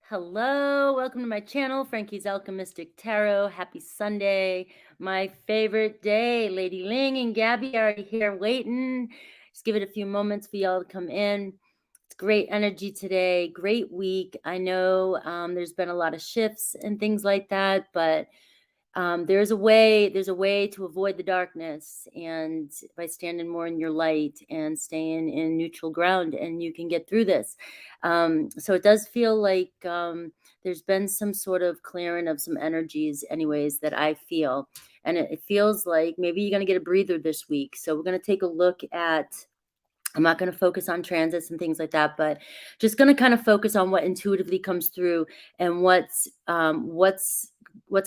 Hello, welcome to my channel, Frankie's Alchemistic Tarot. Happy Sunday, my favorite day. Lady Ling and Gabby are here waiting. Just give it a few moments for y'all to come in. It's great energy today, great week. I know there's been a lot of shifts and things like that, but there's a way to avoid the darkness, and by standing more in your light and staying in neutral ground, and you can get through this. So it does feel like there's been some sort of clearing of some energies anyways that I feel, and it feels like maybe you're going to get a breather this week. So we're going to take a look at, I'm not going to focus on transits and things like that, but just going to kind of focus on what intuitively comes through and what's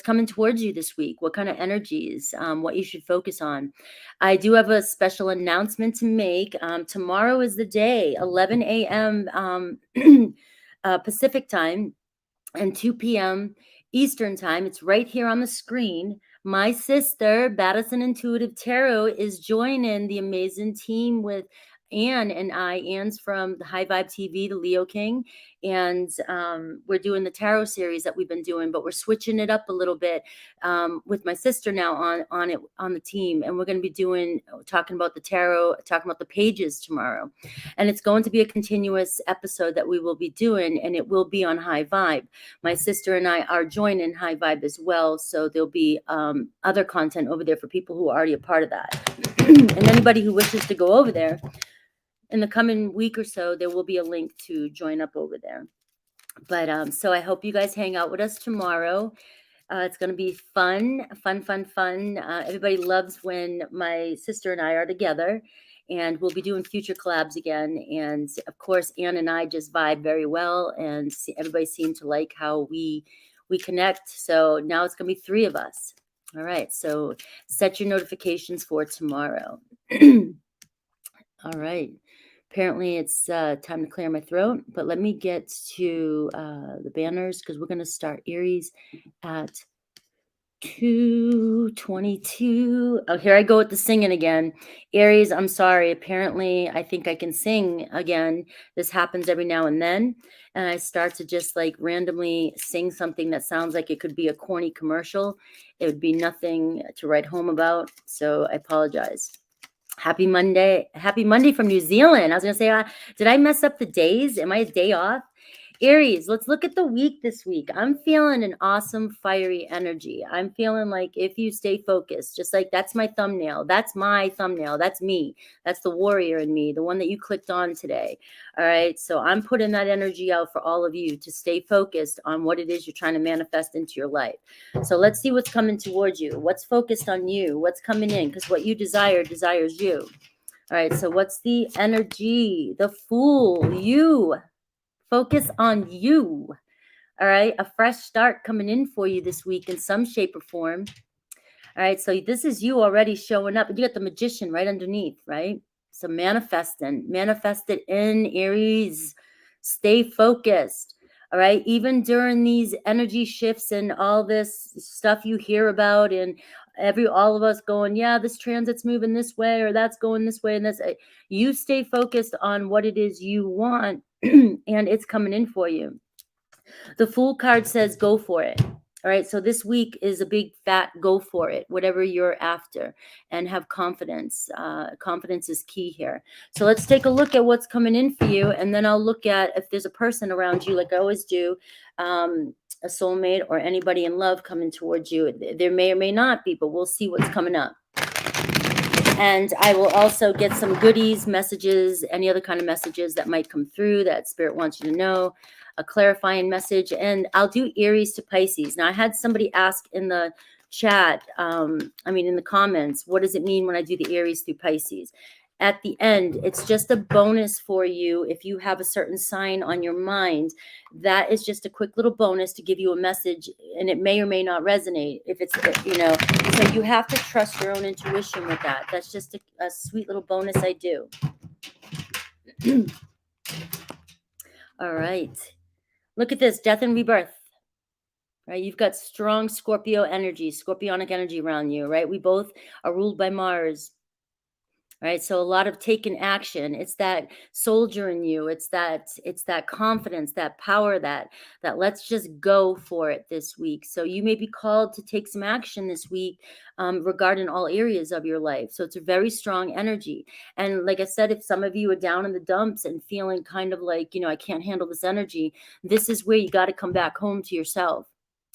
coming towards you this week, what kind of energies, what you should focus on. I do have a special announcement to make. Tomorrow is the day, 11 a.m. Pacific time and 2 p.m. Eastern time. It's right here on the screen. My sister, Baddison Intuitive Tarot, is joining the amazing team with Anne and I. Anne's from the High Vibe TV, the Leo King, and we're doing the tarot series that we've been doing, but we're switching it up a little bit with my sister now on the team, and we're going to be talking about the tarot, talking about the pages tomorrow, and it's going to be a continuous episode that we will be doing, and it will be on High Vibe. My sister and I are joining High Vibe as well, so there'll be other content over there for people who are already a part of that. And anybody who wishes to go over there, in the coming week or so, there will be a link to join up over there. But so I hope you guys hang out with us tomorrow. It's going to be fun. Everybody loves when my sister and I are together, and we'll be doing future collabs again. And of course, Anne and I just vibe very well, and everybody seemed to like how we connect. So now it's going to be 3 of us. All right. So set your notifications for tomorrow. All right. Apparently it's time to clear my throat, but let me get to the banners, because we're going to start Aries at 2:22. Oh, here I go with the singing again. Aries, I'm sorry. Apparently, I think I can sing again. This happens every now and then, and I start to just like randomly sing something that sounds like it could be a corny commercial. It would be nothing to write home about, so I apologize. Happy Monday from New Zealand. I was going to say, did I mess up the days? Am I a day off? Aries, let's look at the week this week. I'm feeling an awesome, fiery energy. I'm feeling like if you stay focused, just like that's my thumbnail. That's my thumbnail. That's me. That's the warrior in me, the one that you clicked on today. All right. So I'm putting that energy out for all of you to stay focused on what it is you're trying to manifest into your life. So let's see what's coming towards you. What's focused on you? What's coming in? Because what you desire desires you. All right. So what's the energy? The Fool. You. Focus on you. All right. A fresh start coming in for you this week in some shape or form. All right. So this is you already showing up. You got the Magician right underneath, right? So manifest it in, Aries. Stay focused. All right. Even during these energy shifts and all this stuff you hear about, and all of us going, yeah, this transit's moving this way, or that's going this way, and this, you stay focused on what it is you want, and it's coming in for you. The Fool card says go for it. All right, so this week is a big fat go for it, whatever you're after, and have confidence. Confidence is key here. So let's take a look at what's coming in for you, and then I'll look at if there's a person around you, like I always do, a soulmate or anybody in love coming towards you. There may or may not be, but we'll see what's coming up. And I will also get some goodies, messages, any other kind of messages that might come through that Spirit wants you to know, a clarifying message. And I'll do Aries to Pisces. Now, I had somebody ask in the chat, in the comments, what does it mean when I do the Aries through Pisces? At the end, it's just a bonus for you. If you have a certain sign on your mind, that is just a quick little bonus to give you a message, and it may or may not resonate. If it's, so you have to trust your own intuition with that. That's just a sweet little bonus I do. All right. Look at this, death and rebirth. Right, you've got strong Scorpio energy, scorpionic energy around you, right? We both are ruled by Mars. right? So a lot of taking action. It's that soldier in you. It's that confidence, that power, that let's just go for it this week. So you may be called to take some action this week regarding all areas of your life. So it's a very strong energy. And like I said, if some of you are down in the dumps and feeling kind of like, I can't handle this energy, this is where you got to come back home to yourself.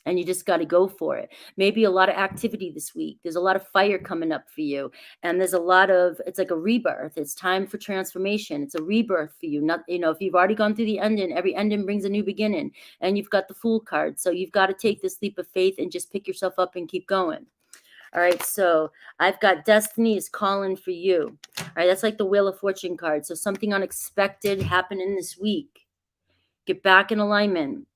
And you just got to go for it. Maybe a lot of activity this week. There's a lot of fire coming up for you. And there's a lot of, it's like a rebirth. It's time for transformation. It's a rebirth for you. Not, if you've already gone through the ending, every ending brings a new beginning. And you've got the Fool card. So you've got to take this leap of faith and just pick yourself up and keep going. All right, so I've got destiny is calling for you. All right, that's like the Wheel of Fortune card. So something unexpected happening this week. Get back in alignment.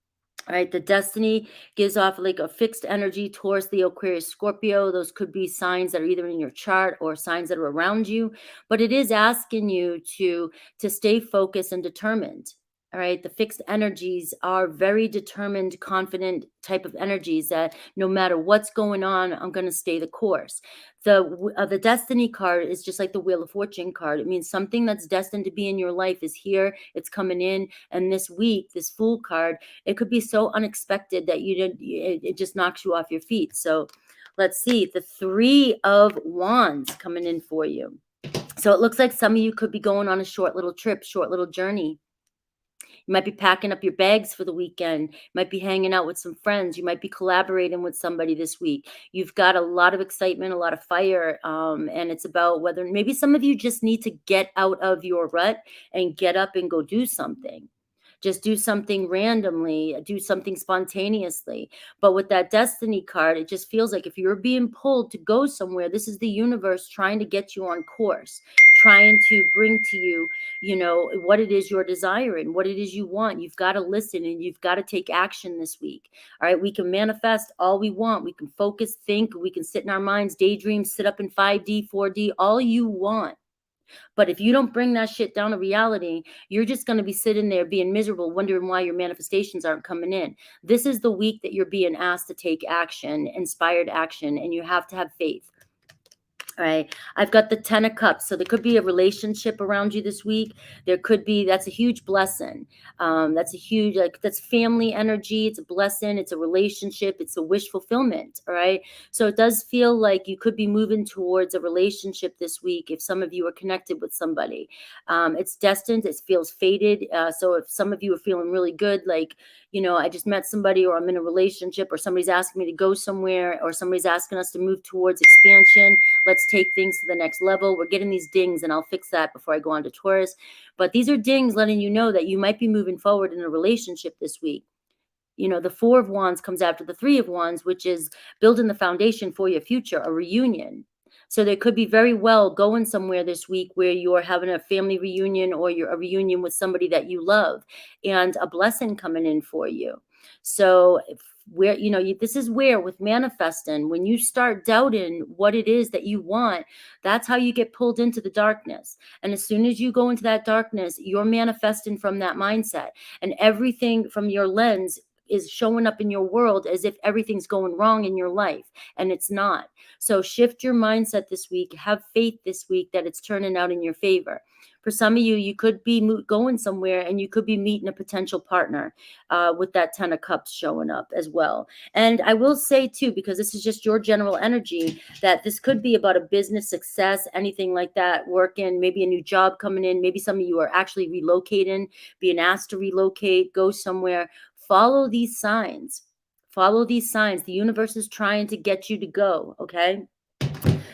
All right, the destiny gives off like a fixed energy towards the Aquarius, Scorpio. Those could be signs that are either in your chart or signs that are around you, but it is asking you to stay focused and determined. All right, the fixed energies are very determined, confident type of energies that no matter what's going on, I'm going to stay the course. The destiny card is just like the Wheel of Fortune card. It means something that's destined to be in your life is here. It's coming in. And this week, this Fool card, it could be so unexpected that it just knocks you off your feet. So let's see, the Three of Wands coming in for you. So it looks like some of you could be going on a short little trip, short little journey. You might be packing up your bags for the weekend. You might be hanging out with some friends. You might be collaborating with somebody this week. You've got a lot of excitement, a lot of fire. And it's about whether maybe some of you just need to get out of your rut and get up and go do something. Just do something randomly, do something spontaneously. But with that destiny card, it just feels like if you're being pulled to go somewhere, this is the universe trying to get you on course, trying to bring to you, what it is you're desiring, what it is you want. You've got to listen and you've got to take action this week. All right. We can manifest all we want. We can focus, think, we can sit in our minds, daydream, sit up in 5D, 4D, all you want. But if you don't bring that shit down to reality, you're just going to be sitting there being miserable, wondering why your manifestations aren't coming in. This is the week that you're being asked to take action, inspired action, and you have to have faith. All right. I've got the 10 of Cups. So there could be a relationship around you this week. There could be, that's a huge blessing. That's a huge, that's family energy. It's a blessing. It's a relationship. It's a wish fulfillment. All right. So it does feel like you could be moving towards a relationship this week if some of you are connected with somebody. It's destined. It feels fated. So if some of you are feeling really good, like, I just met somebody, or I'm in a relationship, or somebody's asking me to go somewhere, or somebody's asking us to move towards expansion. Let's take things to the next level. We're getting these dings, and I'll fix that before I go on to Taurus. But these are dings letting you know that you might be moving forward in a relationship this week. The Four of Wands comes after the Three of Wands, which is building the foundation for your future, a reunion. So there could be very well going somewhere this week where you're having a family reunion, or you're a reunion with somebody that you love, and a blessing coming in for you. So this is where with manifesting, when you start doubting what it is that you want, that's how you get pulled into the darkness. And as soon as you go into that darkness, you're manifesting from that mindset, and everything from your lens is showing up in your world as if everything's going wrong in your life, and it's not. So shift your mindset this week. Have faith this week that it's turning out in your favor. For some of you, you could be going somewhere, and you could be meeting a potential partner with that 10 of Cups showing up as well. And I will say too, because this is just your general energy, that this could be about a business success, anything like that, working, maybe a new job coming in. Maybe some of you are actually relocating, being asked to relocate, go somewhere. Follow these signs. Follow these signs. The universe is trying to get you to go, okay?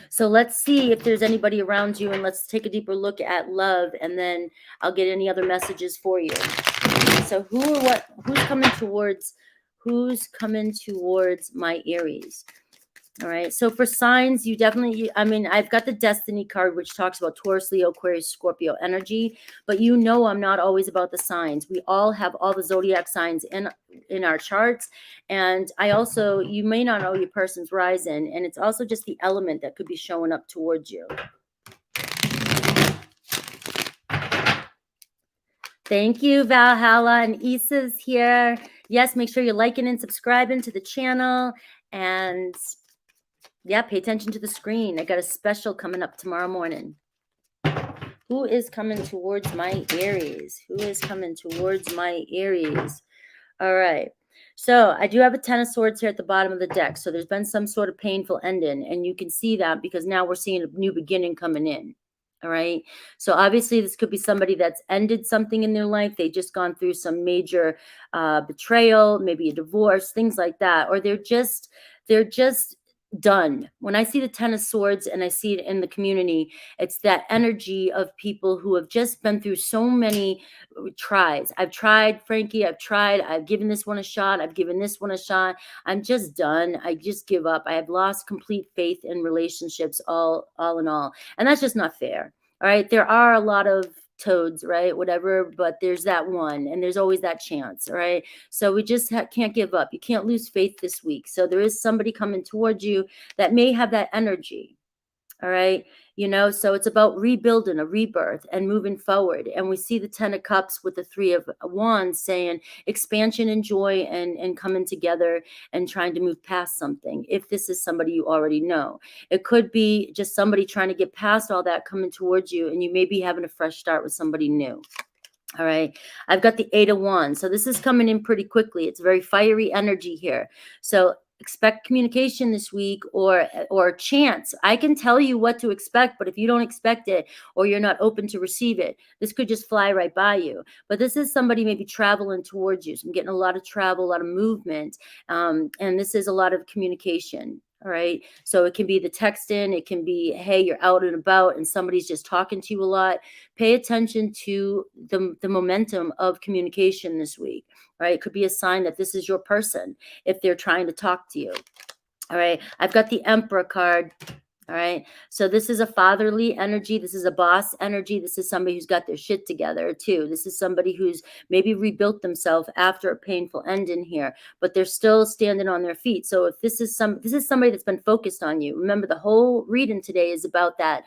So let's see if there's anybody around you, and let's take a deeper look at love, and then I'll get any other messages for you. So who's coming towards my Aries? All right. So for signs, you definitely, I've got the destiny card, which talks about Taurus, Leo, Aquarius, Scorpio energy, but I'm not always about the signs. We all have all the zodiac signs in our charts. And you may not know your person's rising, and it's also just the element that could be showing up towards you. Thank you, Valhalla, and Issa's here. Yes, make sure you're liking and subscribing to the channel, and yeah, pay attention to the screen. I got a special coming up tomorrow morning. Who is coming towards my Aries? Who is coming towards my Aries? All right. So I do have a 10 of swords here at the bottom of the deck. So there's been some sort of painful ending, and you can see that because now we're seeing a new beginning coming in. All right. So obviously this could be somebody that's ended something in their life. They just gone through some major betrayal, maybe a divorce, things like that. Or they're just done. When I see the 10 of swords and I see it in the community, it's that energy of people who have just been through so many tries. I've tried, Frankie. I've given this one a shot. I've given this one a shot. I'm just done. I just give up. I have lost complete faith in relationships, all in all. And that's just not fair. All right. There are a lot of toads, right? Whatever, but there's that one, and there's always that chance. All right. So we just can't give up. You can't lose faith this week. So there is somebody coming towards you that may have that energy. All right. So it's about rebuilding, a rebirth, and moving forward. And we see the 10 of cups with the 3 of wands saying expansion and joy and coming together and trying to move past something. If this is somebody you already know, it could be just somebody trying to get past all that coming towards you, and you may be having a fresh start with somebody new. All right. I've got the 8 of wands. So this is coming in pretty quickly. It's very fiery energy here. So expect communication this week or chance. I can tell you what to expect, but if you don't expect it or you're not open to receive it, this could just fly right by you. But this is somebody maybe traveling towards you. So I'm getting a lot of travel, a lot of movement. And this is a lot of communication. All right. So it can be the texting. It can be, hey, you're out and about and somebody's just talking to you a lot. Pay attention to the momentum of communication this week. Right. It could be a sign that this is your person if they're trying to talk to you. All right. I've got the Emperor card. All right. So this is a fatherly energy. This is a boss energy. This is somebody who's got their shit together too. This is somebody who's maybe rebuilt themselves after a painful ending here, but they're still standing on their feet. So if this is somebody that's been focused on you. Remember, the whole reading today is about that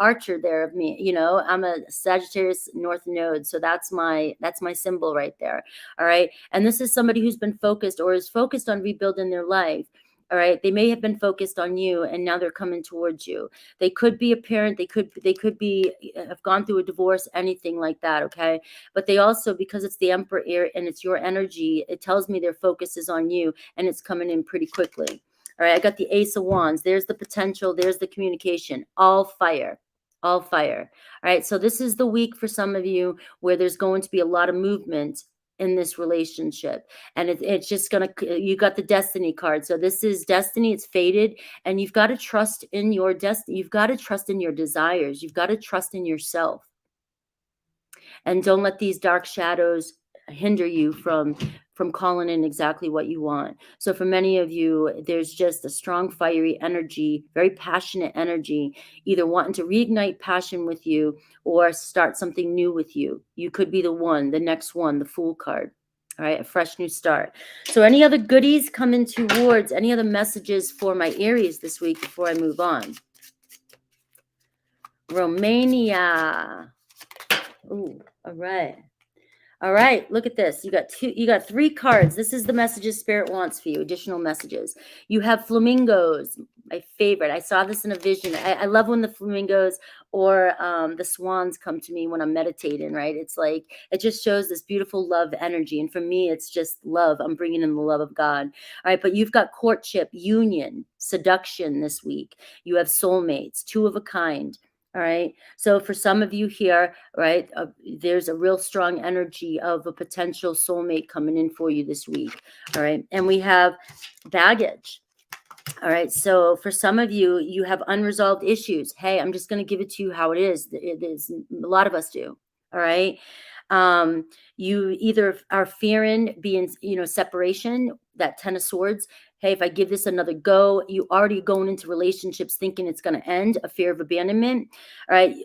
archer there of me. I'm a Sagittarius North Node. So that's my symbol right there. All right. And this is somebody who's been focused or is focused on rebuilding their life. All right. They may have been focused on you and now they're coming towards you. They could be a parent. They could be have gone through a divorce, anything like that. Okay. But they also, because it's the Emperor air and it's your energy, it tells me their focus is on you and it's coming in pretty quickly. All right. I got the Ace of Wands. There's the potential. There's the communication. All fire. All fire. All right. So this is the week for some of you where there's going to be a lot of movement in this relationship, and it's just gonna, you got the destiny card. So this is destiny. It's fated, and you've got to trust in your destiny. You've got to trust in your desires. You've got to trust in yourself, and don't let these dark shadows hinder you from calling in exactly what you want. So for many of you, there's just a strong fiery energy, very passionate energy, either wanting to reignite passion with you or start something new with you. You could be the next one, the Fool card. All right, a fresh new start. So any other goodies coming towards, any other messages for my Aries this week before I move on? Romania. Ooh, all right. All right, look at this. You got 3 cards. This is the messages Spirit wants for you, additional messages. You have flamingos, my favorite. I saw this in a vision. I love when the flamingos or the swans come to me when I'm meditating, right? It's like, it just shows this beautiful love energy. And for me, it's just love. I'm bringing in the love of God. All right, but you've got courtship, union, seduction this week. You have soulmates, 2 of a kind. All right. So for some of you here, right, there's a real strong energy of a potential soulmate coming in for you this week. All right. And we have baggage. All right. So for some of you, you have unresolved issues. Hey, I'm just going to give it to you how it is. It is, a lot of us do. All right. You either are fearing being, separation, that 10 of swords. Hey, if I give this another go, you already going into relationships thinking it's going to end, a fear of abandonment. All right.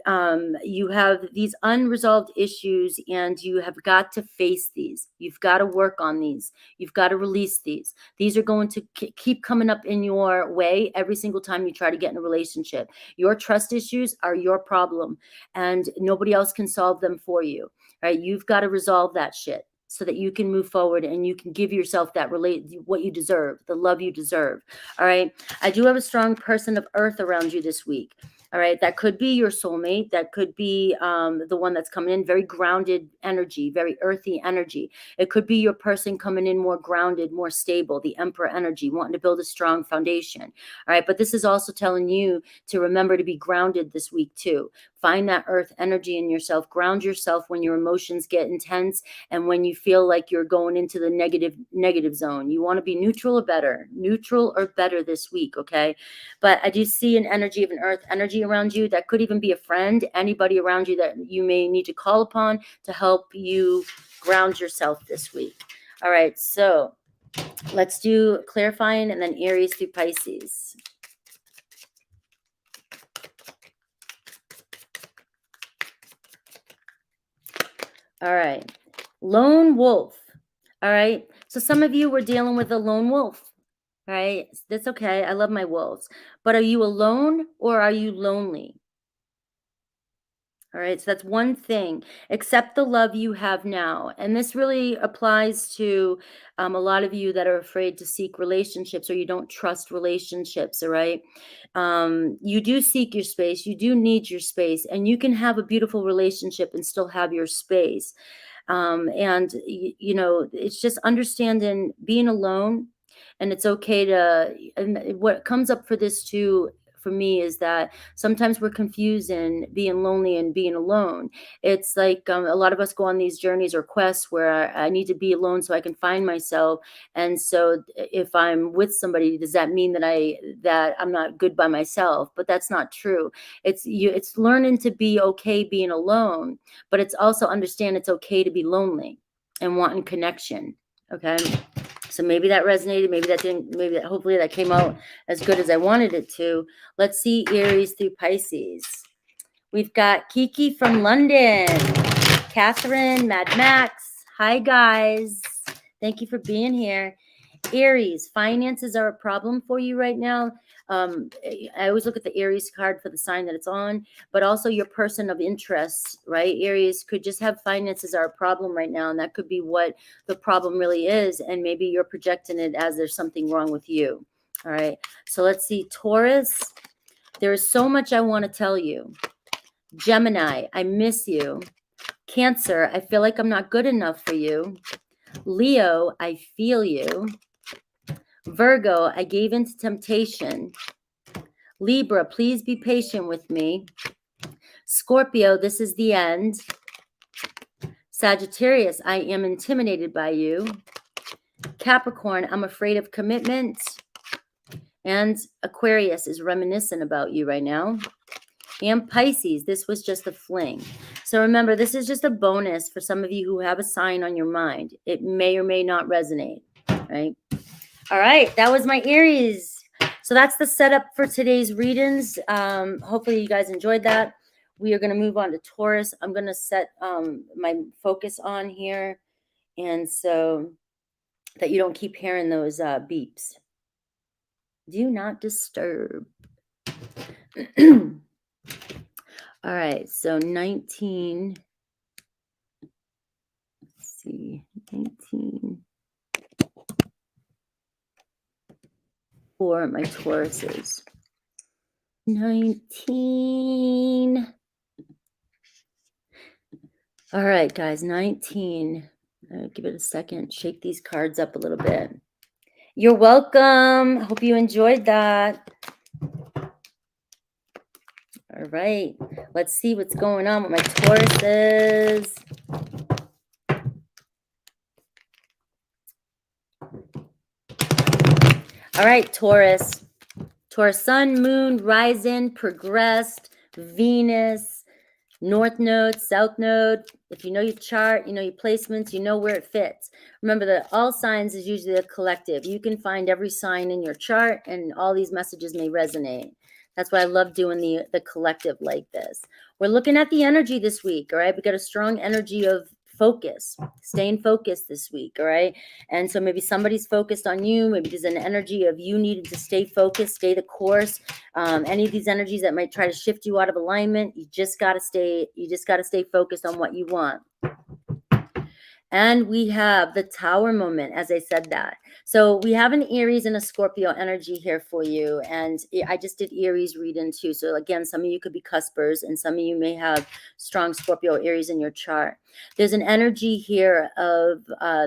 You have these unresolved issues and you have got to face these. You've got to work on these. You've got to release these. These are going to keep coming up in your way every single time you try to get in a relationship. Your trust issues are your problem and nobody else can solve them for you. All right. You've got to resolve that shit so that you can move forward and you can give yourself that what you deserve, the love you deserve. All right. I do have a strong person of earth around you this week. All right. That could be your soulmate. That could be the one that's coming in, very grounded energy, very earthy energy. It could be your person coming in more grounded, more stable, the Emperor energy, wanting to build a strong foundation. All right. But this is also telling you to remember to be grounded this week too. Find that earth energy in yourself. Ground yourself when your emotions get intense and when you feel like you're going into the negative zone. You want to be neutral or better this week. Okay. But I do see an energy of an earth energy around you. That could even be a friend, anybody around you that you may need to call upon to help you ground yourself this week. All right, so let's do clarifying and then Aries through Pisces. All right, lone wolf. All right, so some of you were dealing with a lone wolf. All right, that's okay. I love my wolves. But are you alone or are you lonely? All right, so that's one thing. Accept the love you have now. And this really applies to a lot of you that are afraid to seek relationships or you don't trust relationships, all right? You do seek your space. You do need your space. And you can have a beautiful relationship and still have your space. You know, it's just understanding being alone. And it's okay to, and what comes up for this too, for me, is that sometimes we're confusing being lonely and being alone. It's like a lot of us go on these journeys or quests where I need to be alone so I can find myself. And so if I'm with somebody, does that mean that I'm not good by myself? But that's not true. It's learning to be okay being alone, but it's also understand it's okay to be lonely and wanting connection. Okay. So maybe that resonated, maybe that didn't, hopefully that came out as good as I wanted it to. Let's see Aries through Pisces. We've got Kiki from London, Catherine, Mad Max. Hi, guys. Thank you for being here. Aries, finances are a problem for you right now. I always look at the Aries card for the sign that it's on, but also your person of interest, right? Aries could just have finances are a problem right now, and that could be what the problem really is, and maybe you're projecting it as there's something wrong with you. All right, so let's see. Taurus, there is so much I want to tell you. Gemini, I miss you. Cancer, I feel like I'm not good enough for you. Leo, I feel you. Virgo, I gave in to temptation. Libra, please be patient with me. Scorpio, this is the end. Sagittarius, I am intimidated by you. Capricorn, I'm afraid of commitment. And Aquarius is reminiscent about you right now. And Pisces, this was just a fling. So remember, this is just a bonus for some of you who have a sign on your mind. It may or may not resonate, right? All right, that was my Aries. So that's the setup for today's readings. Hopefully you guys enjoyed that. We are going to move on to Taurus. I'm going to set my focus on here, and so that you don't keep hearing those beeps. Do not disturb. All right, so 19. Let's see, 19. For my Tauruses. 19. All right, guys, 19. Give it a second. Shake these cards up a little bit. You're welcome. Hope you enjoyed that. All right, let's see what's going on with my Tauruses. All right, Taurus. Taurus, sun, moon, rising, progressed, Venus, north node, south node. If you know your chart, you know your placements, you know where it fits. Remember that all signs is usually a collective. You can find every sign in your chart, and all these messages may resonate. That's why I love doing the collective like this. We're looking at the energy this week, all right? We got a strong energy of focus, staying focused this week, all right? And so maybe somebody's focused on you. Maybe there's an energy of you needing to stay focused, stay the course. Any of these energies that might try to shift you out of alignment, you just got to stay focused on what you want. And we have the Tower moment, as I said that. So we have an Aries and a Scorpio energy here for you. And I just did Aries reading too. So again, some of you could be cuspers and some of you may have strong Scorpio Aries in your chart. There's an energy here of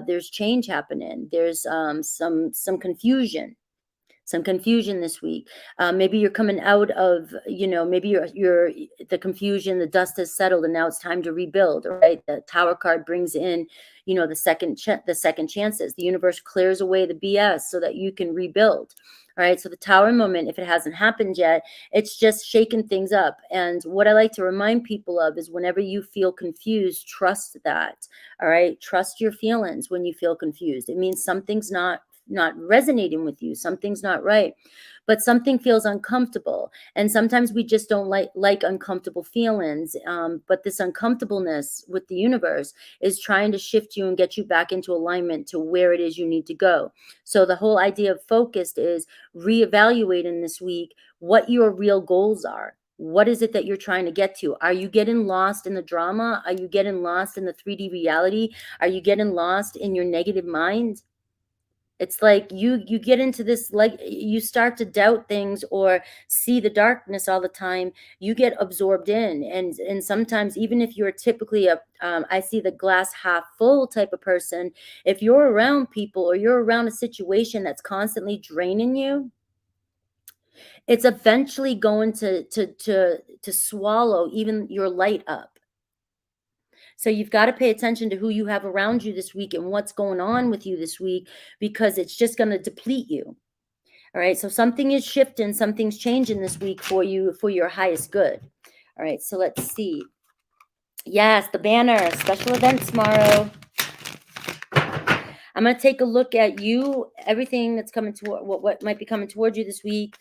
there's change happening. There's some confusion. Some confusion this week. Maybe you're coming out of, maybe you're the confusion, the dust has settled, and now it's time to rebuild. Right? The Tower card brings in, the second chances. The universe clears away the BS so that you can rebuild. All right. So the Tower moment, if it hasn't happened yet, it's just shaking things up. And what I like to remind people of is whenever you feel confused, trust that. All right. Trust your feelings when you feel confused. It means something's not resonating with you, something's not right, but something feels uncomfortable. And sometimes we just don't like uncomfortable feelings, but this uncomfortableness with the universe is trying to shift you and get you back into alignment to where it is you need to go. So the whole idea of focused is reevaluating this week what your real goals are. What is it that you're trying to get to? Are you getting lost in the drama? Are you getting lost in the 3D reality? Are you getting lost in your negative mind? It's like you get into this, like you start to doubt things or see the darkness all the time. You get absorbed in, and sometimes even if you're typically I see the glass half full type of person. If you're around people or you're around a situation that's constantly draining you, it's eventually going to swallow even your light up. So you've got to pay attention to who you have around you this week and what's going on with you this week, because it's just going to deplete you. All right. So something is shifting, something's changing this week for you, for your highest good. All right. So let's see. Yes, the banner, special event tomorrow. I'm going to take a look at you, everything that's coming to what might be coming towards you this week.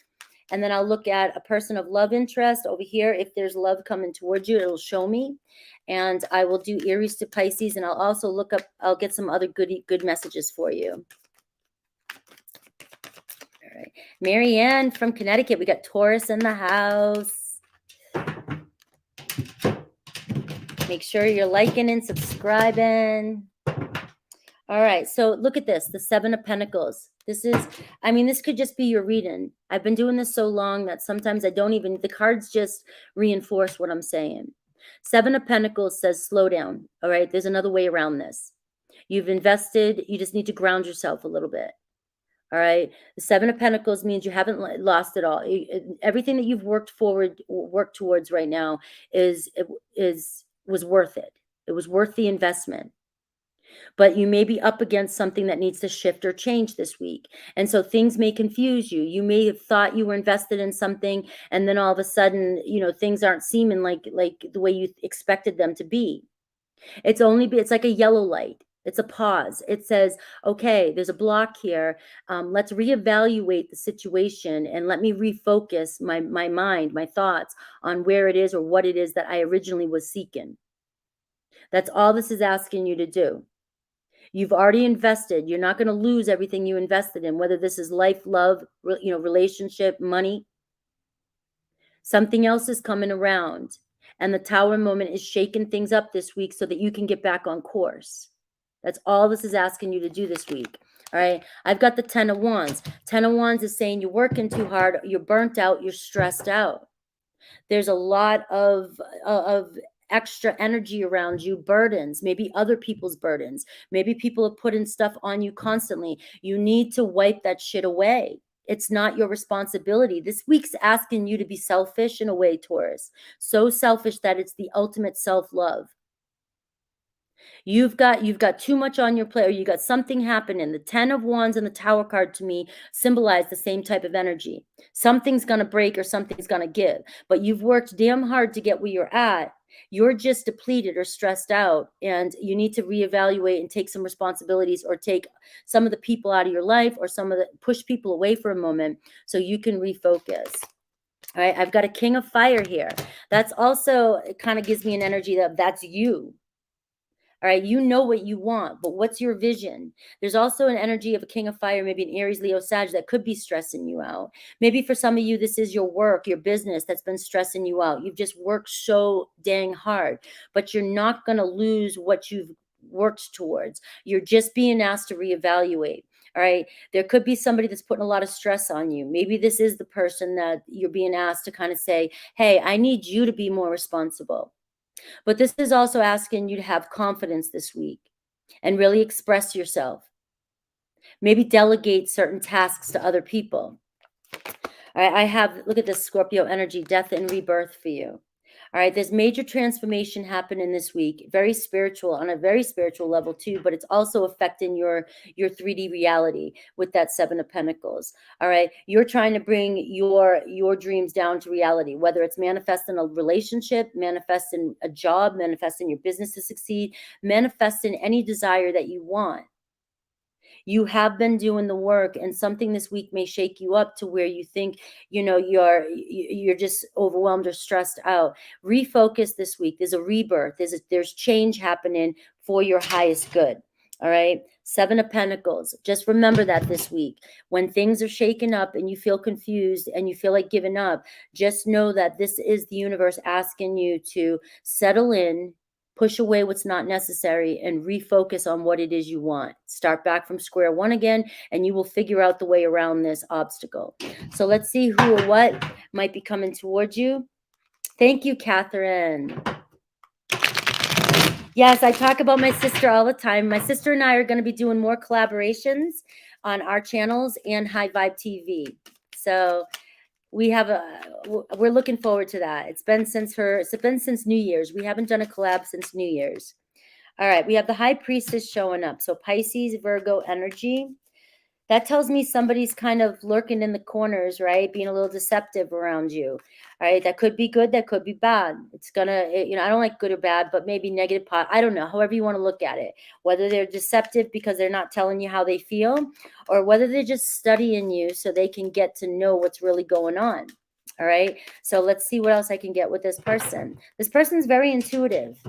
And then I'll look at a person of love interest over here. If there's love coming towards you, it'll show me. And I will do Aries to Pisces. And I'll also look up, I'll get some other good messages for you. All right. Marianne from Connecticut. We got Taurus in the house. Make sure you're liking and subscribing. All right, so look at this, the Seven of Pentacles. This could just be your reading. I've been doing this so long that sometimes I don't even, the cards just reinforce what I'm saying. Seven of Pentacles says slow down. All right, there's another way around this. You've invested, you just need to ground yourself a little bit. All right, the Seven of Pentacles means you haven't lost it all. Everything that you've worked towards right now was worth it. It was worth the investment. But you may be up against something that needs to shift or change this week. And so things may confuse you. You may have thought you were invested in something, and then all of a sudden, things aren't seeming like the way you expected them to be. It's like a yellow light. It's a pause. It says, okay, there's a block here. Let's reevaluate the situation and let me refocus my mind, my thoughts on where it is or what it is that I originally was seeking. That's all this is asking you to do. You've already invested. You're not going to lose everything you invested in, whether this is life, love, relationship, money. Something else is coming around. And the Tower moment is shaking things up this week so that you can get back on course. That's all this is asking you to do this week. All right. I've got the 10 of Wands. 10 of Wands is saying you're working too hard. You're burnt out. You're stressed out. There's a lot of extra energy around you, burdens, maybe other people's burdens. Maybe people are putting stuff on you constantly. You need to wipe that shit away. It's not your responsibility. This week's asking you to be selfish in a way, Taurus. So selfish that it's the ultimate self-love. You've got too much on your plate, or you got something happening. The 10 of Wands and the Tower card to me symbolize the same type of energy. Something's going to break or something's going to give, but you've worked damn hard to get where you're at. You're just depleted or stressed out, and you need to reevaluate and take some responsibilities, or take some of the people out of your life, or push people away for a moment so you can refocus. All right, I've got a King of Fire here. That's also, it kind of gives me an energy that's you. All right, you know what you want, but what's your vision? There's also an energy of a King of Fire, maybe an Aries, Leo, Sag, that could be stressing you out. Maybe for some of you, this is your work, your business that's been stressing you out. You've just worked so dang hard, but you're not going to lose what you've worked towards. You're just being asked to reevaluate. All right. There could be somebody that's putting a lot of stress on you. Maybe this is the person that you're being asked to kind of say, hey, I need you to be more responsible. But this is also asking you to have confidence this week and really express yourself. Maybe delegate certain tasks to other people. All right, I have, look at this Scorpio energy, death and rebirth for you. All right, there's major transformation happening this week, very spiritual, on a very spiritual level too, but it's also affecting your 3D reality with that Seven of Pentacles. All right, you're trying to bring your dreams down to reality, whether it's manifesting a relationship, manifesting a job, manifesting your business to succeed, manifesting any desire that you want. You have been doing the work, and something this week may shake you up to where you think, you're just overwhelmed or stressed out. Refocus this week. There's a rebirth. There's change happening for your highest good. All right. Seven of Pentacles. Just remember that this week, when things are shaken up and you feel confused and you feel like giving up, just know that this is the universe asking you to settle in, push away what's not necessary, and refocus on what it is you want. Start back from square one again, and you will figure out the way around this obstacle. So let's see who or what might be coming towards you. Thank you, Catherine. Yes, I talk about my sister all the time. My sister and I are going to be doing more collaborations on our channels and High Vibe TV. So we're looking forward to that. It's been since New Year's. We haven't done a collab since New Year's. All right, we have the High Priestess showing up. So Pisces, Virgo energy. That tells me somebody's kind of lurking in the corners, right? Being a little deceptive around you. All right, that could be good, that could be bad. It's gonna, I don't like good or bad, but maybe negative, I don't know, however you want to look at it. Whether they're deceptive because they're not telling you how they feel, or whether they're just studying you so they can get to know what's really going on. All right, so let's see what else I can get with this person. This person's very intuitive.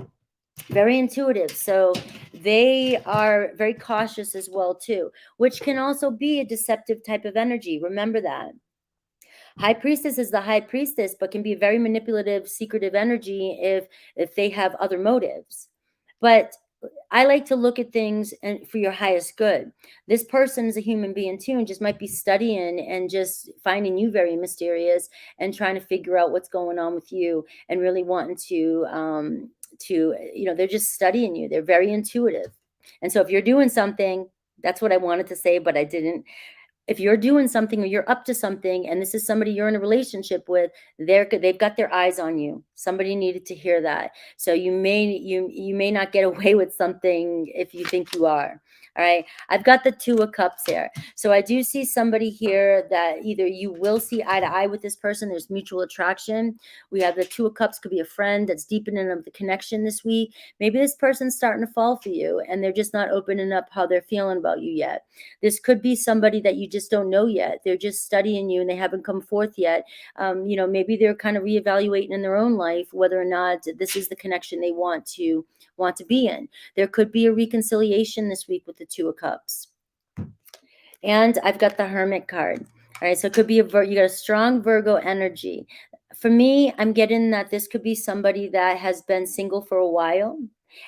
Very intuitive. So they are very cautious as well too, which can also be a deceptive type of energy. Remember that. High Priestess is the High Priestess, but can be a very manipulative, secretive energy if they have other motives. But I like to look at things and for your highest good. This person is a human being too, and just might be studying and just finding you very mysterious and trying to figure out what's going on with you, and really wanting to they're just studying you. They're very intuitive. And so if you're doing something, that's what I wanted to say, but I didn't. If you're doing something or you're up to something, and this is somebody you're in a relationship with, they've got their eyes on you. Somebody needed to hear that. So you may not get away with something if you think you are. All right. I've got the Two of Cups here. So I do see somebody here that either you will see eye to eye with this person. There's mutual attraction. We have the Two of Cups, could be a friend that's deepening of the connection this week. Maybe this person's starting to fall for you and they're just not opening up how they're feeling about you yet. This could be somebody that you just don't know yet. They're just studying you and they haven't come forth yet. Maybe they're kind of reevaluating in their own life whether or not this is the connection they want to be in. There could be a reconciliation this week with the Two of Cups. And I've got the Hermit card. All right, so it could be you got a strong Virgo energy. For me, I'm getting that this could be somebody that has been single for a while,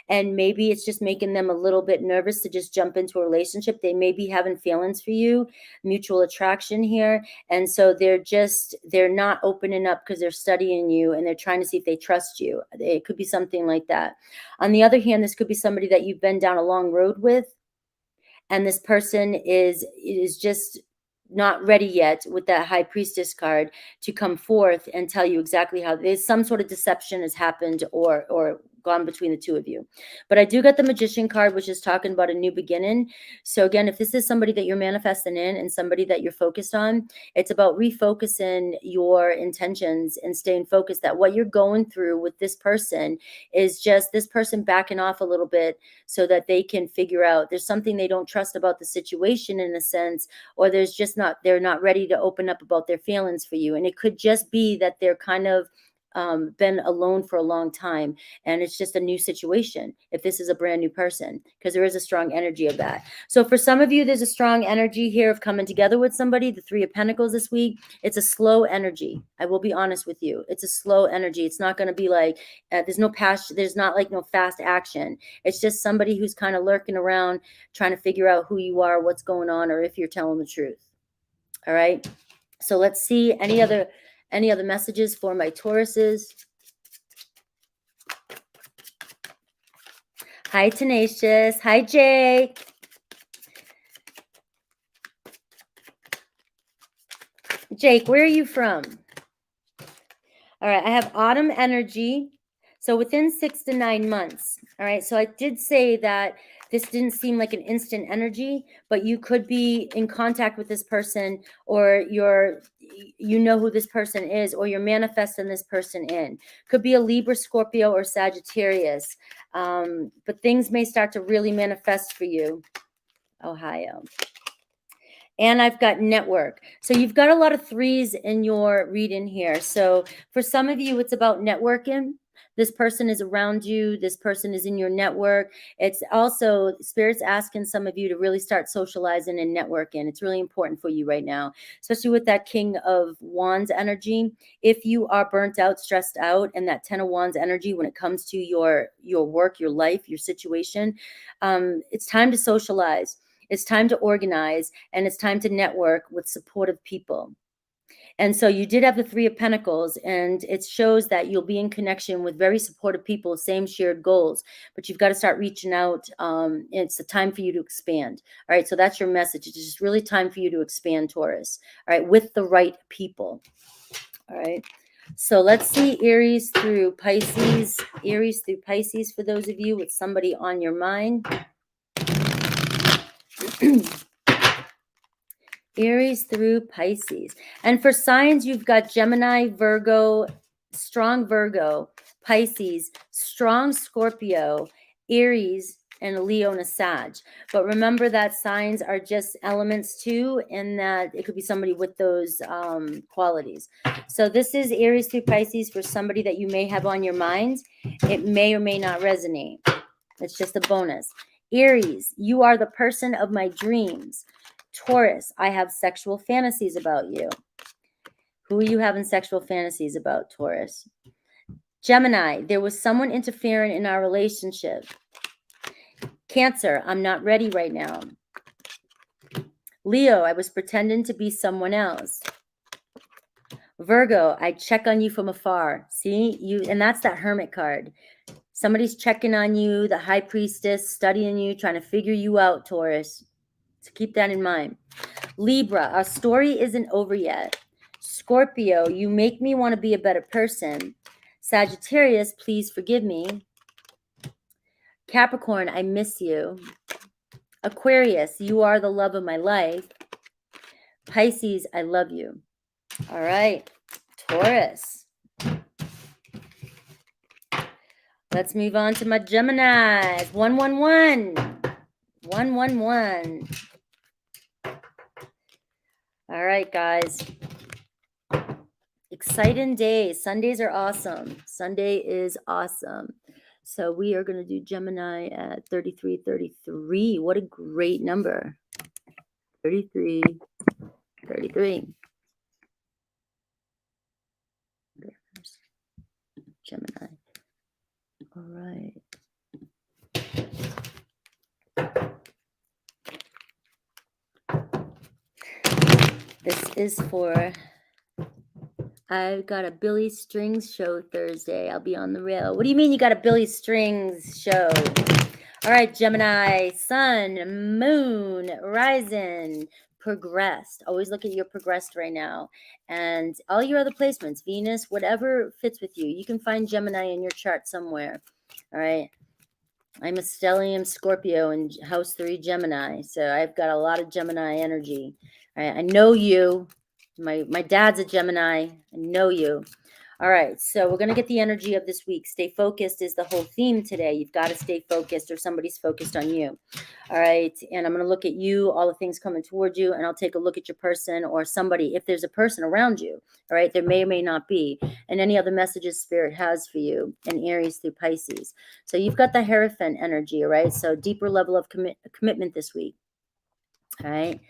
and maybe it's just making them a little bit nervous to just jump into a relationship. They may be having feelings for you, mutual attraction here, and so they're not opening up because they're studying you and they're trying to see if they trust you. It could be something like that. On the other hand, this could be somebody that you've been down a long road with, and this person is just not ready yet with that High Priestess card to come forth and tell you exactly how there's some sort of deception has happened or gone between the two of you. But I do get the Magician card, which is talking about a new beginning. So again, if this is somebody that you're manifesting in and somebody that you're focused on, it's about refocusing your intentions and staying focused that what you're going through with this person is just this person backing off a little bit so that they can figure out there's something they don't trust about the situation in a sense, or they're not ready to open up about their feelings for you. And it could just be that they're kind of been alone for a long time, and it's just a new situation if this is a brand new person, because there is a strong energy of that. So for some of you, there's a strong energy here of coming together with somebody. The Three of Pentacles this week, it's a slow energy. I will be honest with you. It's a slow energy. It's not going to be like, there's no passion. There's not like no fast action. It's just somebody who's kind of lurking around, trying to figure out who you are, what's going on, or if you're telling the truth. All right. So let's see any other messages for my Tauruses. Hi, Tenacious. Hi, Jake. Jake, where are you from? All right, I have autumn energy. So within 6 to 9 months. All right, so I did say that this didn't seem like an instant energy, but you could be in contact with this person, or you know who this person is, or you're manifesting this person in. Could be a Libra, Scorpio, or Sagittarius. But things may start to really manifest for you. Ohio. And I've got network. So you've got a lot of threes in your reading here. So for some of you, it's about networking. This person is around you. This person is in your network. It's also Spirit's asking some of you to really start socializing and networking. It's really important for you right now, especially with that King of Wands energy. If you are burnt out, stressed out, and that 10 of Wands energy when it comes to your work, your life, your situation, it's time to socialize. It's time to organize, and it's time to network with supportive people. And so you did have the Three of Pentacles, and it shows that you'll be in connection with very supportive people, same shared goals, but you've got to start reaching out. It's the time for you to expand. All right, so that's your message. It's just really time for you to expand, Taurus. All right, with the right people. All right. So let's see Aries through Pisces. Aries through Pisces for those of you with somebody on your mind. Aries through Pisces. And for signs, you've got Gemini, Virgo, strong Virgo, Pisces, strong Scorpio, Aries, and Leo and a Sag. But remember that signs are just elements too, and that it could be somebody with those qualities. So this is Aries through Pisces for somebody that you may have on your mind. It may or may not resonate. It's just a bonus. Aries, you are the person of my dreams. Taurus, I have sexual fantasies about you. Who are you having sexual fantasies about, Taurus? Gemini, there was someone interfering in our relationship. Cancer, I'm not ready right now. Leo, I was pretending to be someone else. Virgo, I check on you from afar. See, you, and that's that Hermit card. Somebody's checking on you, the High Priestess, studying you, trying to figure you out, Taurus. So keep that in mind. Libra, our story isn't over yet. Scorpio, you make me want to be a better person. Sagittarius, please forgive me. Capricorn, I miss you. Aquarius, you are the love of my life. Pisces, I love you. All right, Taurus. Let's move on to my Geminis. 111. 111. All right, guys. Exciting day. Sundays are awesome. Sunday is awesome. So we are going to do Gemini at 3333. What a great number. 3333. Gemini. All right. This is for, I've got a Billy Strings show Thursday. I'll be on the rail. What do you mean you got a Billy Strings show? All right, Gemini, Sun, Moon, Rising, progressed. Always look at your progressed right now. And all your other placements, Venus, whatever fits with you. You can find Gemini in your chart somewhere. All right. I'm a stellium Scorpio in house 3 Gemini. So I've got a lot of Gemini energy. All right. I know you. My dad's a Gemini. I know you. All right, so we're going to get the energy of this week. Stay focused is the whole theme today. You've got to stay focused or somebody's focused on you. All right, and I'm going to look at you, all the things coming towards you, and I'll take a look at your person or somebody, if there's a person around you. All right, there may or may not be, and any other messages Spirit has for you, and Aries through Pisces. So you've got the Hierophant energy, all right? So deeper level of commitment this week. All right,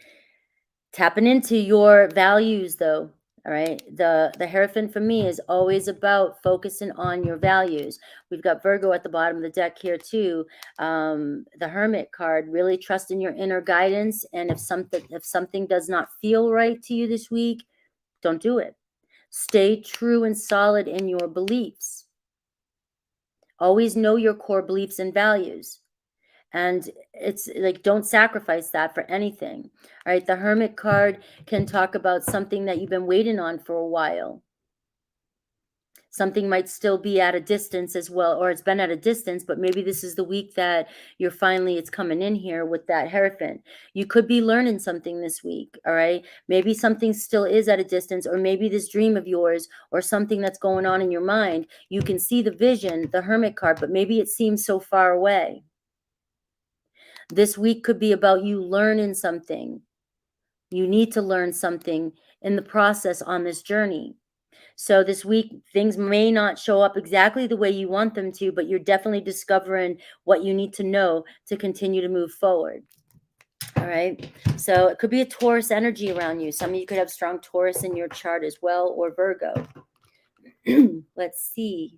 tapping into your values, though. All right, the Hierophant for me is always about focusing on your values. We've got Virgo at the bottom of the deck here too. The Hermit card, really trust in your inner guidance, and if something does not feel right to you this week, don't do it. Stay true and solid in your beliefs. Always know your core beliefs and values. And it's like, don't sacrifice that for anything. All right, the Hermit card can talk about something that you've been waiting on for a while. Something might still be at a distance as well, or it's been at a distance, but maybe this is the week that it's coming in here with that Hierophant. You could be learning something this week, all right? Maybe something still is at a distance, or maybe this dream of yours or something that's going on in your mind, you can see the vision, the Hermit card, but maybe it seems so far away. This week could be about you learning something. You need to learn something in the process on this journey. So this week, things may not show up exactly the way you want them to, but you're definitely discovering what you need to know to continue to move forward. All right. So it could be a Taurus energy around you. Some of you could have strong Taurus in your chart as well, or Virgo. Let's see.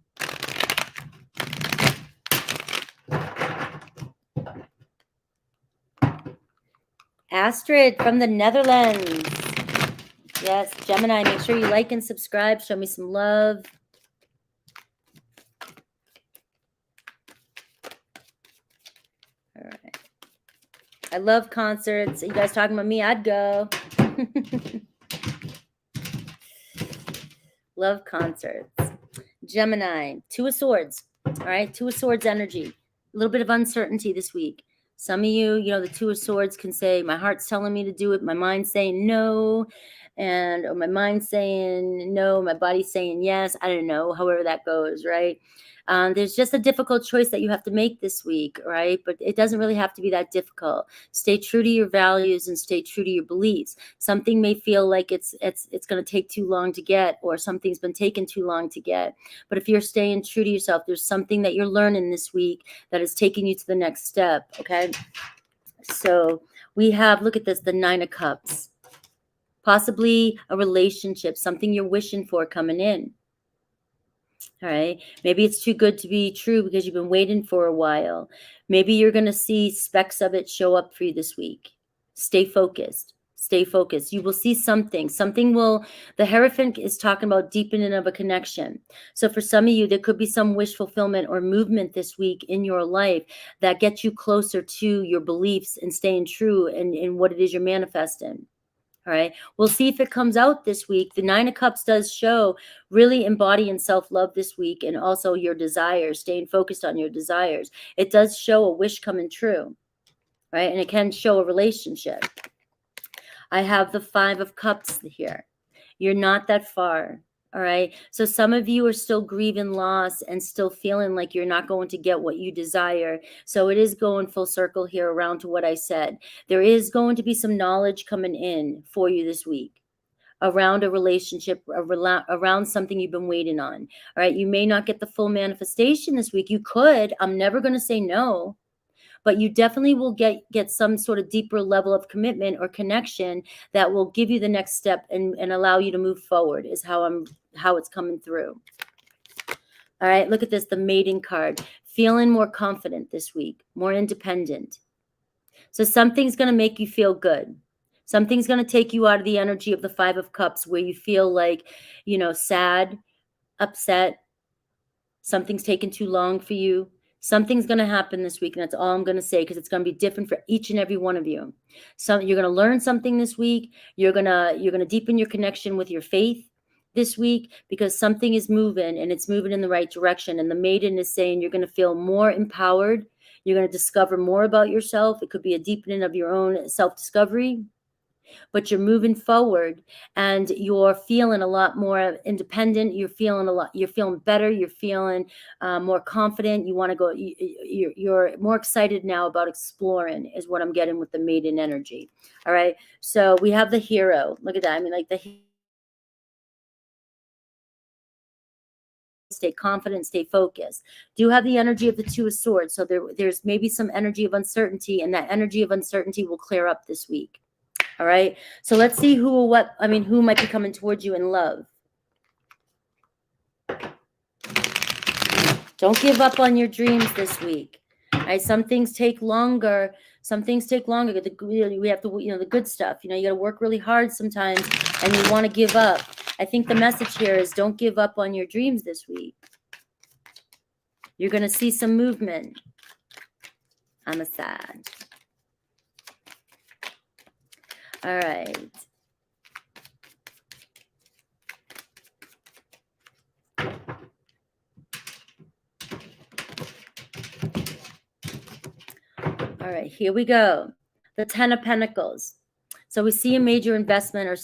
Astrid from the Netherlands. Yes, Gemini, make sure you like and subscribe. Show me some love. All right. I love concerts. You guys talking about me? I'd go. Love concerts. Gemini, Two of Swords. All right, Two of Swords energy. A little bit of uncertainty this week. Some of you, the Two of Swords can say, my heart's telling me to do it. My mind's saying no. Or my mind's saying no. My body's saying yes. I don't know, however that goes, right? There's just a difficult choice that you have to make this week, right? But it doesn't really have to be that difficult. Stay true to your values and stay true to your beliefs. Something may feel like it's going to take too long to get, or something's been taken too long to get. But if you're staying true to yourself, there's something that you're learning this week that is taking you to the next step, okay? So we have, look at this, the Nine of Cups. Possibly a relationship, something you're wishing for coming in. All right. Maybe it's too good to be true because you've been waiting for a while. Maybe you're going to see specks of it show up for you this week. Stay focused. Stay focused. You will see something. The Hierophant is talking about deepening of a connection. So for some of you, there could be some wish fulfillment or movement this week in your life that gets you closer to your beliefs and staying true in what it is you're manifesting. All right. We'll see if it comes out this week. The Nine of Cups does show really embodying self-love this week, and also your desires, staying focused on your desires. It does show a wish coming true, right? And it can show a relationship. I have the Five of Cups here. You're not that far. All right. So some of you are still grieving loss and still feeling like you're not going to get what you desire. So it is going full circle here around to what I said. There is going to be some knowledge coming in for you this week around a relationship, around something you've been waiting on. All right. You may not get the full manifestation this week. You could. I'm never going to say no. But you definitely will get some sort of deeper level of commitment or connection that will give you the next step and allow you to move forward, is how it's coming through. All right, look at this, the Mating card. Feeling more confident this week, more independent. So something's going to make you feel good. Something's going to take you out of the energy of the Five of Cups where you feel like, sad, upset, something's taken too long for you. Something's going to happen this week, and that's all I'm going to say, because it's going to be different for each and every one of you. You're going to learn something this week. You're going to deepen your connection with your faith this week, because something is moving, and it's moving in the right direction. And the Maiden is saying you're going to feel more empowered. You're going to discover more about yourself. It could be a deepening of your own self-discovery. but you're moving forward and you're feeling a lot more independent. You're feeling better. You're feeling more confident. You want to go, you're more excited now about exploring is what I'm getting with the maiden energy. All right. So we have the hero. Look at that. I mean, like stay confident, stay focused. Do have the energy of the Two of Swords. So there's maybe some energy of uncertainty, and that energy of uncertainty will clear up this week. All right. So let's see who might be coming towards you in love. Don't give up on your dreams this week. All right. Some things take longer. We have to, the good stuff. You got to work really hard sometimes, and you want to give up. I think the message here is don't give up on your dreams this week. You're going to see some movement. I'm sad. All right. All right, here we go. The Ten of Pentacles. So we see a major investment, or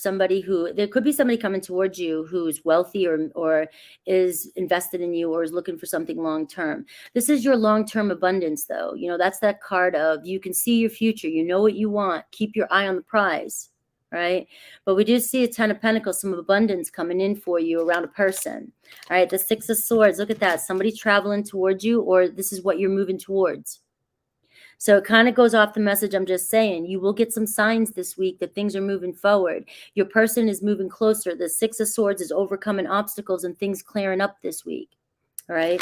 there could be somebody coming towards you who's wealthy or is invested in you or is looking for something long-term. This is your long-term abundance though. That's that card of you can see your future. You know what you want. Keep your eye on the prize, right? But we do see a Ten of Pentacles, some abundance coming in for you around a person. All right, the Six of Swords. Look at that. Somebody traveling towards you, or this is what you're moving towards. So it kind of goes off the message I'm just saying. You will get some signs this week that things are moving forward. Your person is moving closer. The Six of Swords is overcoming obstacles and things clearing up this week. All right.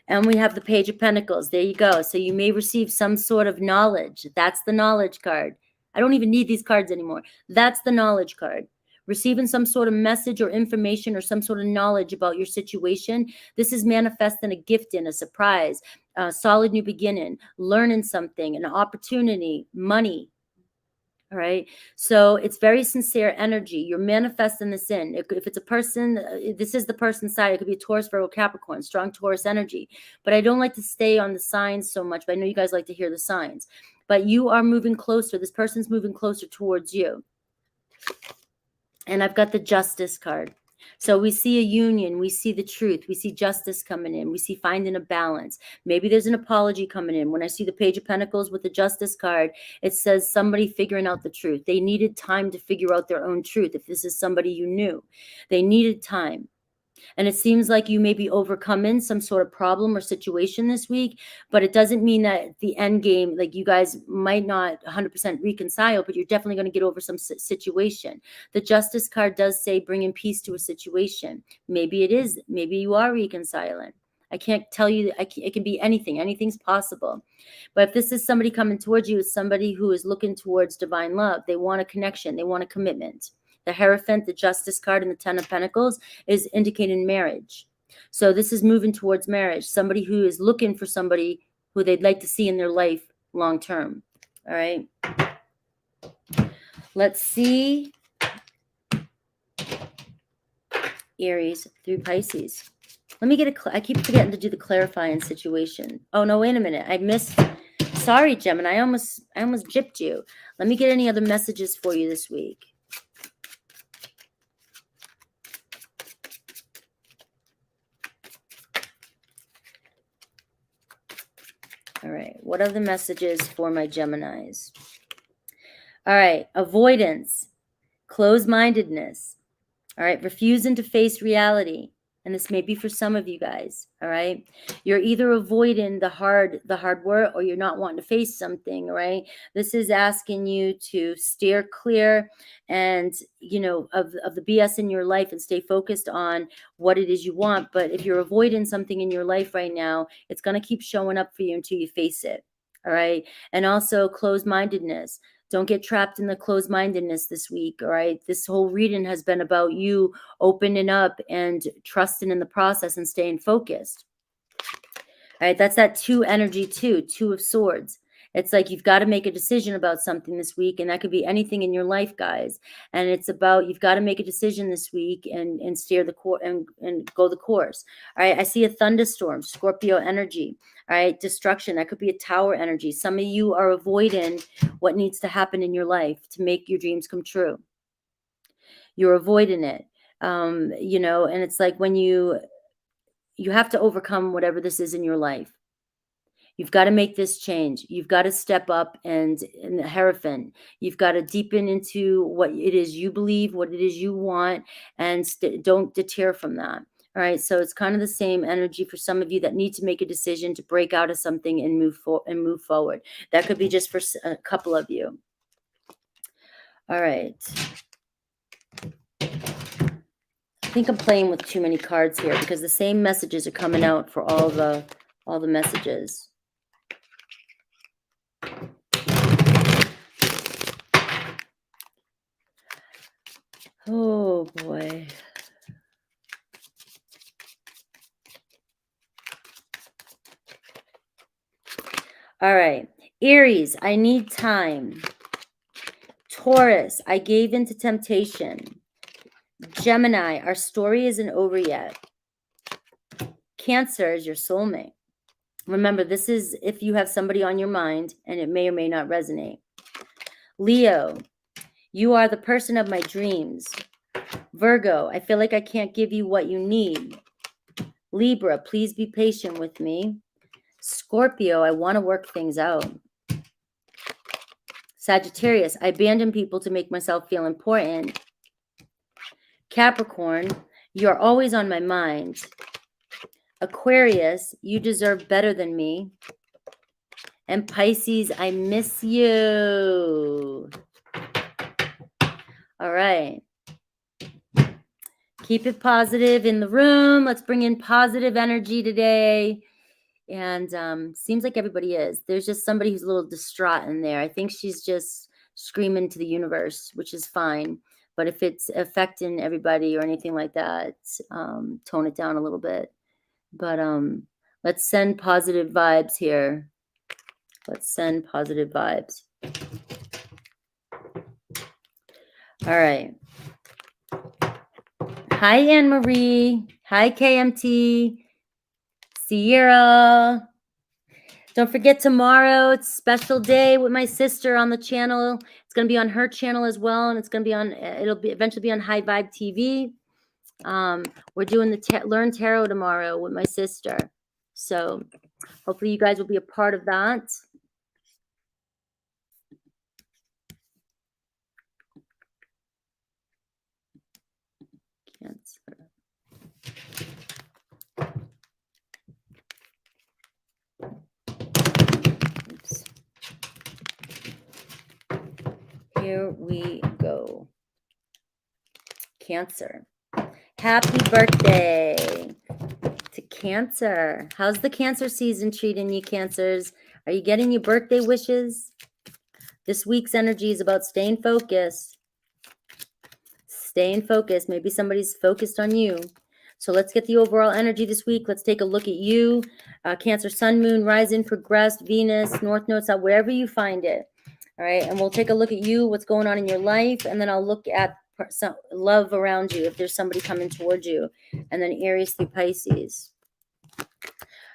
And we have the Page of Pentacles. There you go. So you may receive some sort of knowledge. That's the knowledge card. I don't even need these cards anymore. That's the knowledge card. Receiving some sort of message or information or some sort of knowledge about your situation. This is manifesting a gift, a surprise, a solid new beginning, learning something, an opportunity, money. All right. So it's very sincere energy. You're manifesting this in. If it's a person, this is the person's side. It could be a Taurus, Virgo, Capricorn, strong Taurus energy. But I don't like to stay on the signs so much. But I know you guys like to hear the signs. But you are moving closer. This person's moving closer towards you. And I've got the Justice card. So we see a union. We see the truth. We see justice coming in. We see finding a balance. Maybe there's an apology coming in. When I see the Page of Pentacles with the Justice card, it says somebody figuring out the truth. They needed time to figure out their own truth. If this is somebody you knew, they needed time. And it seems like you may be overcoming some sort of problem or situation this week, but it doesn't mean that the end game, like you guys might not 100% reconcile, but you're definitely going to get over some situation. The Justice card does say bringing peace to a situation. Maybe it is. Maybe you are reconciling. I can't tell you. It can be anything. Anything's possible. But if this is somebody coming towards you, it's somebody who is looking towards divine love. They want a connection. They want a commitment. The Hierophant, the Justice card, and the Ten of Pentacles is indicating marriage. So this is moving towards marriage. Somebody who is looking for somebody who they'd like to see in their life long term. All right. Let's see. Aries through Pisces. Let me get I keep forgetting to do the clarifying situation. Oh, no, wait a minute. I missed. Sorry, Gemini. I almost gypped you. Let me get any other messages for you this week. All right. What are the messages for my Geminis? All right. Avoidance, closed-mindedness. All right. Refusing to face reality. And this may be for some of you guys. All right. You're either avoiding the hard work, or you're not wanting to face something. All right. This is asking you to steer clear and, of the BS in your life and stay focused on what it is you want. But if you're avoiding something in your life right now, it's going to keep showing up for you until you face it. All right. And also closed-mindedness. Don't get trapped in the closed-mindedness this week, all right? This whole reading has been about you opening up and trusting in the process and staying focused. All right, that's that two energy too, Two of Swords. It's like you've got to make a decision about something this week, and that could be anything in your life, guys. And it's about you've got to make a decision this week and steer the course and go the course. All right, I see a thunderstorm, Scorpio energy. All right, destruction. That could be a tower energy. Some of you are avoiding what needs to happen in your life to make your dreams come true. You're avoiding it. You know, and it's like when you have to overcome whatever this is in your life. You've got to make this change. You've got to step up and Hierophant. You've got to deepen into what it is you believe, what it is you want, and don't deter from that. All right. So it's kind of the same energy for some of you that need to make a decision to break out of something and move forward. That could be just for a couple of you. All right. I think I'm playing with too many cards here because the same messages are coming out for all the messages. Oh boy. All right. Aries, I need time. Taurus, I gave into temptation. Gemini, our story isn't over yet. Cancer is your soulmate. Remember, this is if you have somebody on your mind, and it may or may not resonate. Leo, you are the person of my dreams. Virgo, I feel like I can't give you what you need. Libra, please be patient with me. Scorpio, I want to work things out. Sagittarius, I abandon people to make myself feel important. Capricorn, you're always on my mind. Aquarius, you deserve better than me. And Pisces, I miss you. All right. Keep it positive in the room. Let's bring in positive energy today. And seems like everybody is. There's just somebody who's a little distraught in there. I think she's just screaming to the universe, which is fine. But if it's affecting everybody or anything like that, tone it down a little bit. But let's send positive vibes here. Let's send positive vibes. All right. Hi, Anne-Marie. Hi, KMT. Sierra. Don't forget tomorrow, it's a special day with my sister on the channel. It's going to be on her channel as well, and it's going to be on, it'll be eventually be on High Vibe TV. We're doing the Learn Tarot tomorrow with my sister. So hopefully you guys will be a part of that. Cancer. Oops. Here we go. Cancer. Happy birthday to Cancer. How's the Cancer season treating you, Cancers? Are you getting your birthday wishes? This week's energy is about staying focused. Staying focused. Maybe somebody's focused on you. So let's get the overall energy this week. Let's take a look at you. Cancer, Sun, Moon, Rising, Progressed, Venus, North Node, South, wherever you find it. All right. And we'll take a look at you, what's going on in your life. And then I'll look at some love around you if there's somebody coming towards you. And then Aries through Pisces.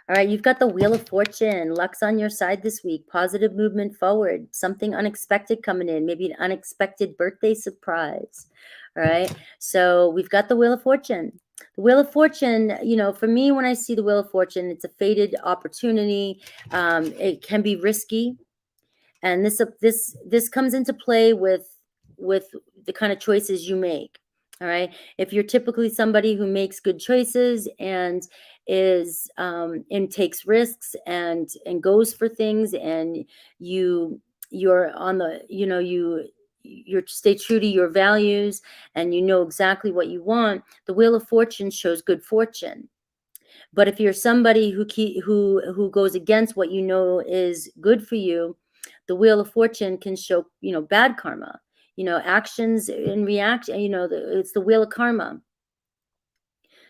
All right, you've got the Wheel of Fortune. Luck's on your side this week. Positive movement forward. Something unexpected coming in. Maybe an unexpected birthday surprise. All right, so we've got the Wheel of Fortune. The Wheel of Fortune, you know, for me, when I see the Wheel of Fortune, it's a fated opportunity. It can be risky. And this comes into play with the kind of choices you make. All right. If you're typically somebody who makes good choices and is and takes risks and goes for things, and you're on the, you know, you stay true to your values and you know exactly what you want, the Wheel of Fortune shows good fortune. But if you're somebody who goes against what you know is good for you, the Wheel of Fortune can show, you know, bad karma. You know, actions in reaction, you know, it's the wheel of karma.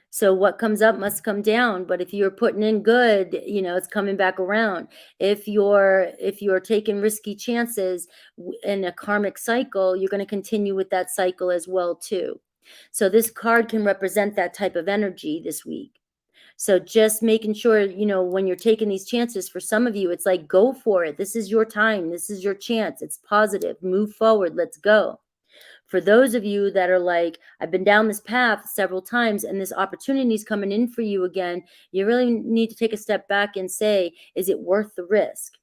So what comes up must come down. But if you're putting in good, you know, it's coming back around. If you're taking risky chances in a karmic cycle, you're going to continue with that cycle as well too. So this card can represent that type of energy this week. So just making sure, you know, when you're taking these chances, for some of you, it's like, go for it. This is your time. This is your chance. It's positive. Move forward. Let's go. For those of you that are like, I've been down this path several times and this opportunity is coming in for you again, you really need to take a step back and say, is it worth the risk?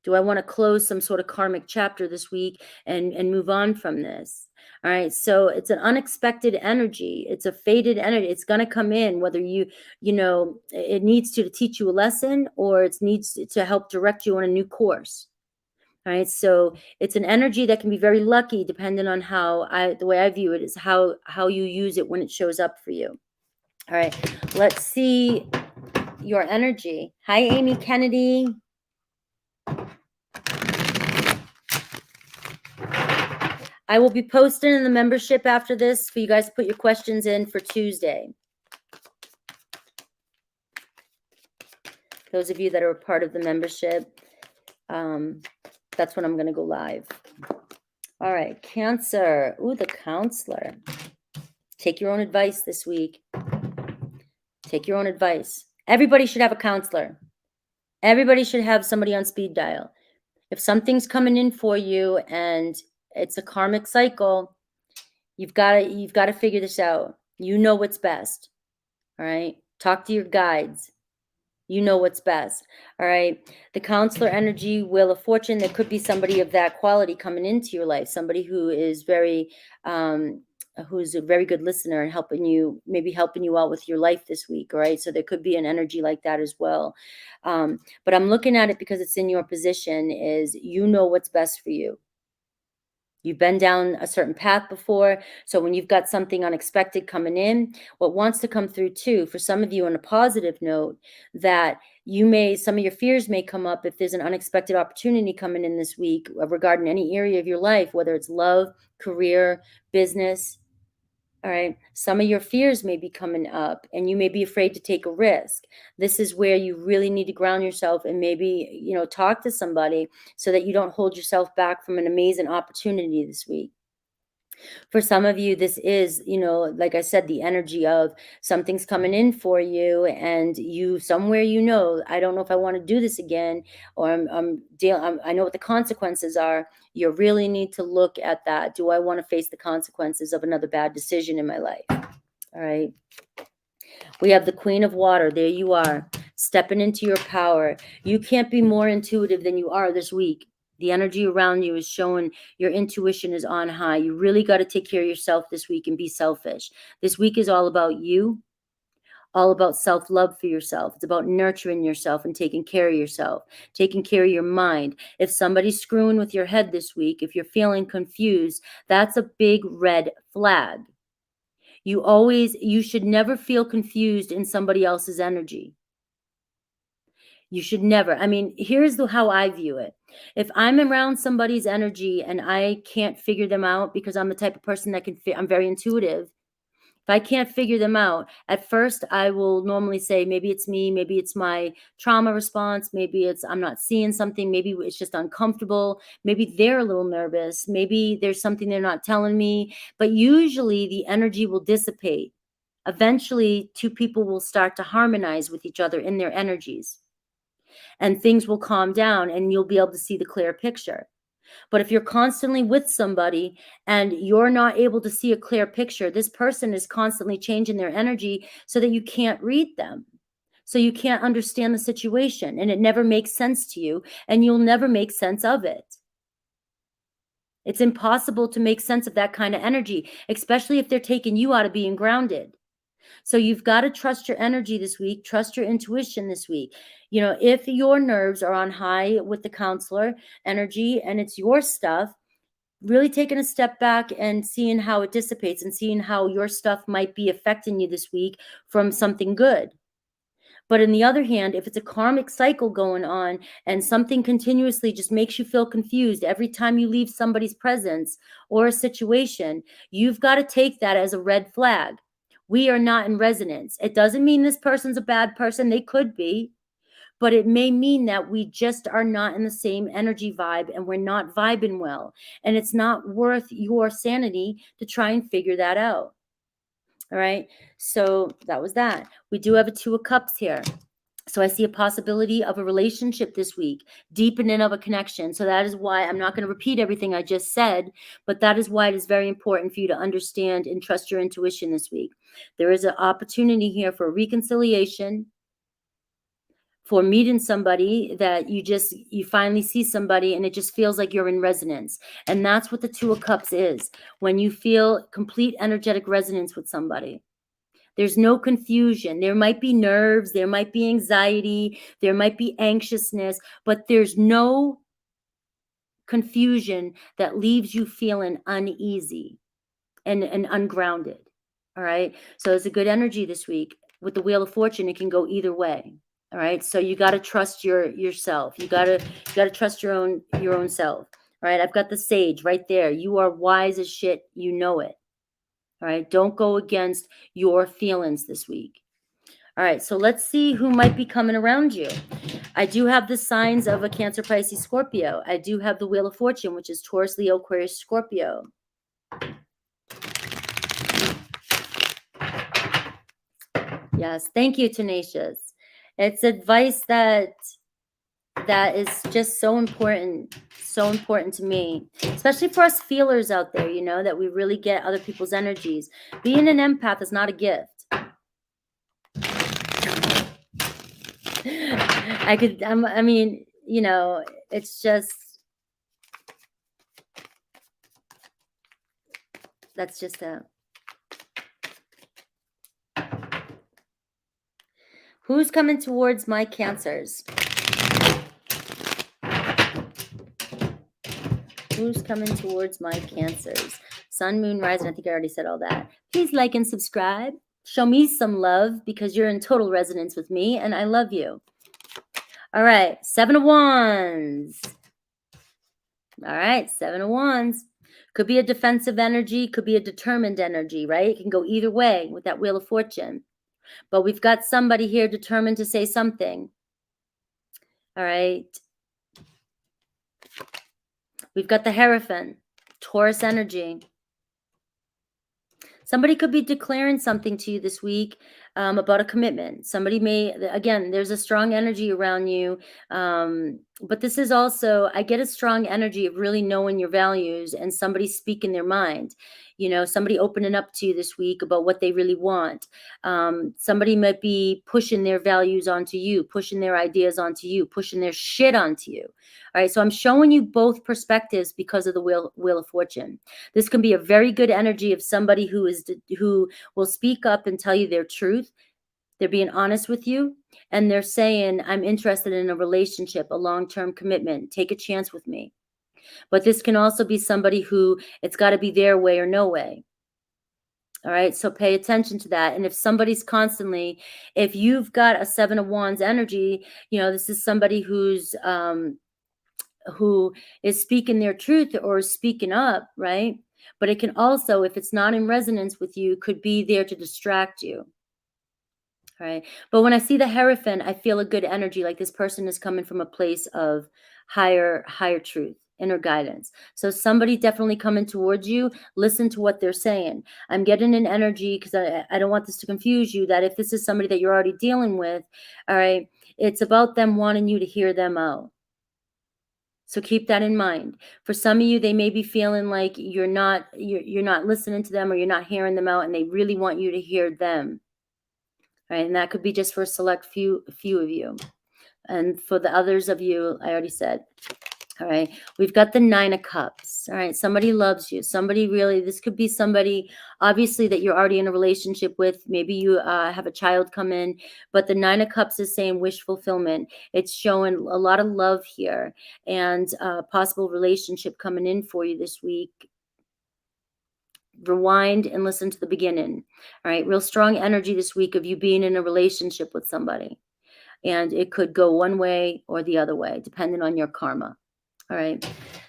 Do I want to close some sort of karmic chapter this week and move on from this? All right. So it's an unexpected energy. It's a fated energy. It's going to come in, whether you know, it needs to teach you a lesson or it needs to help direct you on a new course. All right. So it's an energy that can be very lucky, depending on the way I view it is how you use it when it shows up for you. All right. Let's see your energy. Hi, Amy Kennedy. I will be posting in the membership after this for you guys to put your questions in for Tuesday. Those of you that are a part of the membership, that's when I'm going to go live. All right, Cancer. Ooh, the counselor. Take your own advice this week. Take your own advice. Everybody should have a counselor. Everybody should have somebody on speed dial. If something's coming in for you and it's a karmic cycle, you've got to figure this out. You know what's best. All right. Talk to your guides. You know what's best. All right. The counselor energy, Wheel of Fortune, there could be somebody of that quality coming into your life. Somebody who is who's a very good listener and maybe helping you out with your life this week. All right. So there could be an energy like that as well. But I'm looking at it because it's in your position, is you know what's best for you. You've been down a certain path before. So when you've got something unexpected coming in, what wants to come through too, for some of you on a positive note, that some of your fears may come up if there's an unexpected opportunity coming in this week regarding any area of your life, whether it's love, career, business. All right. Some of your fears may be coming up and you may be afraid to take a risk. This is where you really need to ground yourself and maybe, you know, talk to somebody so that you don't hold yourself back from an amazing opportunity this week. For some of you, this is, you know, like I said, the energy of something's coming in for you and you somewhere, you know, I don't know if I want to do this again, or I know what the consequences are. You really need to look at that. Do I want to face the consequences of another bad decision in my life? All right. We have the Queen of Water. There you are, stepping into your power. You can't be more intuitive than you are this week. The energy around you is showing your intuition is on high. You really got to take care of yourself this week and be selfish. This week is all about you, all about self-love for yourself. It's about nurturing yourself and taking care of yourself, taking care of your mind. If somebody's screwing with your head this week, if you're feeling confused, that's a big red flag. You should never feel confused in somebody else's energy. You should never. I mean, here's how I view it. If I'm around somebody's energy and I can't figure them out, because I'm the type of person that I'm very intuitive. If I can't figure them out, at first I will normally say, maybe it's me, maybe it's my trauma response, maybe I'm not seeing something, maybe it's just uncomfortable, maybe they're a little nervous, maybe there's something they're not telling me, but usually the energy will dissipate. Eventually, two people will start to harmonize with each other in their energies. And things will calm down and you'll be able to see the clear picture. But if you're constantly with somebody and you're not able to see a clear picture, this person is constantly changing their energy so that you can't read them. So you can't understand the situation and it never makes sense to you and you'll never make sense of it. It's impossible to make sense of that kind of energy, especially if they're taking you out of being grounded. So you've got to trust your energy this week, trust your intuition this week. You know, if your nerves are on high with the counselor energy and it's your stuff, really taking a step back and seeing how it dissipates and seeing how your stuff might be affecting you this week from something good. But on the other hand, if it's a karmic cycle going on and something continuously just makes you feel confused every time you leave somebody's presence or a situation, you've got to take that as a red flag. we are not in resonance. It doesn't mean this person's a bad person. They could be, but it may mean that we just are not in the same energy vibe and we're not vibing well. And it's not worth your sanity to try and figure that out. All right. So that was that. We do have a Two of Cups here. So I see a possibility of a relationship this week, deepening of a connection. So that is why I'm not going to repeat everything I just said, but that is why it is very important for you to understand and trust your intuition this week. There is an opportunity here for reconciliation, for meeting somebody that you finally see somebody and it just feels like you're in resonance. And that's what the Two of Cups is, when you feel complete energetic resonance with somebody. There's no confusion. There might be nerves, there might be anxiety, there might be anxiousness, but there's no confusion that leaves you feeling uneasy and ungrounded. All right. So it's a good energy this week. With the Wheel of Fortune, it can go either way. All right. So you got to trust yourself. You got to trust your own self. All right. I've got the Sage right there. You are wise as shit. You know it. All right. Don't go against your feelings this week. All right. So let's see who might be coming around you. I do have the signs of a Cancer, Pisces, Scorpio. I do have the Wheel of Fortune, which is Taurus, Leo, Aquarius, Scorpio. Yes. Thank you, Tenacious. It's advice that is just so important to me, especially for us feelers out there, you know, that we really get other people's energies. Being an empath is not a gift. I mean, you know, it's just, that's just it. Who's coming towards my Cancers? Who's coming towards my Cancers? Sun, Moon, Rising. I think I already said all that. Please like and subscribe. Show me some love because you're in total resonance with me and I love you. All right. 7 of Wands. All right. 7 of Wands. Could be a defensive energy. Could be a determined energy, right? It can go either way with that Wheel of Fortune. But we've got somebody here determined to say something. All right. We've got the Hierophant, Taurus energy. Somebody could be declaring something to you this week about a commitment. Somebody may, again, there's a strong energy around you. But this is also, I get a strong energy of really knowing your values and somebody speaking their mind. You know, somebody opening up to you this week about what they really want. Somebody might be pushing their values onto you, pushing their ideas onto you, pushing their shit onto you. All right, so I'm showing you both perspectives because of the Wheel of Fortune. This can be a very good energy of somebody who will speak up and tell you their truth. They're being honest with you, and they're saying, I'm interested in a relationship, a long-term commitment. Take a chance with me. But this can also be somebody who it's got to be their way or no way. All right, so pay attention to that. And if somebody's constantly, if you've got a 7 of Wands energy, you know, this is somebody who is speaking their truth or speaking up, right? But it can also, if it's not in resonance with you, could be there to distract you. Right. But when I see the Hierophant, I feel a good energy, like this person is coming from a place of higher truth, inner guidance. So somebody definitely coming towards you, listen to what they're saying. I'm getting an energy, because I don't want this to confuse you, that if this is somebody that you're already dealing with, all right, it's about them wanting you to hear them out. So keep that in mind. For some of you, they may be feeling like you're not listening to them, or you're not hearing them out, and they really want you to hear them. Right, and that could be just for a select few of you. And for the others of you, I already said. All right, we've got the 9 of Cups. All right, somebody loves you. Somebody really, this could be somebody, obviously, that you're already in a relationship with. Maybe you have a child come in. But the 9 of Cups is saying wish fulfillment. It's showing a lot of love here and possible relationship coming in for you this week. Rewind and listen to the beginning. All right, real strong energy this week of you being in a relationship with somebody, and it could go one way or the other way depending on your karma. All right,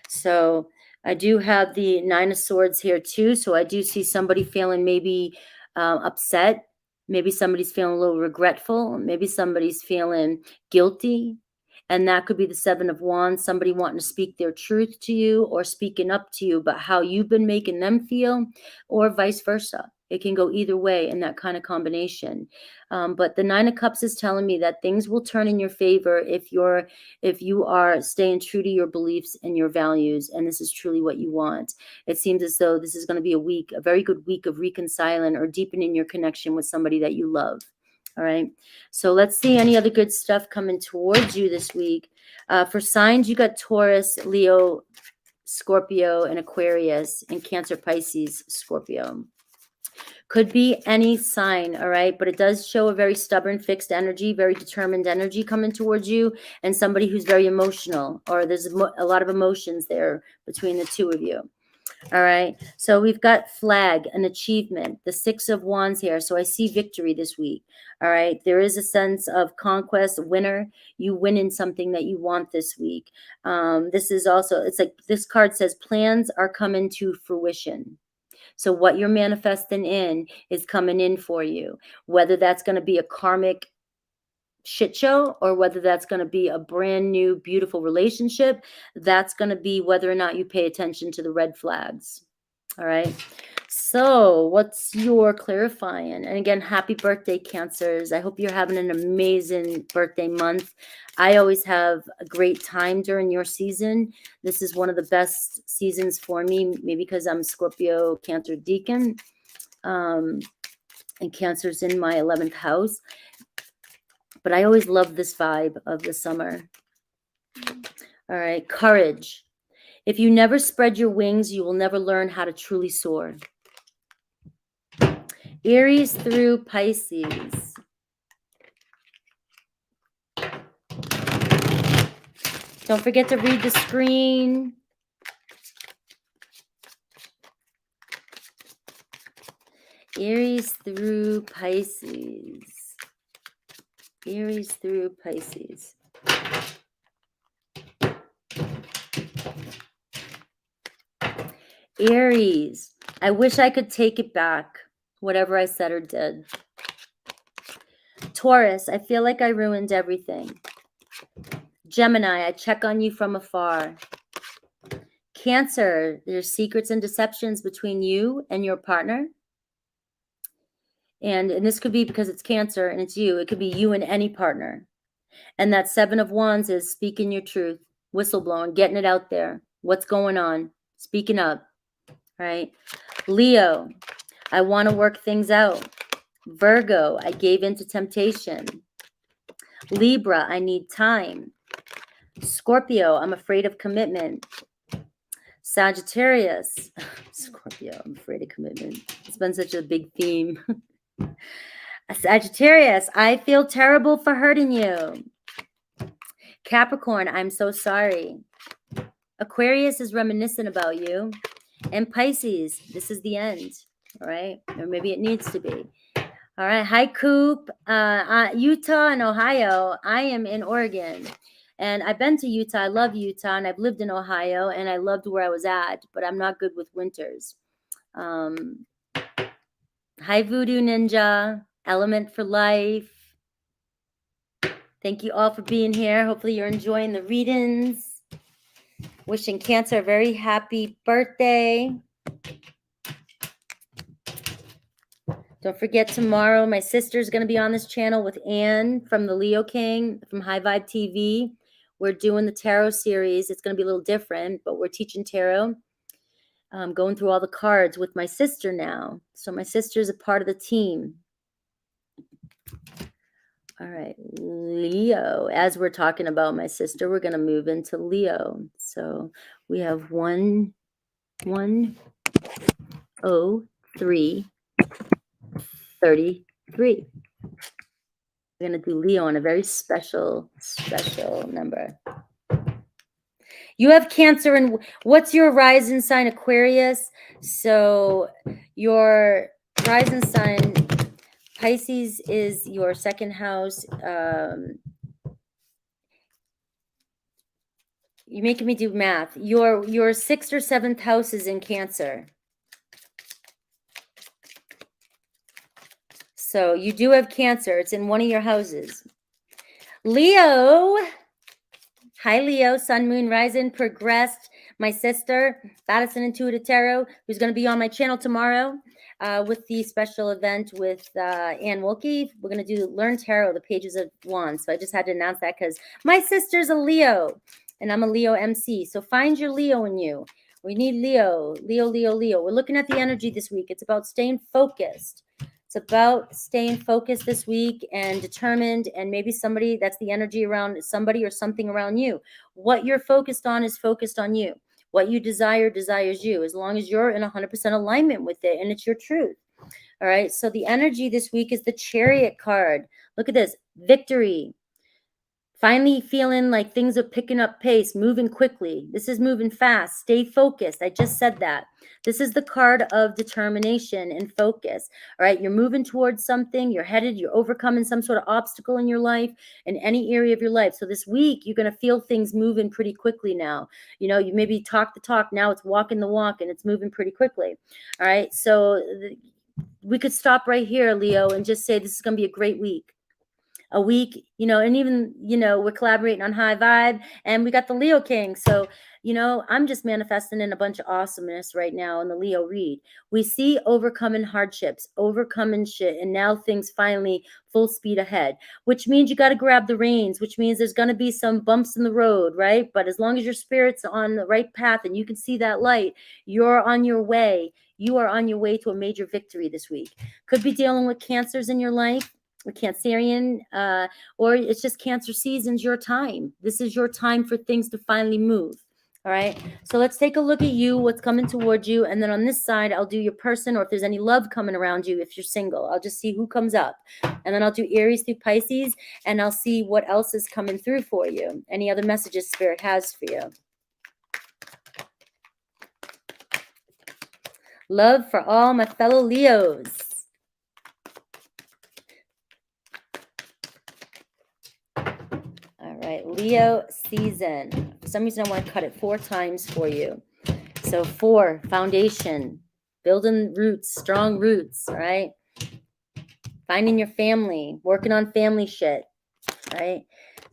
so I do have the 9 of Swords here too, so I do see somebody feeling maybe upset. Maybe somebody's feeling a little regretful. Maybe somebody's feeling guilty. And that could be the Seven of Wands, somebody wanting to speak their truth to you or speaking up to you about how you've been making them feel, or vice versa. It can go either way in that kind of combination. But the Nine of Cups is telling me that things will turn in your favor if you are staying true to your beliefs and your values, and this is truly what you want. It seems as though this is going to be a very good week of reconciling or deepening your connection with somebody that you love. All right. So let's see any other good stuff coming towards you this week. For signs, you got Taurus, Leo, Scorpio, and Aquarius, and Cancer, Pisces, Scorpio. Could be any sign, all right? But it does show a very stubborn, fixed energy, very determined energy coming towards you, and somebody who's very emotional, or there's a lot of emotions there between the two of you. All right. So we've got flag, an achievement, the Six of Wands here. So I see victory this week. All right. There is a sense of conquest, winner. You win in something that you want this week. This is also, it's like this card says plans are coming to fruition. So what you're manifesting in is coming in for you, whether that's going to be a karmic shit show or whether that's going to be a brand new beautiful relationship. That's going to be whether or not you pay attention to the red flags. All right. So what's your clarifying? And again, happy birthday, Cancers. I hope you're having an amazing birthday month. I always have a great time during your season. This is one of the best seasons for me, maybe because I'm Scorpio Cancer Deacon, and Cancer's in my 11th house. But I always love this vibe of the summer. All right. Courage. If you never spread your wings, you will never learn how to truly soar. Aries through Pisces. Don't forget to read the screen. Aries through Pisces. Aries through Pisces. Aries, I wish I could take it back, whatever I said or did. Taurus, I feel like I ruined everything. Gemini, I check on you from afar. Cancer, there's secrets and deceptions between you and your partner. And this could be because it's Cancer and it's you. It could be you and any partner. And that Seven of Wands is speaking your truth, whistleblowing, getting it out there. What's going on? Speaking up, right? Leo, I want to work things out. Virgo, I gave into temptation. Libra, I need time. Scorpio, I'm afraid of commitment. Sagittarius, Scorpio, I'm afraid of commitment. It's been such a big theme. Sagittarius, I feel terrible for hurting you. Capricorn, I'm so sorry. Aquarius is reminiscent about you. And Pisces, this is the end. All right. Or maybe it needs to be. All right. Hi, Coop. Utah and Ohio. I am in Oregon. And I've been to Utah. I love Utah. And I've lived in Ohio. And I loved where I was at. But I'm not good with winters. Hi, Voodoo Ninja. Element for Life. Thank you all for being here. Hopefully you're enjoying the readings. Wishing Cancer a very happy birthday. Don't forget tomorrow, my sister's going to be on this channel with Anne from the Leo King from High Vibe TV. We're doing the tarot series. It's going to be a little different, but we're teaching tarot. I'm going through all the cards with my sister now. So my sister's a part of the team. All right, Leo. As we're talking about my sister, we're going to move into Leo. So we have 103. 33. We're going to do Leo on a very special number. You have Cancer, and what's your rising sign? Aquarius. So your rising sign, Pisces, is your second house. You're making me do math. Your 6th or 7th house is in Cancer. So you do have Cancer. It's in one of your houses. Leo. Hi, Leo. Sun, Moon, Rising, Progressed. My sister, Madison Intuitive Tarot, who's going to be on my channel tomorrow with the special event with Ann Wilkie. We're going to do Learn Tarot, the Pages of Wands. So I just had to announce that because my sister's a Leo, and I'm a Leo MC. So find your Leo in you. We need Leo, Leo, Leo, Leo. We're looking at the energy this week. It's about staying focused. It's about staying focused this week and determined, and maybe somebody, that's the energy around somebody or something around you. What you're focused on is focused on you. What you desire desires you, as long as you're in 100% alignment with it and it's your truth. All right. So the energy this week is the Chariot card. Look at this. Victory. Finally feeling like things are picking up pace, moving quickly. This is moving fast. Stay focused. I just said that. This is the card of determination and focus. All right. You're moving towards something. You're headed. You're overcoming some sort of obstacle in your life, in any area of your life. So this week, you're going to feel things moving pretty quickly now. You know, you maybe talk the talk. Now it's walking the walk, and it's moving pretty quickly. All right. So we could stop right here, Leo, and just say this is going to be a great week. A week, you know, and even, you know, we're collaborating on High Vibe, and we got the Leo King. So, you know, I'm just manifesting in a bunch of awesomeness right now in the Leo read. We see overcoming hardships, overcoming shit, and now things finally full speed ahead, which means you got to grab the reins, which means there's going to be some bumps in the road, right? But as long as your spirit's on the right path and you can see that light, you're on your way. You are on your way to a major victory this week. Could be dealing with cancers in your life. Cancerian, or it's just Cancer season's your time. This is your time for things to finally move. All right. So let's take a look at you, what's coming towards you. And then on this side, I'll do your person, or if there's any love coming around you, if you're single, I'll just see who comes up. And then I'll do Aries through Pisces, and I'll see what else is coming through for you. Any other messages Spirit has for you. Love for all my fellow Leos. All right, Leo season. For some reason, I want to cut it 4 times for you. So 4, foundation, building roots, strong roots, all right? Finding your family, working on family shit, right?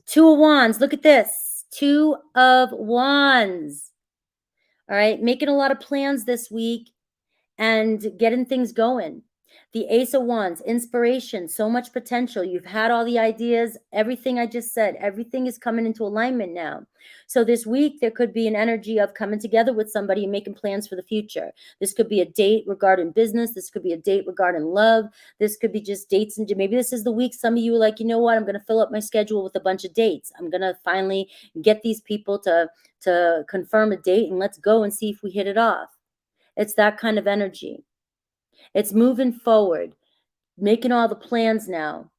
2 of Wands, look at this. 2 of Wands, all right? Making a lot of plans this week and getting things going. The Ace of Wands, inspiration, so much potential. You've had all the ideas, everything I just said, everything is coming into alignment now. So this week, there could be an energy of coming together with somebody and making plans for the future. This could be a date regarding business. This could be a date regarding love. This could be just dates. And maybe this is the week some of you are like, you know what, I'm going to fill up my schedule with a bunch of dates. I'm going to finally get these people to confirm a date, and let's go and see if we hit it off. It's that kind of energy. It's moving forward, making all the plans now,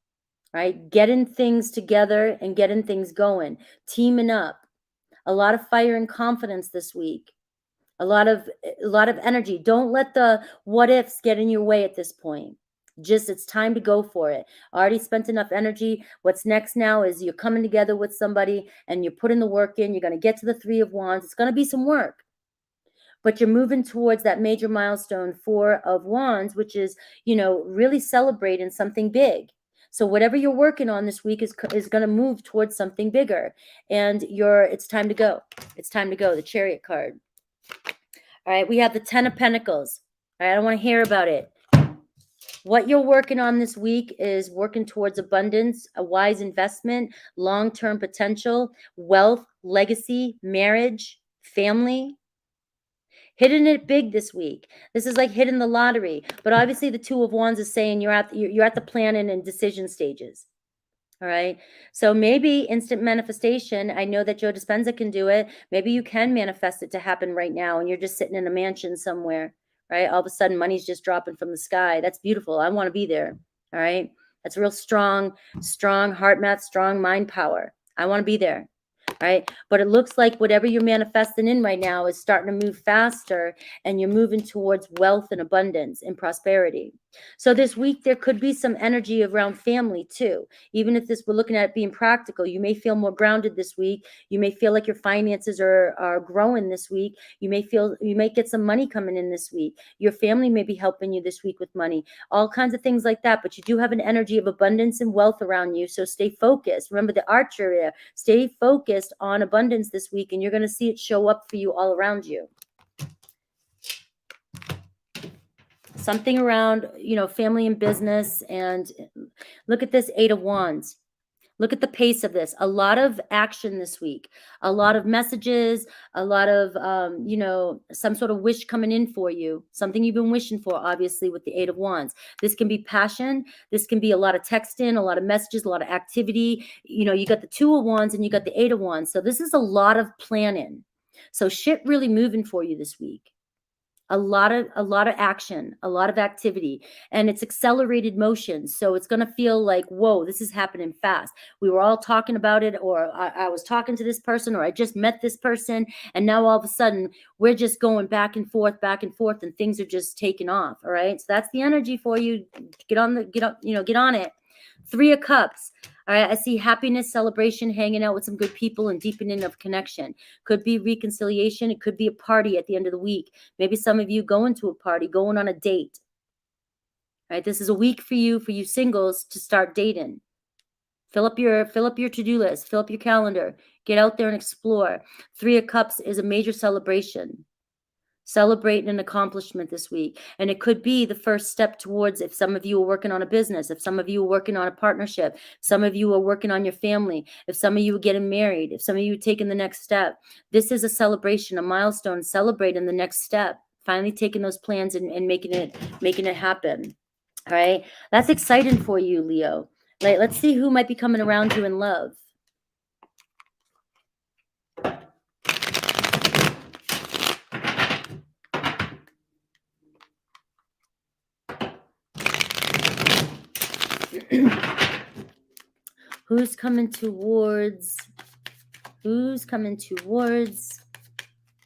right? Getting things together and getting things going, teaming up. A lot of fire and confidence this week. A lot of energy. Don't let the what ifs get in your way at this point. Just, it's time to go for it. Already spent enough energy. What's next now is you're coming together with somebody and you're putting the work in. You're going to get to the 3 of Wands. It's going to be some work. But you're moving towards that major milestone 4 of Wands, which is, you know, really celebrating something big. So whatever you're working on this week is going to move towards something bigger. And it's time to go. It's time to go. The Chariot card. All right. We have the 10 of Pentacles. All right. I don't want to hear about it. What you're working on this week is working towards abundance, a wise investment, long-term potential, wealth, legacy, marriage, family. Hitting it big this week. This is like hitting the lottery. But obviously the 2 of Wands is saying you're at the planning and decision stages. All right. So maybe instant manifestation. I know that Joe Dispenza can do it. Maybe you can manifest it to happen right now, and you're just sitting in a mansion somewhere, right? All of a sudden money's just dropping from the sky. That's beautiful. I want to be there. All right. That's real strong heart math, strong mind power. I want to be there. Right. But it looks like whatever you're manifesting in right now is starting to move faster, and you're moving towards wealth and abundance and prosperity. So this week, there could be some energy around family too. Even if we're looking at it being practical, you may feel more grounded this week. You may feel like your finances are growing this week. You may get some money coming in this week. Your family may be helping you this week with money, all kinds of things like that. But you do have an energy of abundance and wealth around you. So stay focused. Remember the archer there. Stay focused on abundance this week, and you're going to see it show up for you all around you. Something around, family and business. And look at this 8 of Wands. Look at the pace of this. A lot of action this week, a lot of messages, a lot of, some sort of wish coming in for you, something you've been wishing for, obviously, with the 8 of Wands. This can be passion. This can be a lot of texting, a lot of messages, a lot of activity. You got the 2 of Wands and you got the 8 of Wands. So this is a lot of planning. So shit really moving for you this week. A lot of action, a lot of activity, and it's accelerated motion. So it's going to feel like, whoa, this is happening fast. We were all talking about it, or I was talking to this person, or I just met this person, and now all of a sudden we're just going back and forth, and things are just taking off. All right. So that's the energy for you. Get on it. 3 of Cups. All right, I see happiness, celebration, hanging out with some good people, and deepening of connection. Could be reconciliation. It could be a party at the end of the week. Maybe some of you going to a party, going on a date. All right, this is a week for you singles, to start dating. Fill up your to-do list. Fill up your calendar. Get out there and explore. 3 of Cups is a major celebration. Celebrate an accomplishment this week. And it could be the first step towards, if some of you are working on a business, if some of you are working on a partnership, some of you are working on your family, if some of you are getting married, if some of you are taking the next step. This is a celebration, a milestone, celebrating the next step, finally taking those plans and making it happen. All right. That's exciting for you, Leo. Let's see who might be coming around you in love. Who's coming towards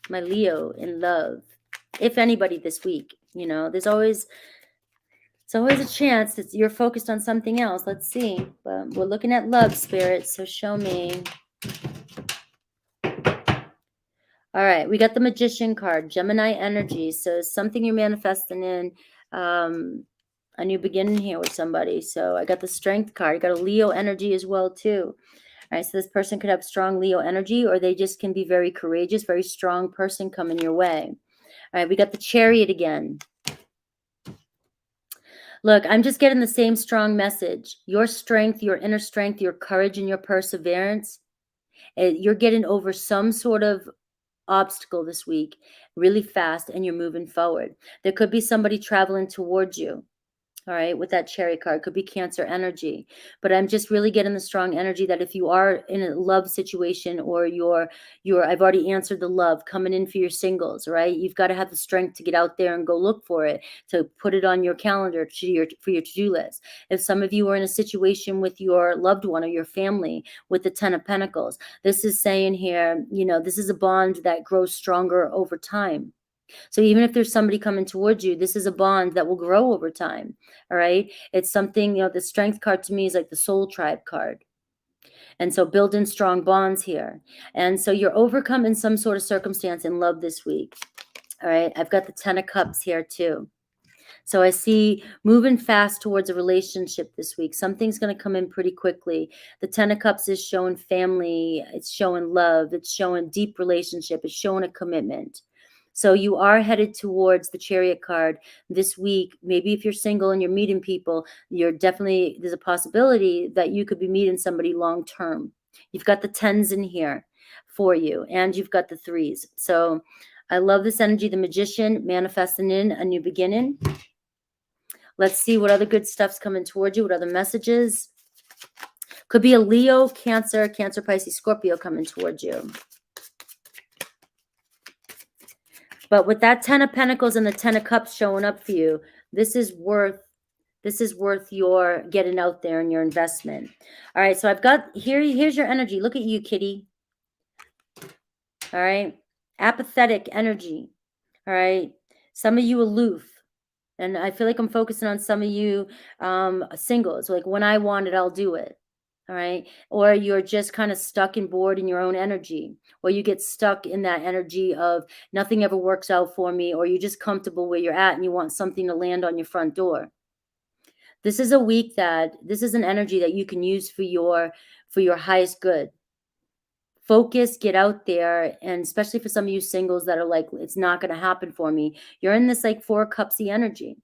my Leo in love? If anybody this week, there's always a chance that you're focused on something else. Let's see. But we're looking at love, Spirit, so show me. All right, we got the Magician card, Gemini energy. So something you're manifesting in, a new beginning here with somebody. So I got the Strength card. I got a Leo energy as well too. All right, so this person could have strong Leo energy, or they just can be very courageous, very strong person coming your way. All right, we got the Chariot again. Look, I'm just getting the same strong message. Your strength, your inner strength, your courage, and your perseverance, you're getting over some sort of obstacle this week really fast, and you're moving forward. There could be somebody traveling towards you. All right, with that Chariot card, could be Cancer energy. But I'm just really getting the strong energy that if you are in a love situation, or I've already answered the love coming in for your singles, right? You've got to have the strength to get out there and go look for it, to put it on your calendar for your to-do list. If some of you are in a situation with your loved one or your family with the 10 of Pentacles, this is saying here, this is a bond that grows stronger over time. So even if there's somebody coming towards you, this is a bond that will grow over time. All right. It's something, the Strength card to me is like the Soul Tribe card. And so building strong bonds here. And so you're overcoming some sort of circumstance in love this week. All right. I've got the 10 of Cups here too. So I see moving fast towards a relationship this week. Something's going to come in pretty quickly. The 10 of Cups is showing family. It's showing love. It's showing deep relationship. It's showing a commitment. So you are headed towards the Chariot card this week. Maybe if you're single and you're meeting people, there's a possibility that you could be meeting somebody long term. You've got the 10s in here for you, and you've got the 3s. So I love this energy, the Magician, manifesting in a new beginning. Let's see what other good stuff's coming towards you, what other messages. Could be a Leo, Cancer, Pisces, Scorpio coming towards you. But with that 10 of Pentacles and the 10 of Cups showing up for you, this is worth your getting out there and your investment. All right, so I've got here's your energy. Look at you, kitty. All right, apathetic energy. All right, some of you aloof. And I feel like I'm focusing on some of you singles. Like, when I want it, I'll do it. All right. Or you're just kind of stuck and bored in your own energy, or you get stuck in that energy of nothing ever works out for me, or you're just comfortable where you're at and you want something to land on your front door. This is a week this is an energy that you can use for your highest good. Focus, get out there, and especially for some of you singles that are like, it's not going to happen for me. You're in this like 4 cupsy energy.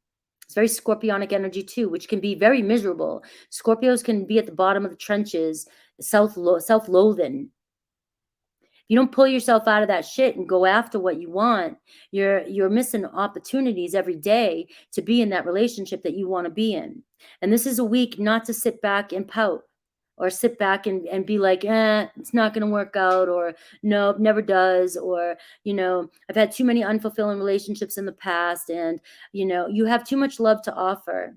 It's very scorpionic energy too, which can be very miserable. Scorpios can be at the bottom of the trenches, self-loathing. If you don't pull yourself out of that shit and go after what you want, you're missing opportunities every day to be in that relationship that you want to be in. And this is a week not to sit back and pout, or sit back and be like, it's not going to work out, or no, it never does, or, I've had too many unfulfilling relationships in the past, and, you have too much love to offer.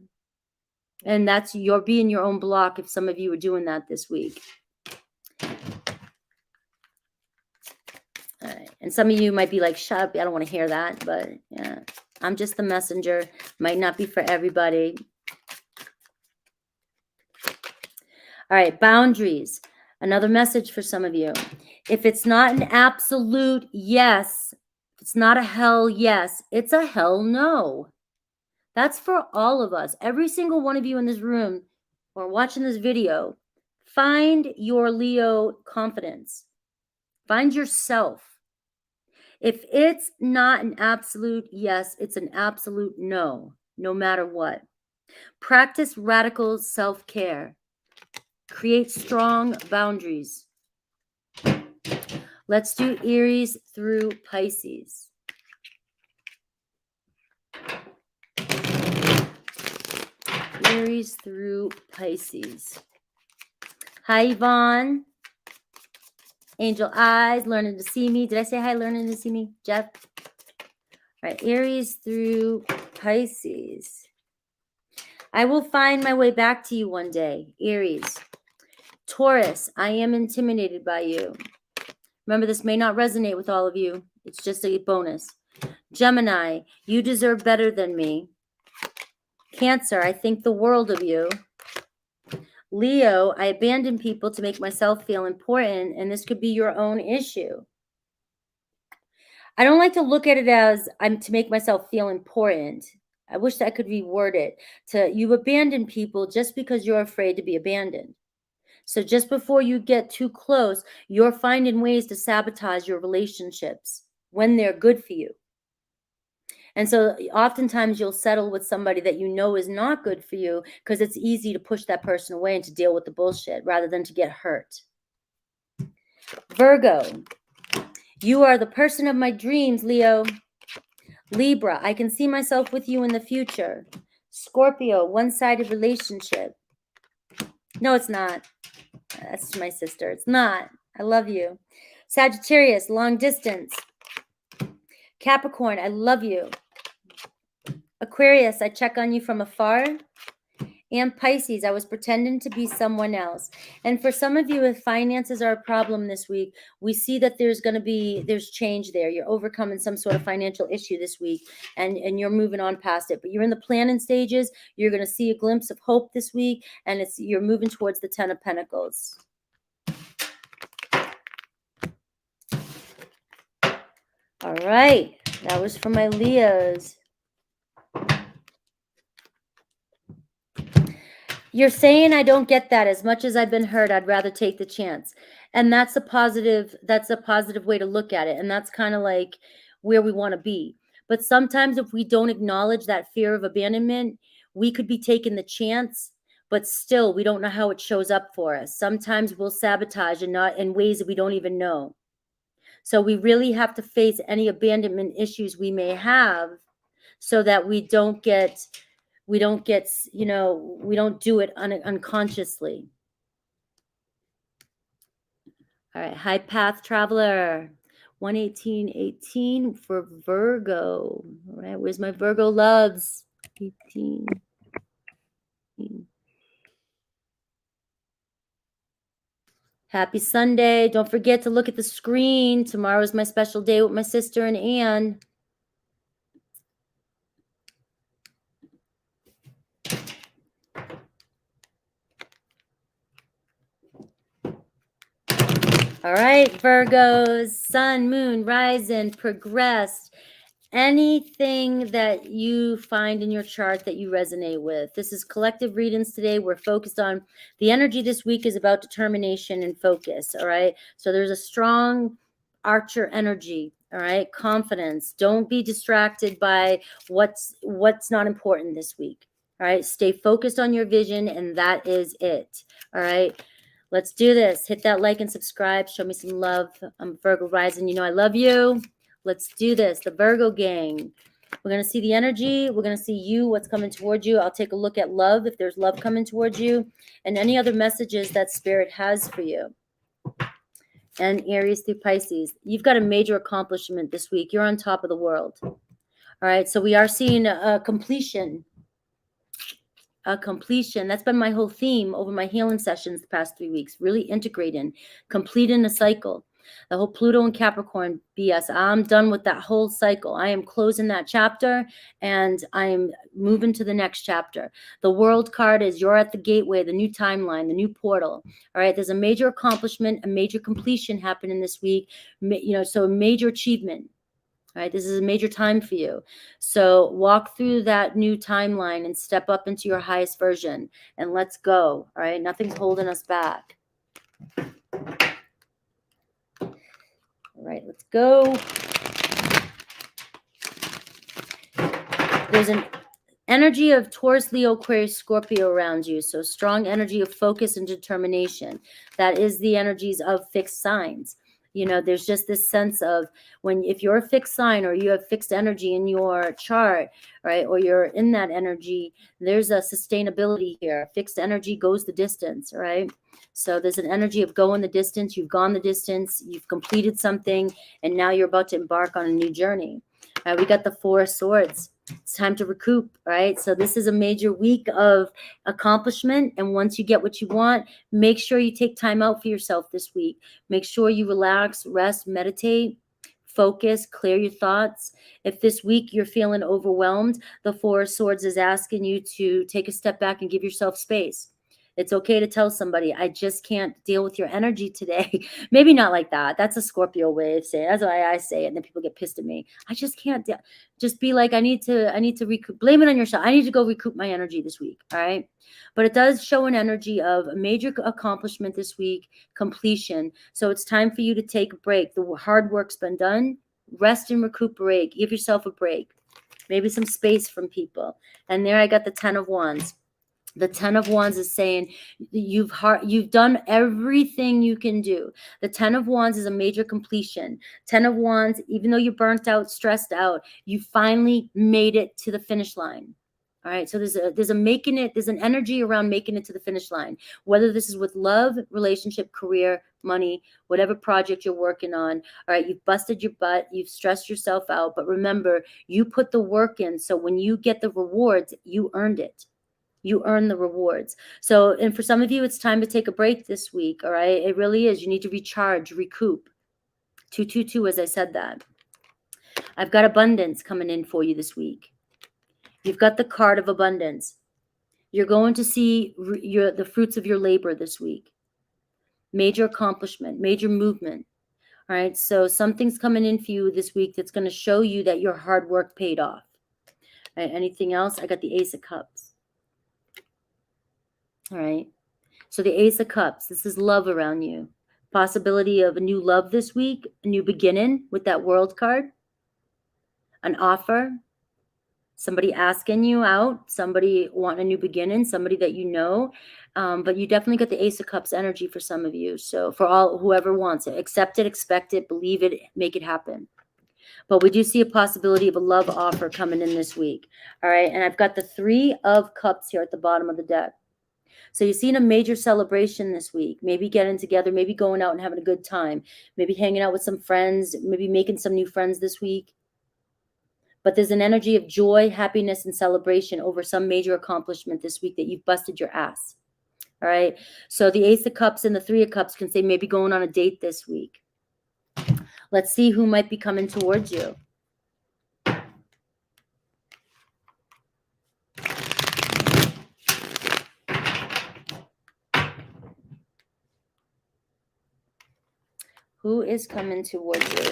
And that's, you're being your own block if some of you are doing that this week. All right. And some of you might be like, shut up, I don't want to hear that. But yeah, I'm just the messenger. Might not be for everybody. All right, boundaries. Another message for some of you. If it's not an absolute yes, if it's not a hell yes, it's a hell no. That's for all of us. Every single one of you in this room or watching this video, find your Leo confidence. Find yourself. If it's not an absolute yes, it's an absolute no, no matter what. Practice radical self-care. Create strong boundaries. Let's do Aries through Pisces. Aries through Pisces. Hi, Yvonne. Angel Eyes, learning to see me. Did I say hi, learning to see me? Jeff? All right, Aries through Pisces. I will find my way back to you one day, Aries. Taurus, I am intimidated by you. Remember, this may not resonate with all of you. It's just a bonus. Gemini, you deserve better than me. Cancer, I think the world of you. Leo, I abandon people to make myself feel important, and this could be your own issue. I don't like to look at it as I'm to make myself feel important. I wish that I could reword it to you abandon people just because you're afraid to be abandoned. So just before you get too close, you're finding ways to sabotage your relationships when they're good for you. And so oftentimes you'll settle with somebody that you know is not good for you because it's easy to push that person away and to deal with the bullshit rather than to get hurt. Virgo, you are the person of my dreams, Leo. Libra, I can see myself with you in the future. Scorpio, one-sided relationship. No, it's not. That's my sister. It's not. I love you. Sagittarius, long distance. Capricorn, I love you. Aquarius, I check on you from afar. And Pisces, I was pretending to be someone else. And for some of you, if finances are a problem this week, we see that there's change there. You're overcoming some sort of financial issue this week, and you're moving on past it. But you're in the planning stages. You're going to see a glimpse of hope this week, and you're moving towards the 10 of Pentacles. All right, that was for my Leos. You're saying I don't get that. As much as I've been hurt, I'd rather take the chance. And that's a positive way to look at it. And that's kind of like where we want to be. But sometimes if we don't acknowledge that fear of abandonment, we could be taking the chance, but still we don't know how it shows up for us. Sometimes we'll sabotage and not in ways that we don't even know. So we really have to face any abandonment issues we may have so that we don't do it unconsciously. All right, high path traveler, 11818 for Virgo. All right, where's my Virgo loves? 18. Happy Sunday. Don't forget to look at the screen. Tomorrow is my special day with my sister and Ann. All right, Virgos, sun, moon, rising, progressed. Anything that you find in your chart that you resonate with. This is collective readings today. We're focused on the energy this week is about determination and focus. All right. So there's a strong Archer energy. All right. Confidence. Don't be distracted by what's not important this week. All right. Stay focused on your vision, and that is it. All right. Let's do this. Hit that like and subscribe. Show me some love. I'm Virgo rising. You know I love you. Let's do this. The Virgo gang. We're going to see the energy. We're going to see you, what's coming towards you. I'll take a look at love, if there's love coming towards you, and any other messages that Spirit has for you. And Aries through Pisces. You've got a major accomplishment this week. You're on top of the world. All right. So we are seeing a completion. A completion. That's been my whole theme over my healing sessions the past 3 weeks. Really integrating, completing a cycle. The whole Pluto and Capricorn BS. I'm done with that whole cycle. I am closing that chapter, and I am moving to the next chapter. The World card is you're at the gateway, the new timeline, the new portal. All right. There's a major accomplishment, a major completion happening this week. So a major achievement. All right, this is a major time for you. So walk through that new timeline and step up into your highest version, and let's go. All right, nothing's holding us back. All right, let's go. There's an energy of Taurus, Leo, Aquarius, Scorpio around you. So strong energy of focus and determination. That is the energies of fixed signs. There's just this sense of if you're a fixed sign or you have fixed energy in your chart, right, or you're in that energy, there's a sustainability here. Fixed energy goes the distance, right? So there's an energy of going the distance. You've gone the distance. You've completed something, and now you're about to embark on a new journey. We got the Four of Swords. It's time to recoup, right? So this is a major week of accomplishment. And once you get what you want, make sure you take time out for yourself this week. Make sure you relax, rest, meditate, focus, clear your thoughts. If this week you're feeling overwhelmed, the Four of Swords is asking you to take a step back and give yourself space. It's okay to tell somebody, I just can't deal with your energy today. Maybe not like that. That's a Scorpio way of saying it. That's why I say it, and then people get pissed at me. I just can't deal. Just be like, I need to recoup. Blame it on yourself. I need to go recoup my energy this week. All right. But it does show an energy of a major accomplishment this week, completion. So it's time for you to take a break. The hard work's been done. Rest and recuperate. Give yourself a break. Maybe some space from people. And there I got the 10 of Wands. The 10 of Wands is saying you've done everything you can do. The 10 of Wands is a major completion. 10 of Wands, even though you're burnt out, stressed out, you finally made it to the finish line. All right. So there's an energy around making it to the finish line, whether this is with love, relationship, career, money, whatever project you're working on. All right. You've busted your butt. You've stressed yourself out. But remember, you put the work in. So when you get the rewards, you earned it. You earn the rewards. So, and for some of you, it's time to take a break this week. All right. It really is. You need to recharge, recoup. 222, as I said that. I've got abundance coming in for you this week. You've got the card of abundance. You're going to see the fruits of your labor this week. Major accomplishment, major movement. All right. So something's coming in for you this week that's going to show you that your hard work paid off. All right, anything else? I got the Ace of Cups. All right. So the Ace of Cups, this is love around you. Possibility of a new love this week, a new beginning with that World card, an offer, somebody asking you out, somebody wanting a new beginning, somebody that you know. But you definitely got the Ace of Cups energy for some of you. So for whoever wants it, accept it, expect it, believe it, make it happen. But we do see a possibility of a love offer coming in this week. All right. And I've got the Three of Cups here at the bottom of the deck. So you're seeing a major celebration this week, maybe getting together, maybe going out and having a good time, maybe hanging out with some friends, maybe making some new friends this week. But there's an energy of joy, happiness, and celebration over some major accomplishment this week that you've busted your ass. All right. So the Ace of Cups and the Three of Cups can say maybe going on a date this week. Let's see who might be coming towards you. Who is coming towards you?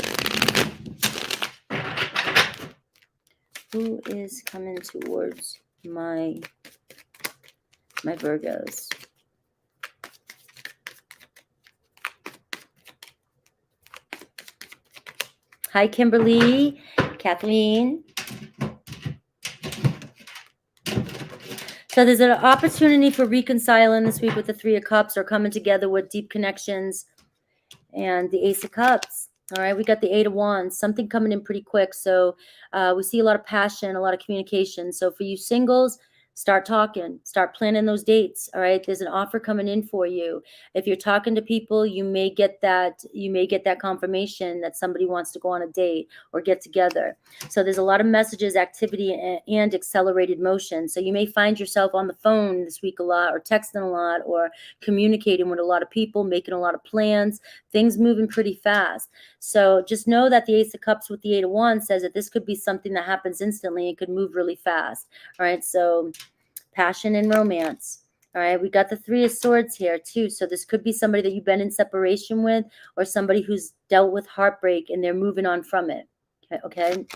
Who is coming towards my Virgos? Hi, Kimberly, Kathleen. So there's an opportunity for reconciling this week with the Three of Cups, or coming together with deep connections, and the Ace of Cups. All right, we got the Eight of Wands, something coming in pretty quick. So we see a lot of passion, a lot of communication. So for you singles, start talking, start planning those dates. All right, there's an offer coming in for you. If you're talking to people, you may get that confirmation that somebody wants to go on a date or get together. So there's a lot of messages, activity, and accelerated motion. So you may find yourself on the phone this week a lot, or texting a lot, or communicating with a lot of people, making a lot of plans, things moving pretty fast. So just know that the Ace of Cups with the Eight of Wands says that this could be something that happens instantly. It could move really fast. All right, so passion and romance. All right, we got the Three of Swords here too. So this could be somebody that you've been in separation with, or somebody who's dealt with heartbreak and they're moving on from it. Okay.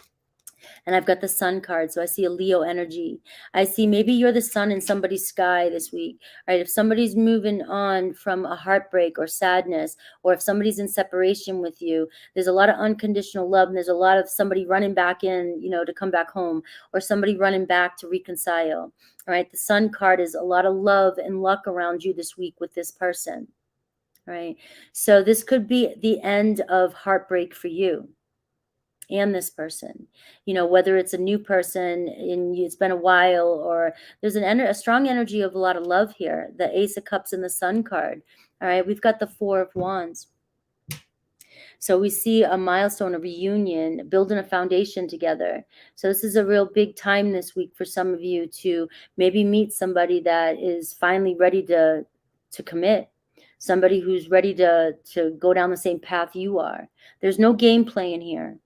And I've got the Sun card, so I see a Leo energy. I see maybe you're the sun in somebody's sky this week, right? If somebody's moving on from a heartbreak or sadness, or if somebody's in separation with you, there's a lot of unconditional love, and there's a lot of somebody running back in, to come back home, or somebody running back to reconcile. All right, the Sun card is a lot of love and luck around you this week with this person. All right, so this could be the end of heartbreak for you and this person, whether it's a new person and it's been a while, or there's a strong energy of a lot of love here. The Ace of Cups and the Sun card. All right, we've got the Four of Wands. So we see a milestone, a reunion, building a foundation together. So this is a real big time this week for some of you to maybe meet somebody that is finally ready to commit. Somebody who's ready to go down the same path you are. There's no game playing here.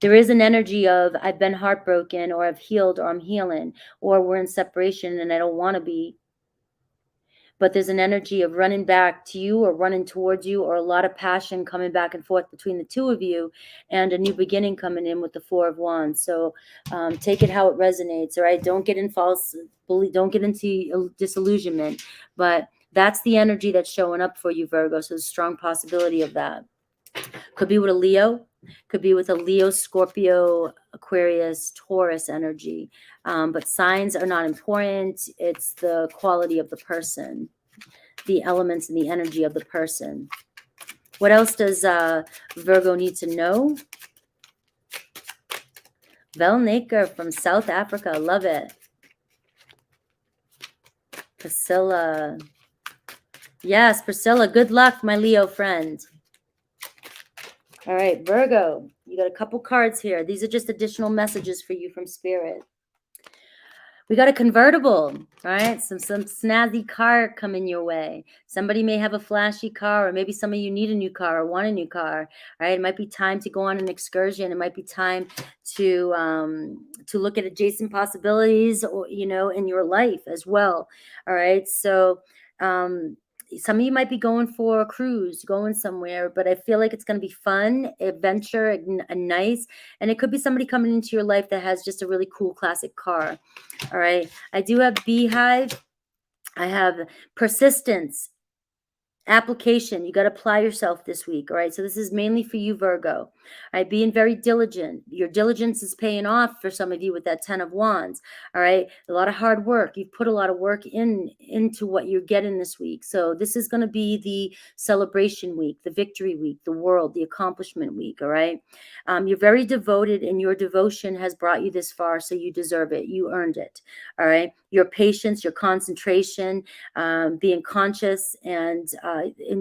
There is an energy of I've been heartbroken, or I've healed, or I'm healing, or we're in separation and I don't want to be. But there's an energy of running back to you, or running towards you, or a lot of passion coming back and forth between the two of you, and a new beginning coming in with the Four of Wands. So take it how it resonates. All right, don't get into disillusionment. But that's the energy that's showing up for you, Virgo. So there's a strong possibility of that. Could be with a Leo, could be with a Leo, Scorpio, Aquarius, Taurus energy. But signs are not important. It's the quality of the person, the elements and the energy of the person. What else does Virgo need to know? Velnaker from South Africa. Love it. Priscilla. Yes, Priscilla. Good luck, my Leo friend. All right, Virgo, you got a couple cards here. These are just additional messages for you from Spirit. We got a convertible, all right? Some snazzy car coming your way. Somebody may have a flashy car, or maybe some of you need a new car or want a new car, all right? It might be time to go on an excursion. It might be time to look at adjacent possibilities, or, in your life as well, all right? So some of you might be going for a cruise, going somewhere, but I feel like it's going to be fun, adventure, and nice. And it could be somebody coming into your life that has just a really cool classic car. All right. I do have Beehive. I have persistence. Application. You got to apply yourself this week. All right. So this is mainly for you, Virgo. All right. Being very diligent. Your diligence is paying off for some of you with that 10 of Wands. All right. A lot of hard work. You've put a lot of work into what you're getting this week. So this is going to be the celebration week, the victory week, the world, the accomplishment week. All right. You're very devoted, and your devotion has brought you this far. So you deserve it. You earned it. All right. Your patience, your concentration, being conscious, and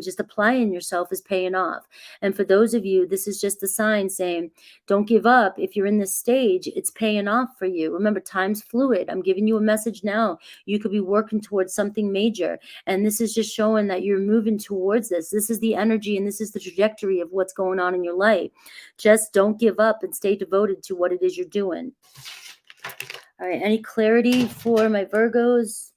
just applying yourself is paying off. And for those of you, this is just a sign saying, don't give up. If you're in this stage, it's paying off for you. Remember, time's fluid. I'm giving you a message now. You could be working towards something major. And this is just showing that you're moving towards this. This is the energy, and this is the trajectory of what's going on in your life. Just don't give up and stay devoted to what it is you're doing. All right, any clarity for my Virgos?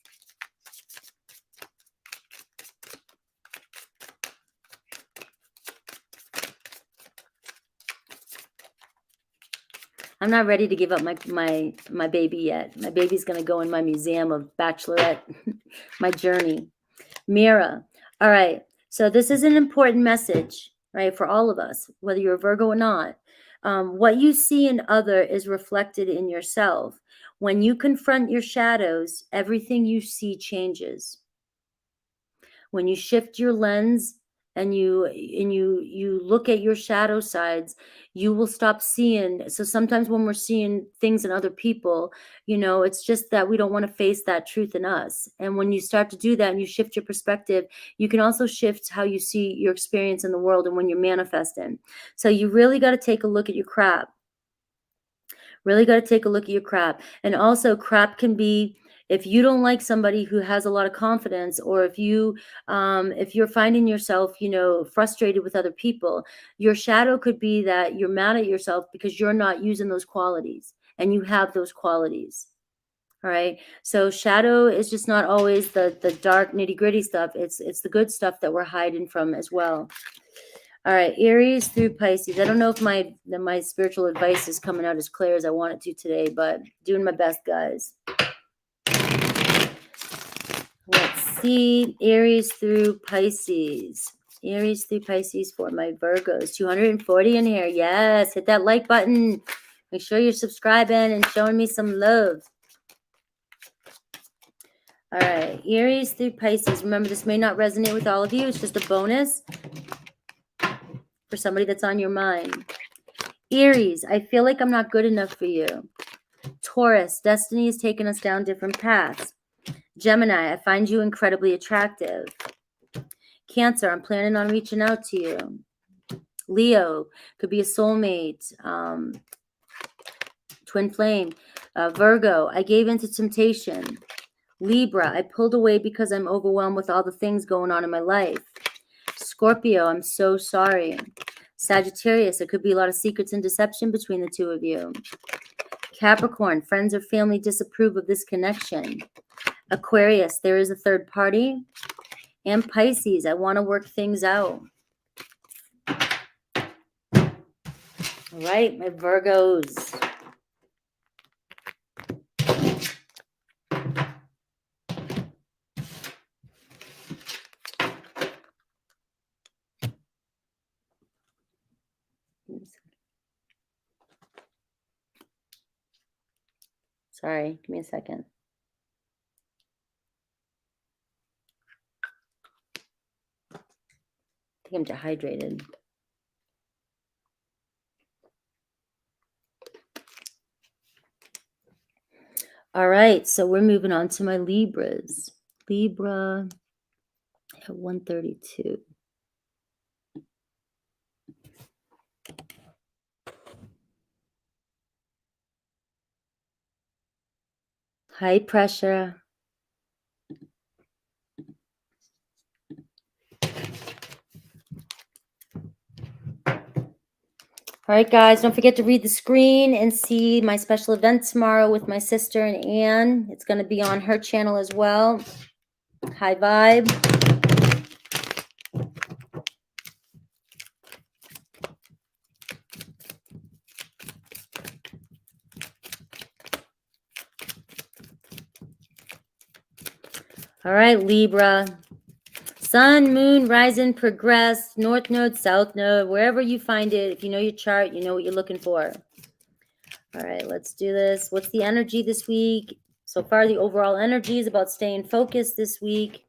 I'm not ready to give up my baby yet. My baby's going to go in my museum of bachelorette, my journey. Mira. All right. So this is an important message, right, for all of us, whether you're a Virgo or not. What you see in other is reflected in yourself. When you confront your shadows, everything you see changes. When you shift your lens and you look at your shadow sides, you will stop seeing. So sometimes when we're seeing things in other people, it's just that we don't want to face that truth in us. And when you start to do that and you shift your perspective, you can also shift how you see your experience in the world and when you're manifesting. So you really got to take a look at your crap. Really got to take a look at your crap. And also, crap can be, if you don't like somebody who has a lot of confidence, or if you're finding yourself, frustrated with other people, your shadow could be that you're mad at yourself because you're not using those qualities, and you have those qualities. All right. So shadow is just not always the dark nitty gritty stuff. It's the good stuff that we're hiding from as well. All right, Aries through Pisces. I don't know if my spiritual advice is coming out as clear as I want it to today, but doing my best, guys. Let's see. Aries through Pisces. Aries through Pisces for my Virgos. 240 in here. Yes, hit that like button. Make sure you're subscribing and showing me some love. All right, Aries through Pisces. Remember, this may not resonate with all of you. It's just a bonus for somebody that's on your mind. Aries, I feel like I'm not good enough for you. Taurus, destiny has taken us down different paths. Gemini, I find you incredibly attractive. Cancer, I'm planning on reaching out to you. Leo, could be a soulmate. Twin flame. Virgo, I gave into temptation. Libra, I pulled away because I'm overwhelmed with all the things going on in my life. Scorpio, I'm so sorry. Sagittarius, there could be a lot of secrets and deception between the two of you. Capricorn, friends or family disapprove of this connection. Aquarius, there is a third party. And Pisces, I want to work things out. All right, my Virgos. Sorry, give me a second. I think I'm dehydrated. All right, so we're moving on to my Libras. Libra at 132. High pressure. All right, guys, don't forget to read the screen and see my special event tomorrow with my sister and Anne. It's going to be on her channel as well. High vibe. All right, Libra. Sun, moon, rising, progress, north node, south node, wherever you find it. If you know your chart, you know what you're looking for. All right, let's do this. What's the energy this week? So far, the overall energy is about staying focused this week.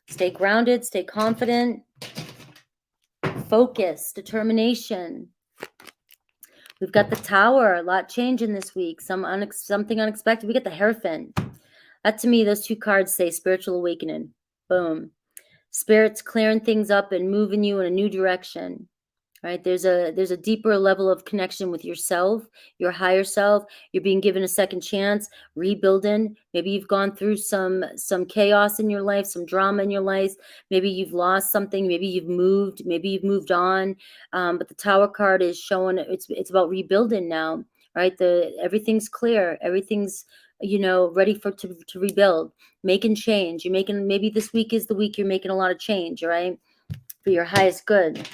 Stay grounded, stay confident. Focus, determination. We've got the Tower, a lot changing this week. Something unexpected. We get the Hierophant. That, to me, those two cards say spiritual awakening. Boom. Spirit's clearing things up and moving you in a new direction. Right? There's a deeper level of connection with yourself, your higher self. You're being given a second chance, rebuilding. Maybe you've gone through some chaos in your life, some drama in your life. Maybe you've lost something. Maybe you've moved on. But the Tower card is showing it's about rebuilding now. Right? Everything's clear. Everything's ready to rebuild, making change. Maybe this week is the week you're making a lot of change. All right, for your highest good.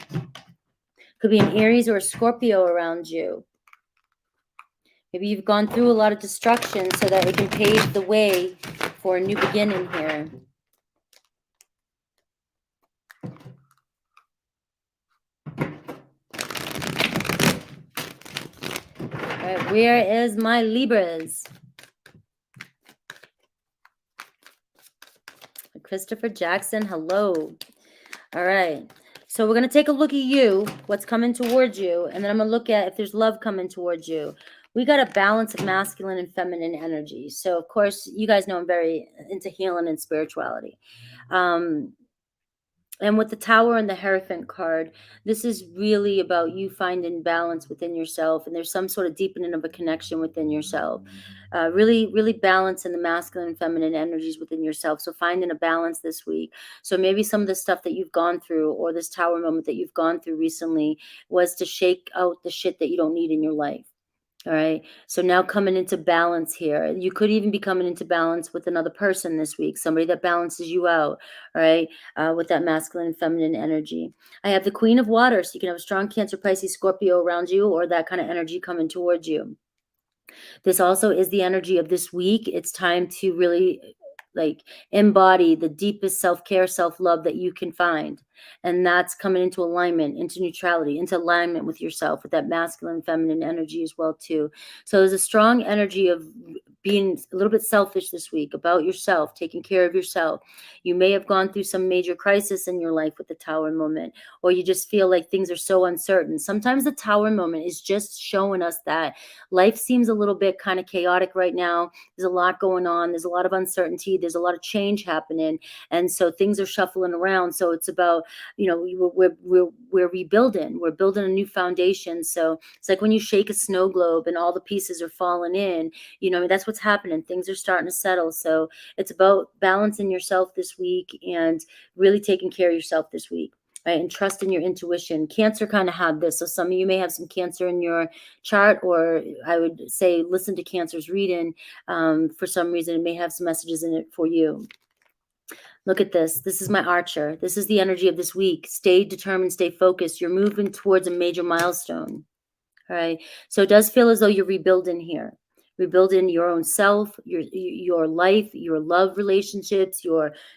Could be an Aries or a Scorpio around you. Maybe you've gone through a lot of destruction so that it can pave the way for a new beginning here. All right, where is my Libras? Christopher Jackson, hello. All right. So we're going to take a look at you, what's coming towards you, and then I'm going to look at if there's love coming towards you. We got a balance of masculine and feminine energy. So, of course, you guys know I'm very into healing and spirituality. And with the Tower and the Hierophant card, this is really about you finding balance within yourself, and there's some sort of deepening of a connection within yourself. Really balancing the masculine and feminine energies within yourself. So finding a balance this week. So maybe some of the stuff that you've gone through, or this Tower moment that you've gone through recently, was to shake out the shit that you don't need in your life. All right. So now coming into balance here. You could even be coming into balance with another person this week, somebody that balances you out. All right. With that masculine and feminine energy. I have the Queen of Water. So you can have a strong Cancer, Pisces, Scorpio around you, or that kind of energy coming towards you. This also is the energy of this week. It's time to really embody the deepest self-care, self-love that you can find. And that's coming into alignment, into neutrality, into alignment with yourself, with that masculine, feminine energy as well too. So there's a strong energy of being a little bit selfish this week about yourself, taking care of yourself. You may have gone through some major crisis in your life with the Tower moment, or you just feel like things are so uncertain. Sometimes the Tower moment is just showing us that life seems a little bit kind of chaotic right now. There's a lot going on. There's a lot of uncertainty. There's a lot of change happening. And so things are shuffling around. So it's about, we're rebuilding. We're building a new foundation. So it's like when you shake a snow globe and all the pieces are falling in, that's what's happening. Things are starting to settle. So it's about balancing yourself this week and really taking care of yourself this week. Right, and trust in your intuition. Cancer kind of had this. So some of you may have some Cancer in your chart, or I would say listen to Cancer's reading. For some reason, it may have some messages in it for you. Look at this. This is my Archer. This is the energy of this week. Stay determined, stay focused. You're moving towards a major milestone. All right. So it does feel as though you're rebuilding here. Rebuilding your own self, your life, your love relationships,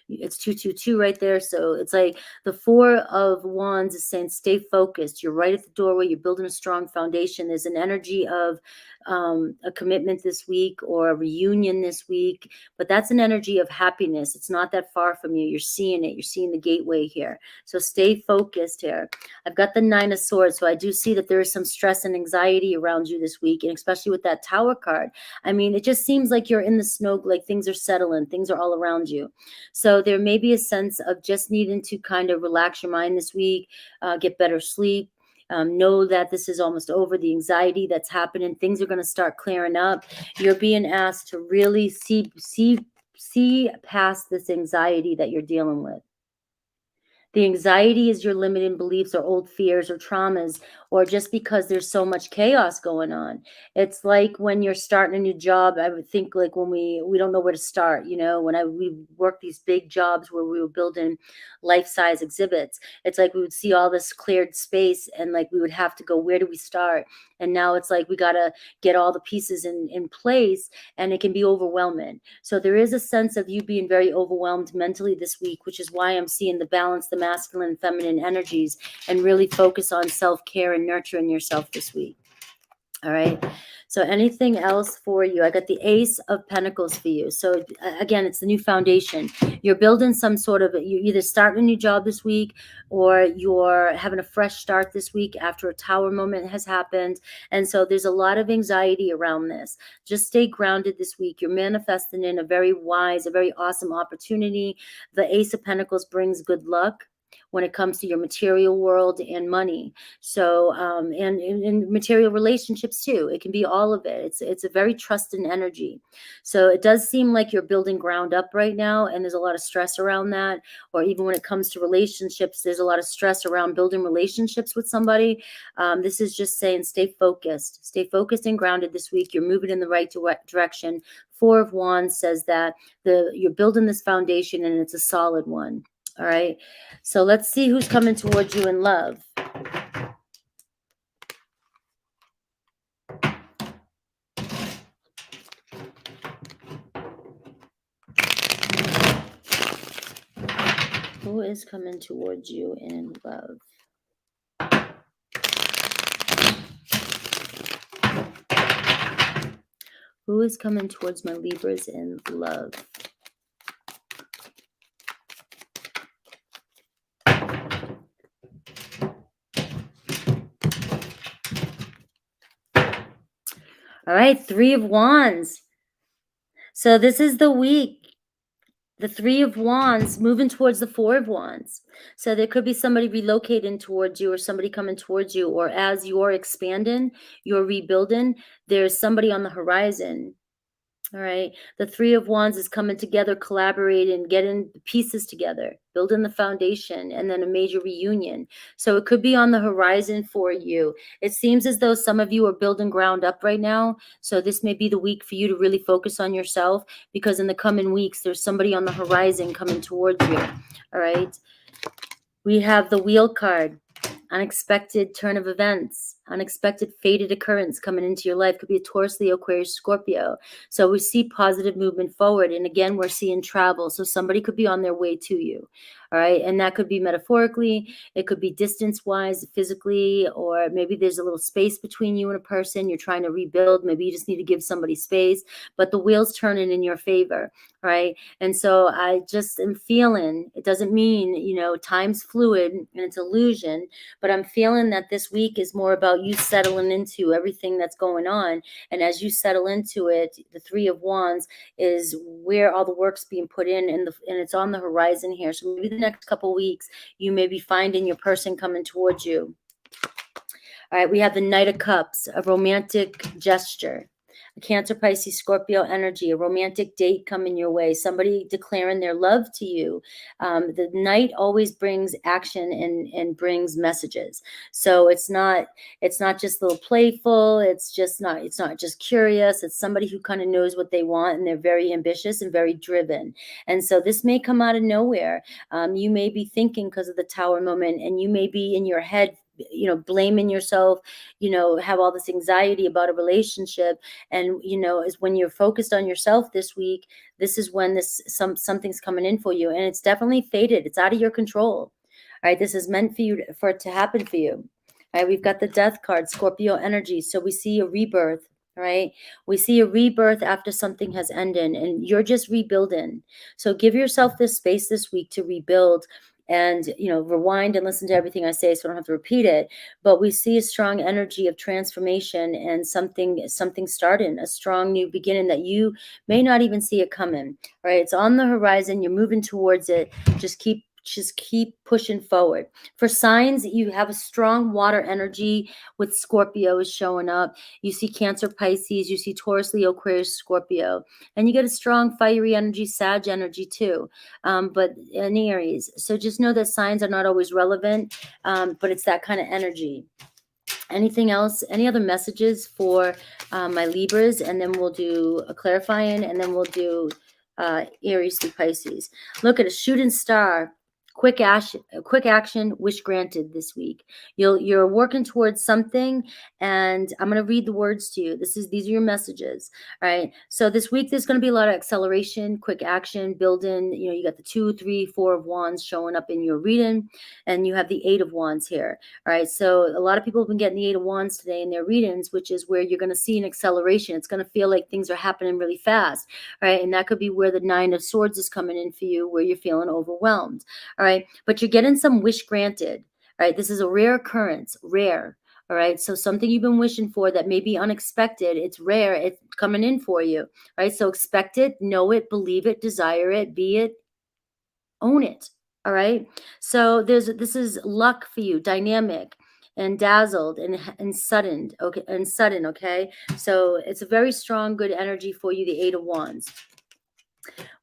it's 222 right there. So it's like the Four of Wands is saying stay focused. You're right at the doorway. You're building a strong foundation. There's an energy of a commitment this week or a reunion this week, but that's an energy of happiness. It's not that far from you. You're seeing it. You're seeing the gateway here. So stay focused here. I've got the Nine of Swords. So I do see that there is some stress and anxiety around you this week, and especially with that Tower card. I mean, it just seems like you're in the snow, like things are settling, things are all around you. So there may be a sense of just needing to kind of relax your mind this week, get better sleep. Know that this is almost over. The anxiety that's happening, things are going to start clearing up. You're being asked to really see past this anxiety that you're dealing with. The anxiety is your limiting beliefs or old fears or traumas, or just because there's so much chaos going on. It's like when you're starting a new job, I would think like when we don't know where to start, when we worked these big jobs where we were building life-size exhibits, it's like we would see all this cleared space and like we would have to go, where do we start? And now it's like we got to get all the pieces in place, and it can be overwhelming. So there is a sense of you being very overwhelmed mentally this week, which is why I'm seeing the balance, the masculine and feminine energies, and really focus on self-care and nurturing yourself this week. All right. So anything else for you? I got the Ace of Pentacles for you. So again, it's the new foundation. You're building some sort of, you either starting a new job this week, or you're having a fresh start this week after a Tower moment has happened. And so there's a lot of anxiety around this. Just stay grounded this week. You're manifesting in a very wise, a very awesome opportunity. The Ace of Pentacles brings good luck when it comes to your material world and money. So, and in material relationships too, it can be all of it. It's a very trusting energy. So it does seem like you're building ground up right now, and there's a lot of stress around that. Or even when it comes to relationships, there's a lot of stress around building relationships with somebody. This is just saying, stay focused and grounded this week. You're moving in the right direction. Four of Wands says that you're building this foundation, and it's a solid one. All right. So let's see who's coming towards you in love. Who is coming towards you in love? Who is coming towards my Libras in love? All right, Three of Wands. So this is the week. The Three of Wands moving towards the Four of Wands. So there could be somebody relocating towards you or somebody coming towards you, or as you're expanding, you're rebuilding, there's somebody on the horizon. All right. The Three of Wands is coming together, collaborating, getting the pieces together, building the foundation, and then a major reunion. So it could be on the horizon for you. It seems as though some of you are building ground up right now. So this may be the week for you to really focus on yourself, because in the coming weeks, there's somebody on the horizon coming towards you. All right. We have the Wheel card. Unexpected turn of events, unexpected fated occurrence coming into your life. Could be a Taurus, Leo, Aquarius, Scorpio. So we see positive movement forward. And again, we're seeing travel. So somebody could be on their way to you. All right. And that could be metaphorically. It could be distance wise, physically, or maybe there's a little space between you and a person. You're trying to rebuild. Maybe you just need to give somebody space, but the wheel's turning in your favor. Right. And so I just am feeling, it doesn't mean, time's fluid and it's illusion, but I'm feeling that this week is more about you settling into everything that's going on. And as you settle into it, the Three of Wands is where all the work's being put in, and it's on the horizon here. So maybe the next couple weeks, you may be finding your person coming towards you. All right, we have the Knight of Cups, a romantic gesture. A Cancer, Pisces, Scorpio energy, a romantic date coming your way, somebody declaring their love to you. The Knight always brings action and brings messages. So it's not just a little playful. It's not just curious. It's somebody who kind of knows what they want, and they're very ambitious and very driven. And so this may come out of nowhere. You may be thinking, because of the Tower moment, and you may be in your head, blaming yourself, have all this anxiety about a relationship. And, is when you're focused on yourself this week, this is when something's coming in for you. And it's definitely fated. It's out of your control. All right. This is meant for it to happen for you. All right. We've got the Death card, Scorpio energy. So we see a rebirth. Right. We see a rebirth after something has ended, and you're just rebuilding. So give yourself this space this week to rebuild, and rewind and listen to everything I say, so I don't have to repeat it. But we see a strong energy of transformation and something starting, a strong new beginning that you may not even see it coming. Right? It's on the horizon. You're moving towards it. Just keep pushing forward. For signs, you have a strong water energy with Scorpio is showing up. You see Cancer, Pisces, you see Taurus, Leo, Aquarius, Scorpio, and you get a strong fiery energy, Sag energy too, but in Aries. So just know that signs are not always relevant, but it's that kind of energy. Anything else? Any other messages for my Libras? And then we'll do a clarifying, and then we'll do Aries through Pisces. Look at a shooting star. Quick action, wish granted this week. You're working towards something, and I'm going to read the words to you. These are your messages. All right. So this week there's going to be a lot of acceleration, quick action, building. You got the 2, 3, 4 of Wands showing up in your reading, and you have the 8 of Wands here. All right. So a lot of people have been getting the 8 of Wands today in their readings, which is where you're going to see an acceleration. It's going to feel like things are happening really fast. All right. And that could be where the 9 of Swords is coming in for you, where you're feeling overwhelmed. All right. But you're getting some wish granted. All right. This is a rare occurrence, rare. All right. So something you've been wishing for that may be unexpected. It's rare. It's coming in for you. All right. So expect it, know it, believe it, desire it, be it, own it. All right. So this is luck for you, dynamic and dazzled and sudden. Okay. And sudden. Okay. So it's a very strong, good energy for you. The 8 of Wands.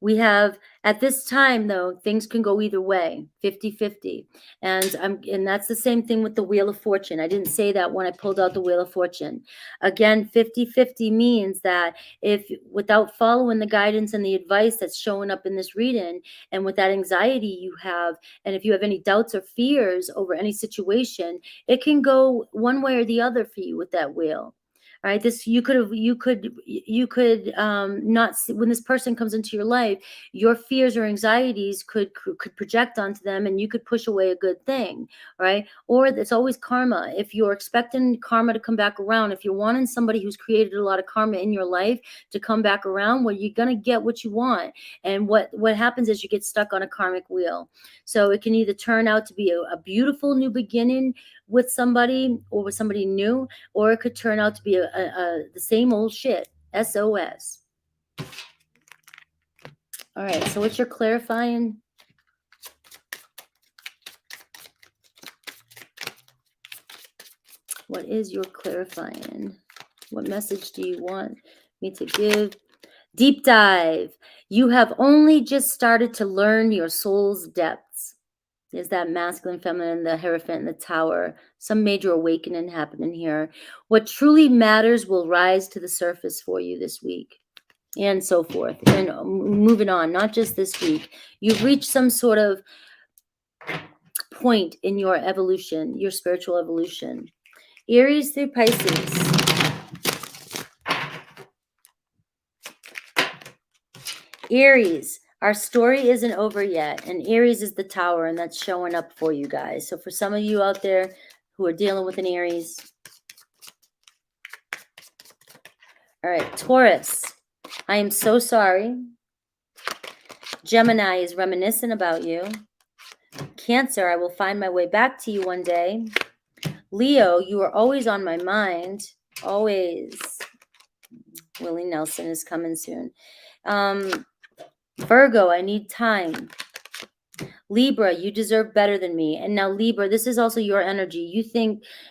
We have, at this time, though, things can go either way, 50-50. And that's the same thing with the Wheel of Fortune. I didn't say that when I pulled out the Wheel of Fortune. Again, 50-50 means that if, without following the guidance and the advice that's showing up in this reading, and with that anxiety you have, and if you have any doubts or fears over any situation, it can go one way or the other for you with that wheel. All right, this you could not see, when this person comes into your life, your fears or anxieties could project onto them, and you could push away a good thing, right? Or it's always karma. If you're expecting karma to come back around, if you're wanting somebody who's created a lot of karma in your life to come back around, well, you're gonna get what you want. And what happens is you get stuck on a karmic wheel. So it can either turn out to be a beautiful new beginning with somebody, or with somebody new, or it could turn out to be the same old shit. SOS. All right, so what's your clarifying? What is your clarifying? What message do you want me to give? Deep dive. You have only just started to learn your soul's depths. There's that masculine, feminine, the Hierophant, and the Tower. Some major awakening happening here. What truly matters will rise to the surface for you this week, and so forth. And moving on, not just this week. You've reached some sort of point in your evolution, your spiritual evolution. Aries through Pisces. Aries, our story isn't over yet, and Aries is the Tower, and that's showing up for you guys. So for some of you out there who are dealing with an Aries. All right, Taurus, I am so sorry. Gemini is reminiscent about you. Cancer, I will find my way back to you one day. Leo, you are always on my mind. Always. Willie Nelson is coming soon. Virgo, I need time. Libra, you deserve better than me. And now Libra, this is also your energy.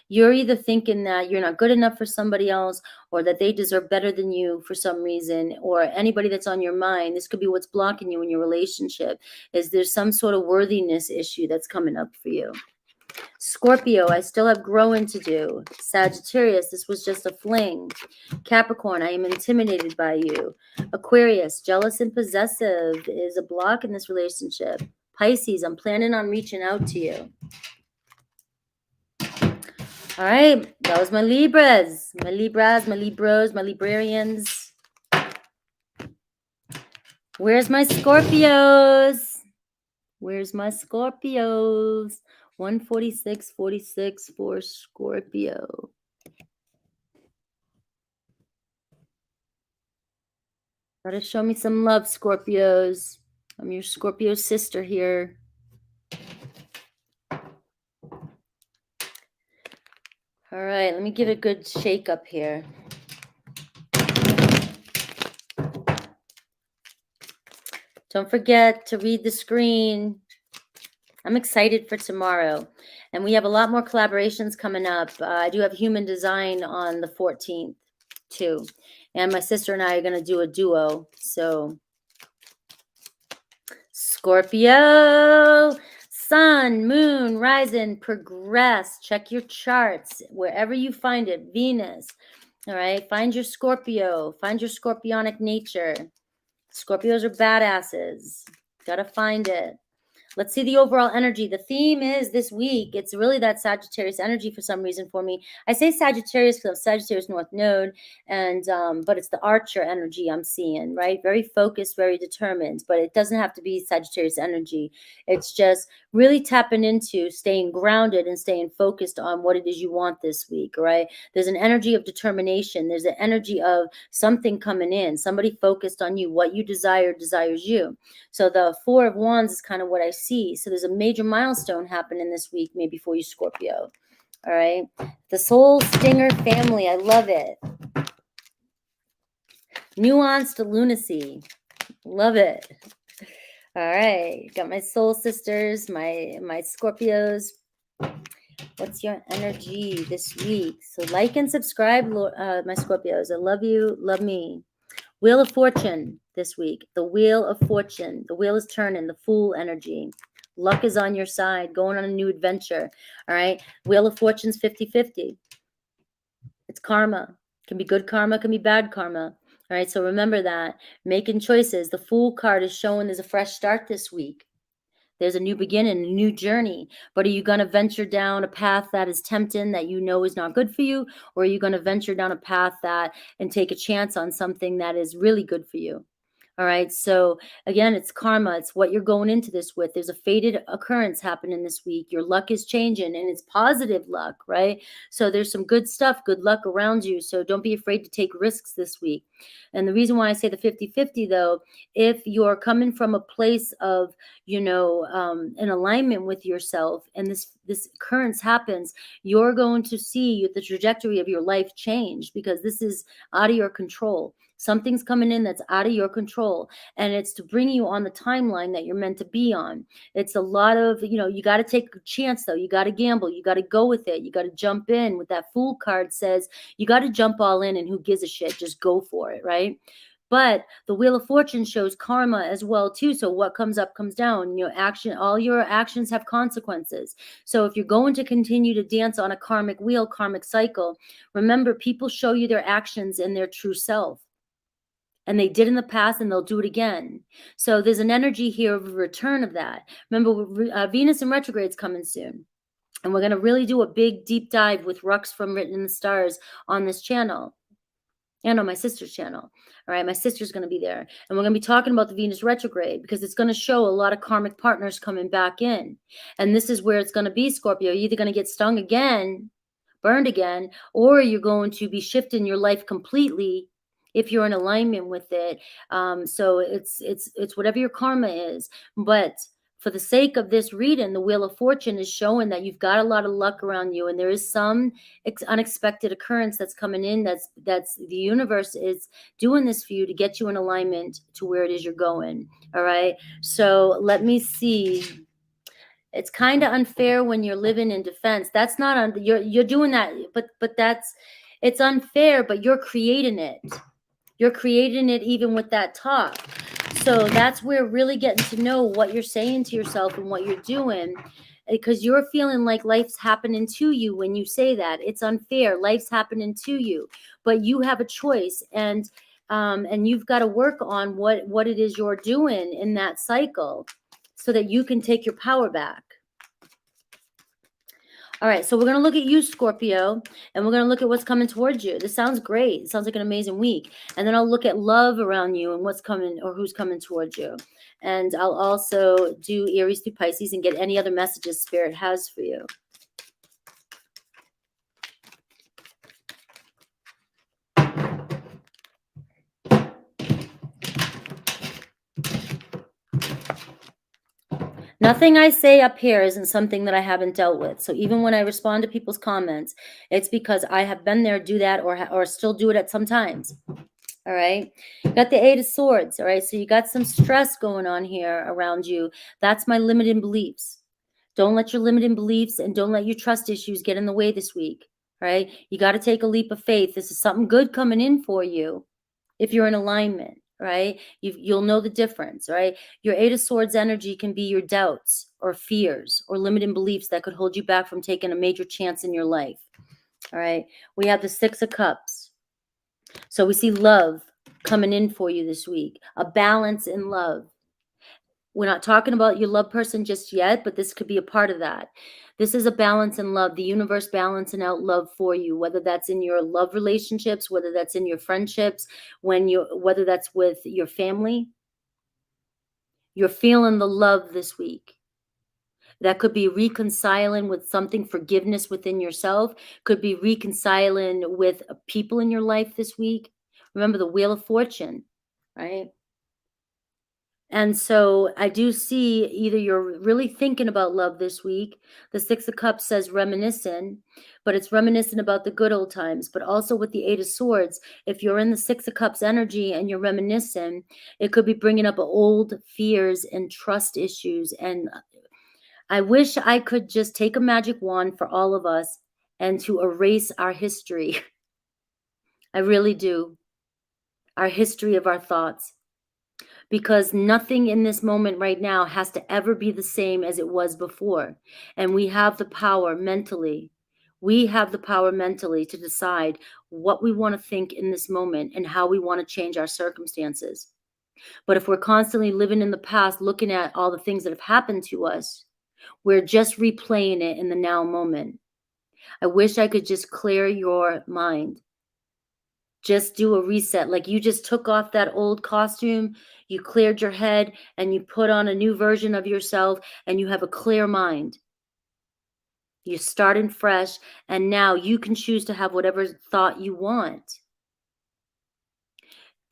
You're either thinking that you're not good enough for somebody else, or that they deserve better than you for some reason, or anybody that's on your mind. This could be what's blocking you in your relationship, is there's some sort of worthiness issue that's coming up for you. Scorpio, I still have growing to do. Sagittarius, this was just a fling. Capricorn, I am intimidated by you. Aquarius, jealous and possessive is a block in this relationship. Pisces, I'm planning on reaching out to you. All right, that was my Libras. My Libras, my Libros, my Librarians. Where's my Scorpios? Where's my Scorpios? 146.46 for Scorpio. Gotta show me some love, Scorpios. I'm your Scorpio sister here. All right, let me give a good shake up here. Don't forget to read the screen. I'm excited for tomorrow. And we have a lot more collaborations coming up. I do have Human Design on the 14th too. And my sister and I are going to do a duo. So Scorpio, Sun, Moon, Rising, progress. Check your charts wherever you find it. Venus. All right. Find your Scorpio. Find your scorpionic nature. Scorpios are badasses. Gotta find it. Let's see the overall energy. The theme is this week, it's really that Sagittarius energy for some reason for me. I say Sagittarius because I'm Sagittarius North Node, and but it's the Archer energy I'm seeing, right? Very focused, very determined, but it doesn't have to be Sagittarius energy. It's just really tapping into staying grounded and staying focused on what it is you want this week, right? There's an energy of determination. There's an energy of something coming in, somebody focused on you. What you desire desires you. So the Four of Wands is kind of what I see. So there's a major milestone happening this week, maybe for you, Scorpio. All right. The Soul Stinger family. I love it. Nuanced lunacy. Love it. All right. Got my soul sisters, my Scorpios. What's your energy this week? So like and subscribe, my Scorpios. I love you. Love me. Wheel of Fortune this week. The Wheel of Fortune. The wheel is turning. The Fool energy. Luck is on your side. Going on a new adventure. All right. Wheel of Fortune's 50-50. It's karma. Can be good karma. Can be bad karma. All right. So remember that. Making choices. The Fool card is showing there's a fresh start this week. There's a new beginning, a new journey. But are you going to venture down a path that is tempting, that you know is not good for you? Or are you going to venture down a path and take a chance on something that is really good for you? All right. So again, it's karma. It's what you're going into this with. There's a fated occurrence happening this week. Your luck is changing, and it's positive luck, right? So there's some good stuff, good luck around you. So don't be afraid to take risks this week. And the reason why I say the 50-50 though, if you're coming from a place of, an alignment with yourself, and this occurrence happens, you're going to see the trajectory of your life change, because this is out of your control. Something's coming in that's out of your control, and it's to bring you on the timeline that you're meant to be on. It's a lot of, you got to take a chance though. You got to gamble. You got to go with it. You got to jump in. With that Fool card says, you got to jump all in, and who gives a shit? Just go for it, right? But the Wheel of Fortune shows karma as well too. So what comes up comes down. All your actions have consequences. So if you're going to continue to dance on a karmic wheel, karmic cycle, remember, people show you their actions in their true self. And they did in the past, and they'll do it again. So there's an energy here of a return of that. Remember, Venus in retrograde is coming soon. And we're going to really do a big deep dive with Rux from Written in the Stars on this channel. And on my sister's channel. All right, my sister's going to be there. And we're going to be talking about the Venus retrograde, because it's going to show a lot of karmic partners coming back in. And this is where it's going to be, Scorpio. You're either going to get stung again, burned again, or you're going to be shifting your life completely if you're in alignment with it. So it's whatever your karma is. But for the sake of this reading, the Wheel of Fortune is showing that you've got a lot of luck around you, and there is some unexpected occurrence that's coming in. That's the universe is doing this for you to get you in alignment to where it is you're going. All right. So let me see. It's kind of unfair when you're living in defense. That's not you're doing that, but it's unfair. But you're creating it. You're creating it even with that talk. So that's where really getting to know what you're saying to yourself and what you're doing, because you're feeling like life's happening to you when you say that. It's unfair. Life's happening to you, but you have a choice, and you've got to work on what it is you're doing in that cycle so that you can take your power back. All right, so we're going to look at you, Scorpio, and we're going to look at what's coming towards you. This sounds great. It sounds like an amazing week. And then I'll look at love around you and what's coming, or who's coming towards you. And I'll also do Aries through Pisces and get any other messages Spirit has for you. Nothing I say up here isn't something that I haven't dealt with. So even when I respond to people's comments, it's because I have been there, do that, or still do it at some times. All right. You got the Eight of Swords. All right. So you got some stress going on here around you. That's my limiting beliefs. Don't let your limiting beliefs and don't let your trust issues get in the way this week. All right. You got to take a leap of faith. This is something good coming in for you if you're in alignment. Right? You'll know the difference, right? Your Eight of Swords energy can be your doubts or fears or limiting beliefs that could hold you back from taking a major chance in your life. All right. We have the Six of Cups. So we see love coming in for you this week, a balance in love. We're not talking about your love person just yet, but this could be a part of that. This is a balance in love, the universe balancing out love for you, whether that's in your love relationships, whether that's in your friendships, whether that's with your family. You're feeling the love this week. That could be reconciling with something, forgiveness within yourself, could be reconciling with people in your life this week. Remember the Wheel of Fortune, right? And so I do see either you're really thinking about love this week. The Six of Cups says reminiscing, but it's reminiscing about the good old times. But also with the Eight of Swords, if you're in the Six of Cups energy and you're reminiscing, it could be bringing up old fears and trust issues. And I wish I could just take a magic wand for all of us and to erase our history. I really do. Our history of our thoughts. Because nothing in this moment right now has to ever be the same as it was before. And we have the power mentally. We have the power mentally to decide what we want to think in this moment and how we want to change our circumstances. But if we're constantly living in the past, looking at all the things that have happened to us, we're just replaying it in the now moment. I wish I could just clear your mind. Just do a reset. Like you just took off that old costume, you cleared your head, and you put on a new version of yourself, and you have a clear mind. You're starting fresh, and now you can choose to have whatever thought you want.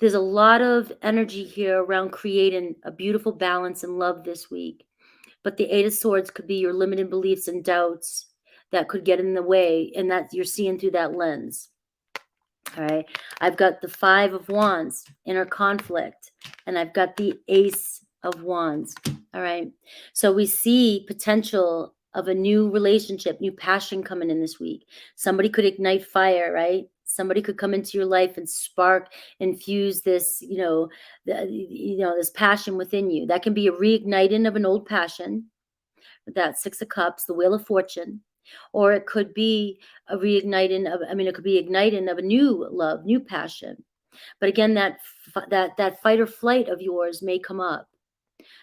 There's a lot of energy here around creating a beautiful balance and love this week. But the Eight of Swords could be your limited beliefs and doubts that could get in the way, and that you're seeing through that lens. All right. I've got the Five of Wands, inner conflict, and I've got the Ace of Wands. All right. So we see potential of a new relationship, new passion coming in this week. Somebody could ignite fire, right? Somebody could come into your life and spark, infuse this, this passion within you. That can be a reigniting of an old passion. That Six of Cups, the Wheel of Fortune. Or it could be a igniting of a new love, new passion. But again, that fight or flight of yours may come up.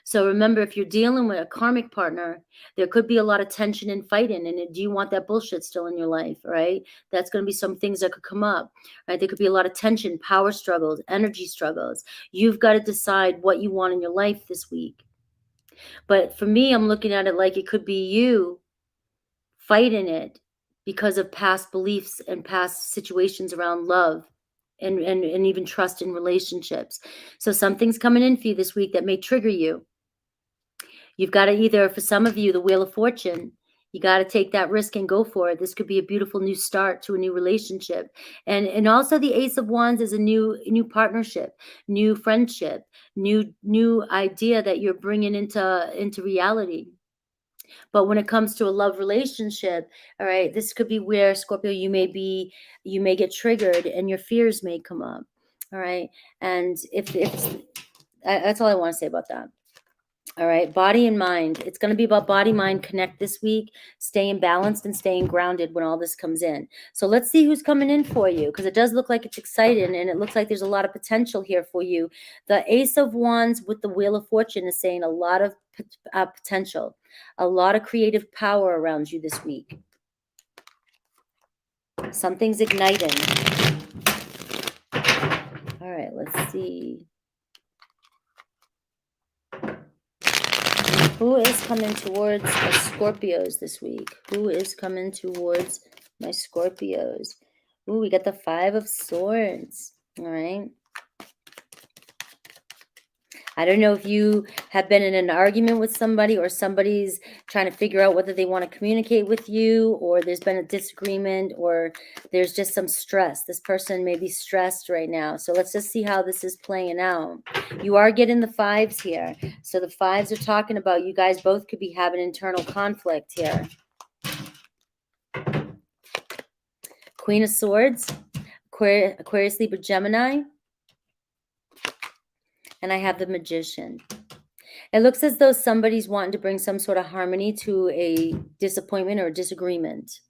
So remember, if you're dealing with a karmic partner, there could be a lot of tension and fighting. And do you want that bullshit still in your life, right? That's going to be some things that could come up, right? There could be a lot of tension, power struggles, energy struggles. You've got to decide what you want in your life this week. But for me, I'm looking at it like it could be you fighting it because of past beliefs and past situations around love and even trust in relationships. So something's coming in for you this week that may trigger you. You've got to either, for some of you, the Wheel of Fortune, you got to take that risk and go for it. This could be a beautiful new start to a new relationship. And also the Ace of Wands is a new partnership, new friendship, new idea that you're bringing into reality. But when it comes to a love relationship, all right, this could be where, Scorpio, you may get triggered and your fears may come up. All right. And that's all I want to say about that. All right. Body and mind. It's going to be about body, mind connect this week, staying balanced and staying grounded when all this comes in. So let's see who's coming in for you, because it does look like it's exciting and it looks like there's a lot of potential here for you. The Ace of Wands with the Wheel of Fortune is saying a lot of potential, a lot of creative power around you this week. Something's igniting. All right. Let's see. Who is coming towards my Scorpios this week? Who is coming towards my Scorpios? Ooh, we got the Five of Swords. All right. I don't know if you have been in an argument with somebody or somebody's trying to figure out whether they want to communicate with you, or there's been a disagreement, or there's just some stress. This person may be stressed right now. So let's just see how this is playing out. You are getting the fives here. So the fives are talking about you guys both could be having internal conflict here. Queen of Swords, Aquarius, Libra, Gemini. And I have the Magician. It looks as though somebody's wanting to bring some sort of harmony to a disappointment or a disagreement.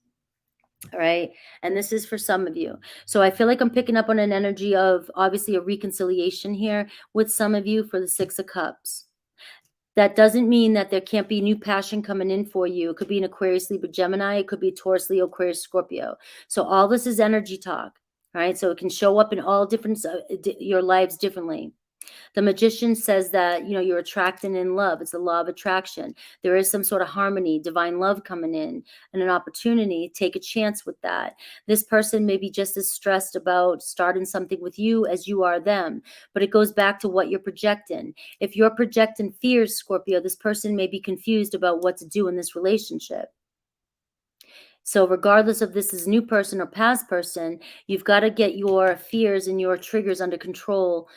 All right. And this is for some of you. So I feel like I'm picking up on an energy of obviously a reconciliation here with some of you for the Six of Cups. That doesn't mean that there can't be new passion coming in for you. It could be an Aquarius, Libra, Gemini. It could be Taurus, Leo, Aquarius, Scorpio. So all this is energy talk. All right. So it can show up in all different your lives differently. The Magician says that, you're attracting in love. It's the law of attraction. There is some sort of harmony, divine love coming in, and an opportunity. Take a chance with that. This person may be just as stressed about starting something with you as you are them, but it goes back to what you're projecting. If you're projecting fears, Scorpio, this person may be confused about what to do in this relationship. So regardless of this is new person or past person, you've got to get your fears and your triggers under control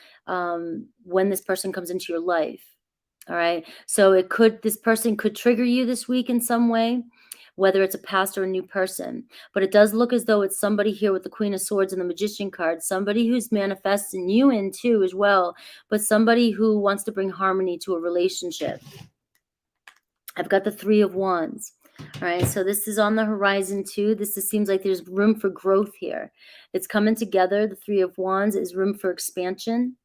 when this person comes into your life. All right. So this person could trigger you this week in some way, whether it's a past or a new person. But it does look as though it's somebody here with the Queen of Swords and the Magician card, somebody who's manifesting you in too as well, but somebody who wants to bring harmony to a relationship. I've got the Three of Wands. All right, so this is on the horizon too. Seems like there's room for growth here. It's coming together. The Three of Wands is room for expansion.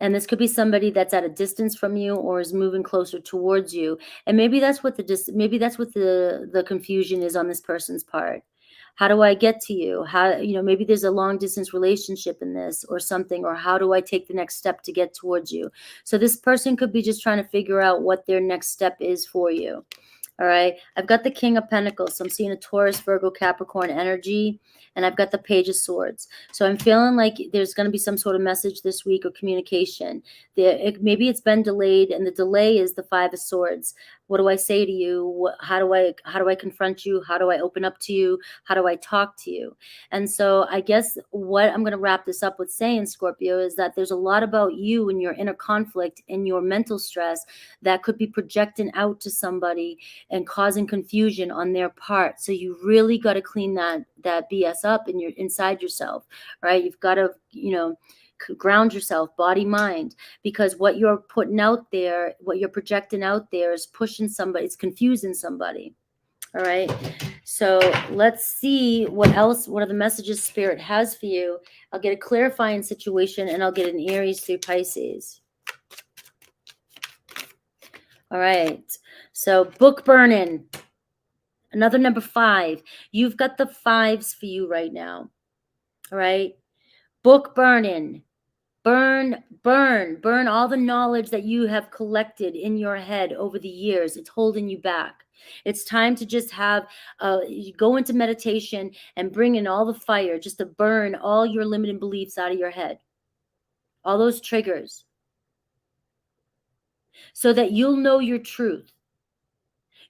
And this could be somebody that's at a distance from you or is moving closer towards you. And maybe that's what the confusion is on this person's part. How do I get to you? How, maybe there's a long distance relationship in this or something, or how do I take the next step to get towards you? So this person could be just trying to figure out what their next step is for you. All right. I've got the King of Pentacles. So I'm seeing a Taurus, Virgo, Capricorn energy. And I've got the Page of Swords. So I'm feeling like there's going to be some sort of message this week or communication. Maybe it's been delayed, and the delay is the Five of Swords. What do I say to you? How do I confront you? How do I open up to you? How do I talk to you? And so I guess what I'm going to wrap this up with saying, Scorpio, is that there's a lot about you and your inner conflict and your mental stress that could be projecting out to somebody and causing confusion on their part. So you really got to clean that BS up inside yourself, right? You've got to, ground yourself, body, mind, because what you're putting out there, what you're projecting out there is pushing somebody, it's confusing somebody. All right. So let's see what are the messages Spirit has for you. I'll get a clarifying situation, and I'll get an Aries through Pisces. All right. So book burning. Another number 5. You've got the 5s for you right now. All right. Book burning. Burn all the knowledge that you have collected in your head over the years. It's holding you back. It's time to just go into meditation and bring in all the fire, just to burn all your limiting beliefs out of your head. All those triggers. So that you'll know your truth.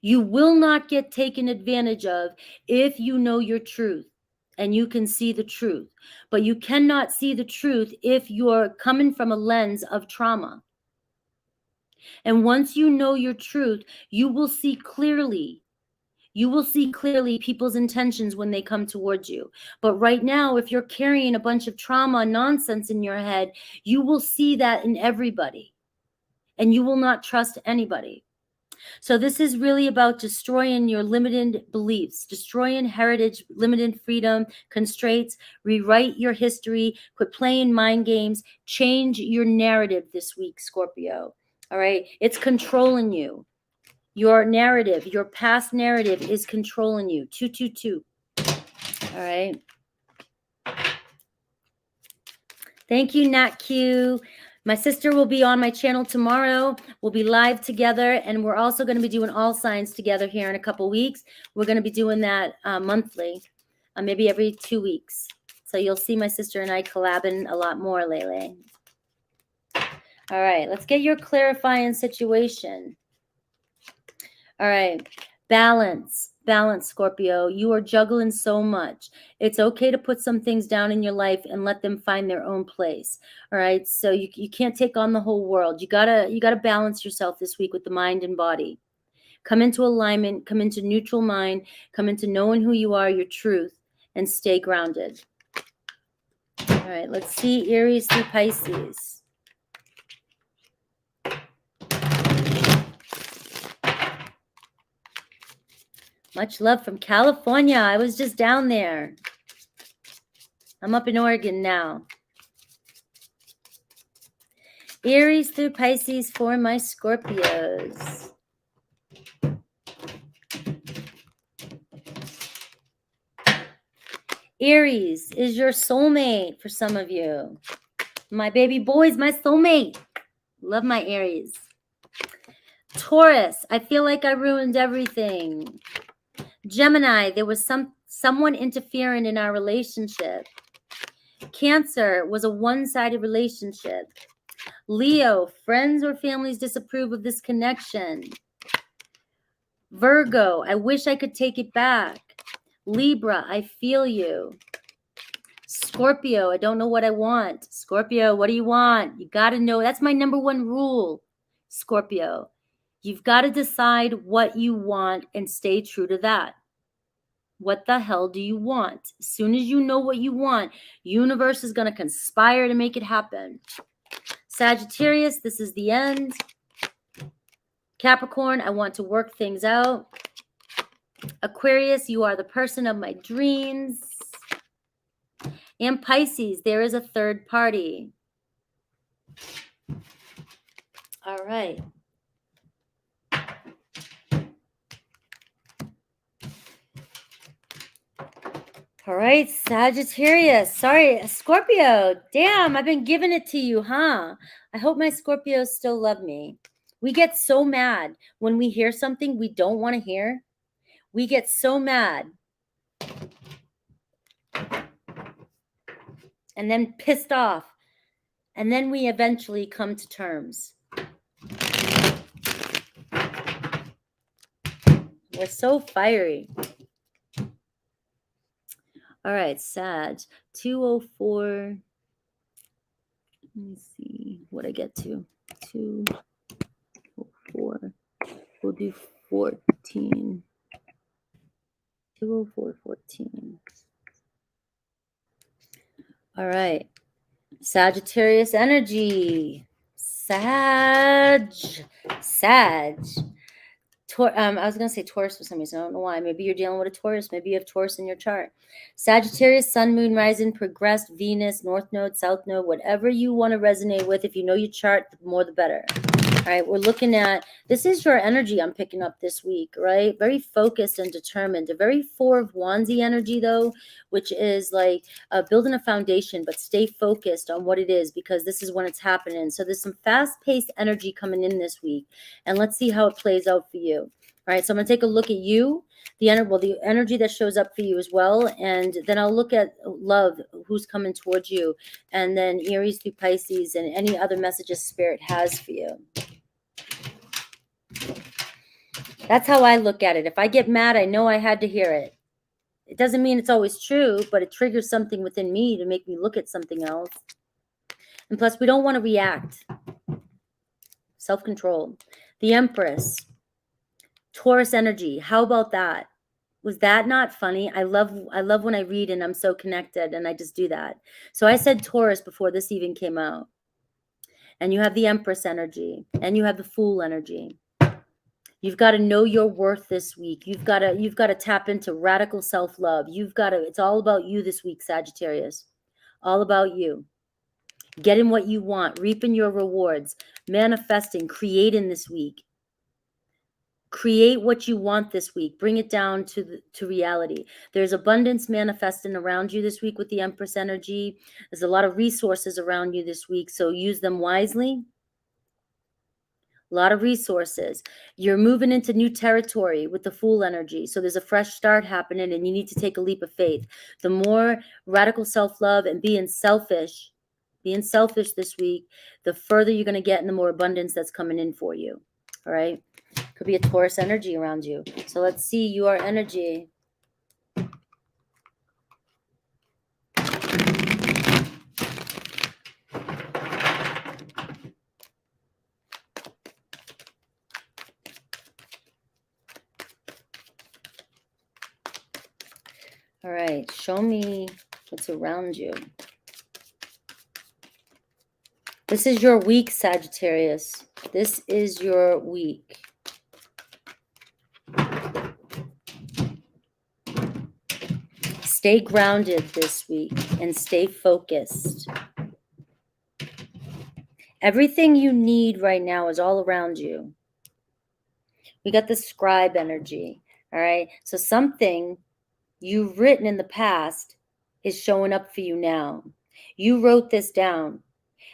You will not get taken advantage of if you know your truth and you can see the truth. But you cannot see the truth if you're coming from a lens of trauma. And once you know your truth, you will see clearly. You will see clearly people's intentions when they come towards you. But right now, if you're carrying a bunch of trauma and nonsense in your head, you will see that in everybody. And you will not trust anybody. So this is really about destroying your limited beliefs, destroying heritage, limited freedom, constraints, rewrite your history, quit playing mind games, change your narrative this week, Scorpio. All right. It's controlling you. Your narrative, your past narrative is controlling you. 222. All right. Thank you, Nat Q. My sister will be on my channel tomorrow. We'll be live together, and we're also going to be doing all signs together here in a couple weeks. We're going to be doing that monthly, maybe every 2 weeks. So you'll see my sister and I collabing a lot more lately. All right, let's get your clarifying situation. All right, balance, Scorpio. You are juggling so much. It's okay to put some things down in your life and let them find their own place. All right, so you can't take on the whole world. You gotta balance yourself this week with the mind and body. Come into alignment, come into neutral mind, come into knowing who you are, your truth, and stay grounded. All right, let's see Aries through Pisces. Much love from California. I was just down there. I'm up in Oregon now. Aries through Pisces for my Scorpios. Aries is your soulmate for some of you. My baby boy is my soulmate. Love my Aries. Taurus, I feel like I ruined everything. Gemini, there was someone interfering in our relationship. Cancer was a one-sided relationship. Leo, friends or families disapprove of this connection. Virgo, I wish I could take it back. Libra, I feel you. Scorpio, I don't know what I want. Scorpio, what do you want? You got to know. That's my number one rule, Scorpio. You've got to decide what you want and stay true to that. What the hell do you want? As soon as you know what you want, universe is going to conspire to make it happen. Sagittarius, this is the end. Capricorn, I want to work things out. Aquarius, you are the person of my dreams. And Pisces, there is a third party. All right. All right, Sagittarius. Sorry, Scorpio. Damn, I've been giving it to you, huh? I hope my Scorpios still love me. We get so mad when we hear something we don't want to hear. We get so mad. And then pissed off. And then we eventually come to terms. We're so fiery. All right, Sag. 204. Let me see what I get to. 204. We'll do 14. 204.14. All right. Sagittarius energy. Sag. I was going to say Taurus for some reason. I don't know why. Maybe you're dealing with a Taurus. Maybe you have Taurus in your chart. Sagittarius, Sun, Moon, Rising, Progressed, Venus, North Node, South Node, whatever you want to resonate with. If you know your chart, the more the better. All right, we're looking at, this is your energy I'm picking up this week, right? Very focused and determined. A very Four of Wandsy energy, though, which is like building a foundation, but stay focused on what it is, because this is when it's happening. So there's some fast-paced energy coming in this week, and let's see how it plays out for you. All right, so I'm going to take a look at you, the energy that shows up for you as well, and then I'll look at love, who's coming towards you, and then Aries through Pisces, and any other messages Spirit has for you. That's how I look at it. If I get mad, I know I had to hear it. It doesn't mean it's always true, but it triggers something within me to make me look at something else. And plus, we don't want to react. Self-control. The Empress. Taurus energy. How about that? Was that not funny? I love when I read and I'm so connected and I just do that. So I said Taurus before this even came out. And you have the Empress energy, and you have the Fool energy. You've got to know your worth this week. You've got to tap into radical self-love. It's all about you this week, Sagittarius. All about you. Getting what you want, reaping your rewards, manifesting, creating this week. Create what you want this week. Bring it down to reality. There's abundance manifesting around you this week with the Empress energy. There's a lot of resources around you this week, so use them wisely. A lot of resources. You're moving into new territory with the Fool energy. So there's a fresh start happening and you need to take a leap of faith. The more radical self-love and being selfish this week, the further you're going to get and the more abundance that's coming in for you. All right. Could be a Taurus energy around you. So let's see your energy. All right, show me what's around you. This is your week, Sagittarius. This is your week. Stay grounded this week and stay focused. Everything you need right now is all around you. We got the Scribe energy, all right? So something you've written in the past is showing up for you now. You wrote this down.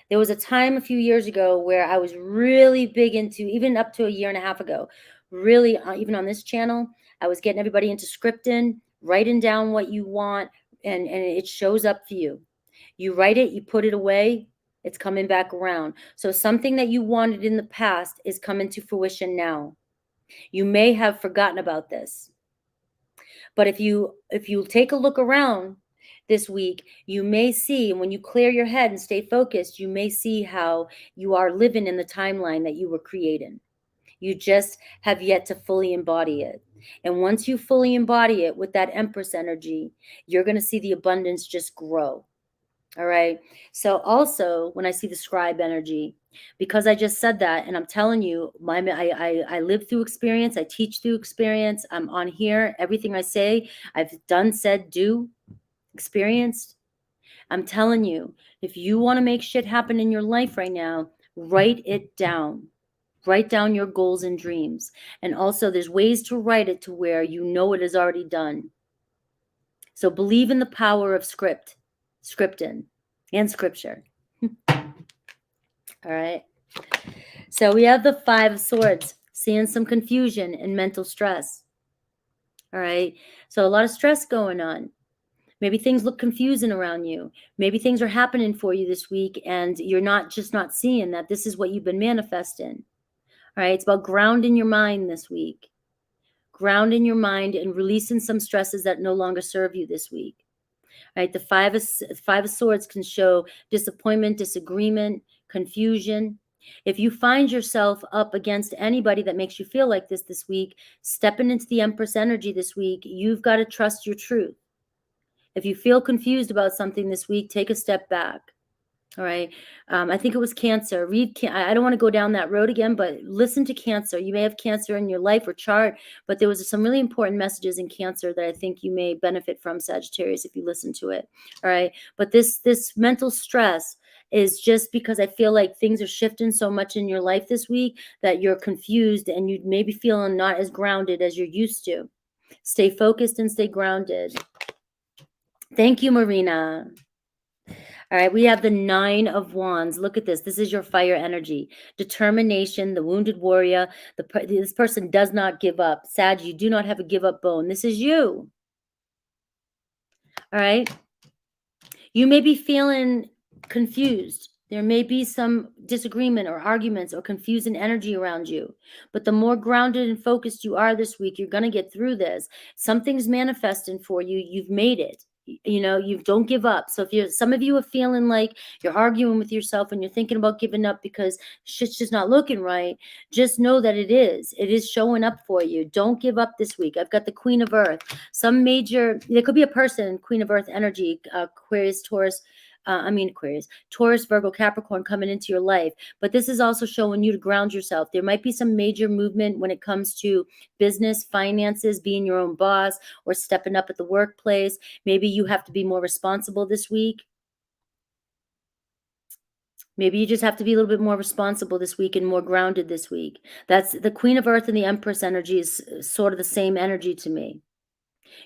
There was a time a few years ago where I was really big into, even up to a year and a half ago, really, even on this channel, I was getting everybody into scripting, writing down what you want, and it shows up for you. You write it, you put it away, it's coming back around. So something that you wanted in the past is coming to fruition now. You may have forgotten about this. But if you take a look around this week, you may see, and when you clear your head and stay focused, you may see how you are living in the timeline that you were creating. You just have yet to fully embody it. And once you fully embody it with that Empress energy, you're going to see the abundance just grow. All right. So also when I see the Scribe energy, because I just said that, and I'm telling you, I live through experience. I teach through experience. I'm on here. Everything I say, I've done, said, do, experienced. I'm telling you, if you want to make shit happen in your life right now, write it down. Write down your goals and dreams. And also there's ways to write it to where you know it is already done. So believe in the power of scripting, and scripture. All right. So we have the 5 of Swords, seeing some confusion and mental stress. All right. So a lot of stress going on. Maybe things look confusing around you. Maybe things are happening for you this week and you're not seeing that this is what you've been manifesting. All right. It's about grounding your mind this week. Grounding your mind and releasing some stresses that no longer serve you this week. All right. The 5 of Swords can show disappointment, disagreement, confusion. If you find yourself up against anybody that makes you feel like this week, stepping into the Empress energy this week, you've got to trust your truth. If you feel confused about something this week, take a step back. All right. I think it was Cancer. I don't want to go down that road again, but listen to Cancer. You may have Cancer in your life or chart, but there was some really important messages in Cancer that I think you may benefit from, Sagittarius, if you listen to it. All right. But this mental stress is just because I feel like things are shifting so much in your life this week that you're confused and you may be feeling not as grounded as you're used to. Stay focused and stay grounded. Thank you, Marina. All right, we have the 9 of Wands. Look at this. This is your fire energy. Determination, the wounded warrior. This person does not give up. Sag, you do not have a give up bone. This is you. All right. You may be feeling confused. There may be some disagreement or arguments or confusing energy around you. But the more grounded and focused you are this week, you're going to get through this. Something's manifesting for you. You've made it. You know, you don't give up. So if some of you are feeling like you're arguing with yourself and you're thinking about giving up because shit's just not looking right, just know that it is showing up for you. Don't give up this week. I've got the Queen of Earth. There could be a person, Queen of Earth energy, Aquarius, Taurus, Virgo, Capricorn coming into your life. But this is also showing you to ground yourself. There might be some major movement when it comes to business, finances, being your own boss, or stepping up at the workplace. Maybe you have to be more responsible this week. Maybe you just have to be a little bit more responsible this week and more grounded this week. That's the Queen of Earth and the Empress energy is sort of the same energy to me.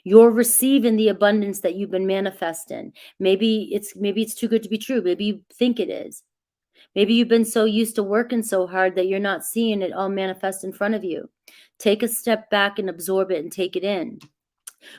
You're receiving the abundance that you've been manifesting. Maybe it's too good to be true. Maybe you think it is. Maybe you've been so used to working so hard that you're not seeing it all manifest in front of you. Take a step back and absorb it and take it in.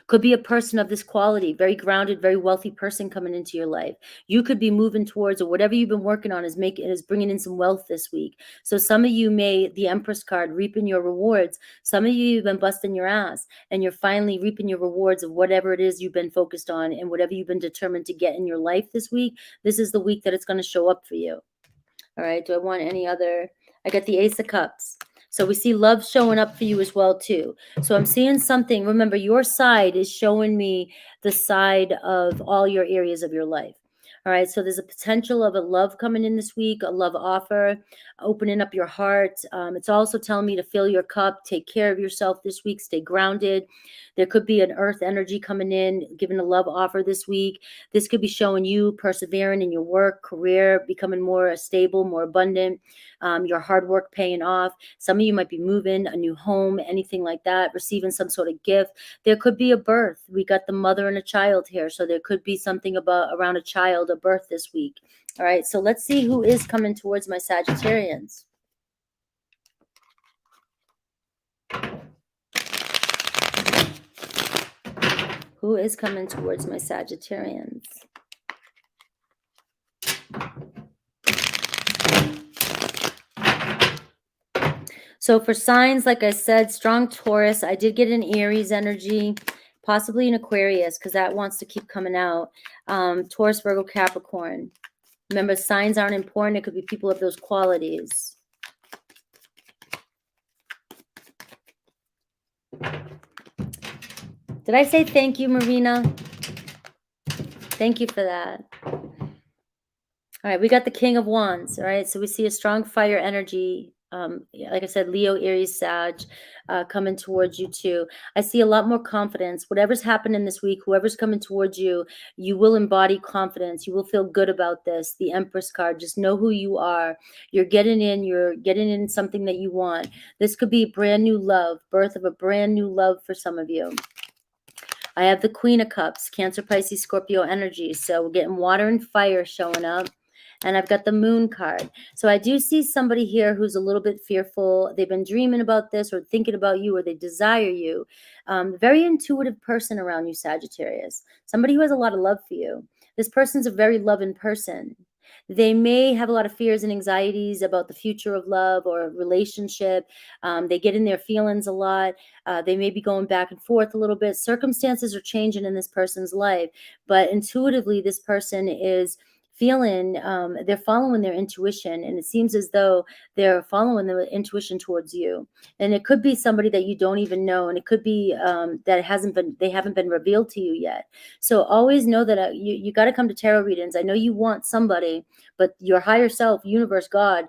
Could be a person of this quality, very grounded, very wealthy person coming into your life. You could be moving towards, or whatever you've been working on is bringing in some wealth this week. So some of you the Empress card, reaping your rewards. Some of you have been busting your ass and you're finally reaping your rewards of whatever it is you've been focused on and whatever you've been determined to get in your life this week. This is the week that it's going to show up for you. All right. Do I want any other? I got the Ace of Cups. So we see love showing up for you as well, too. So I'm seeing something. Remember, your side is showing me the side of all your areas of your life. All right. So there's a potential of a love coming in this week, a love offer, opening up your heart. It's also telling me to fill your cup, take care of yourself this week, stay grounded. There could be an earth energy coming in, giving a love offer this week. This could be showing you persevering in your work, career, becoming more stable, more abundant, your hard work paying off. Some of you might be moving, a new home, anything like that, receiving some sort of gift. There could be a birth. We got the mother and a child here. So there could be something around a child, a birth this week. All right. So let's see who is coming towards my Sagittarians. Who is coming towards my Sagittarians? So for signs, like I said, strong Taurus. I did get an Aries energy, possibly an Aquarius, because that wants to keep coming out. Taurus, Virgo, Capricorn. Remember, signs aren't important. It could be people of those qualities. Did I say thank you, Marina? Thank you for that. All right, we got the King of Wands. All right, so we see a strong fire energy like I said, Leo, Aries, Sag, coming towards you too. I see a lot more confidence. Whatever's happening this week, whoever's coming towards you, you will embody confidence. You will feel good about this. The Empress card, just know who you are. You're getting in something that you want. This could be brand new love, birth of a brand new love for some of you. I have the Queen of Cups, Cancer, Pisces, Scorpio energy. So we're getting water and fire showing up. And I've got the Moon card. So I do see somebody here who's a little bit fearful. They've been dreaming about this or thinking about you, or they desire you. Very intuitive person around you, Sagittarius. Somebody who has a lot of love for you. This person's a very loving person. They may have a lot of fears and anxieties about the future of love or a relationship. They get in their feelings a lot. They may be going back and forth a little bit. Circumstances are changing in this person's life, but intuitively, this person is feeling, they're following their intuition, and it seems as though they're following the intuition towards you. And it could be somebody that you don't even know, and it could be that they haven't been revealed to you yet. So always know that you got to come to tarot readings. I know you want somebody, but your higher self, universe, God,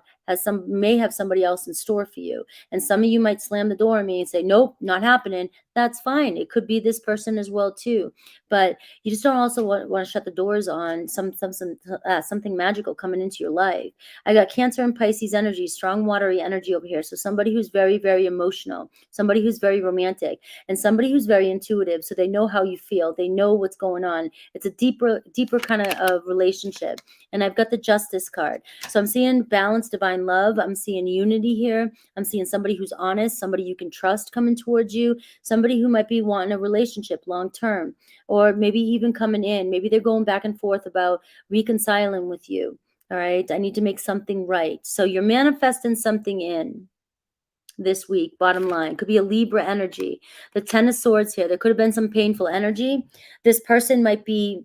may have somebody else in store for you. And some of you might slam the door on me and say, nope, not happening. That's fine. It could be this person as well too. But you just don't also want to shut the doors on something magical coming into your life. I got Cancer and Pisces energy, strong watery energy over here. So somebody who's very, very emotional, somebody who's very romantic, and somebody who's very intuitive. So they know how you feel. They know what's going on. It's a deeper kind of relationship. And I've got the Justice card. So I'm seeing balance, divine love. I'm seeing unity here. I'm seeing somebody who's honest, somebody you can trust coming towards you, somebody who might be wanting a relationship long term, or maybe even coming in. Maybe they're going back and forth about reconciling with you. All right. I need to make something right. So you're manifesting something in this week. Bottom line, could be a Libra energy. The Ten of Swords here. There could have been some painful energy. This person might be,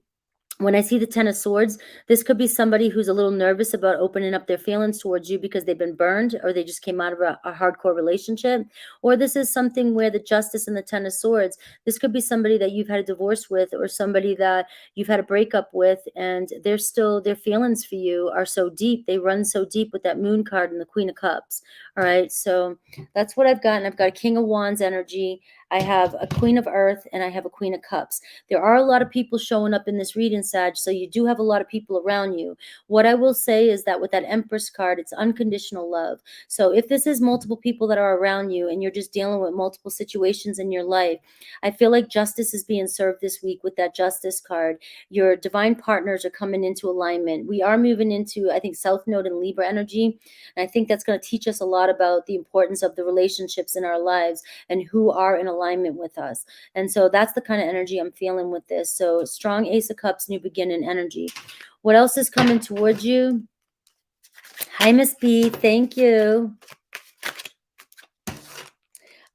when I see the Ten of Swords, this could be somebody who's a little nervous about opening up their feelings towards you because they've been burned, or they just came out of a hardcore relationship. Or this is something where the Justice and the Ten of Swords, this could be somebody that you've had a divorce with, or somebody that you've had a breakup with, and their feelings for you are so deep. They run so deep with that Moon card and the Queen of Cups. All right, so that's what I've got. And I've got a King of Wands energy. I have a Queen of Earth, and I have a Queen of Cups. There are a lot of people showing up in this reading, Sag, so you do have a lot of people around you. What I will say is that with that Empress card, it's unconditional love. So if this is multiple people that are around you and you're just dealing with multiple situations in your life, I feel like justice is being served this week with that Justice card. Your divine partners are coming into alignment. We are moving into, I think, South Node and Libra energy. And I think that's going to teach us a lot about the importance of the relationships in our lives and who are in alignment with us. And so that's the kind of energy I'm feeling with this. So strong Ace of Cups, new beginning energy. What else is coming towards you? Hi, Miss B. Thank you.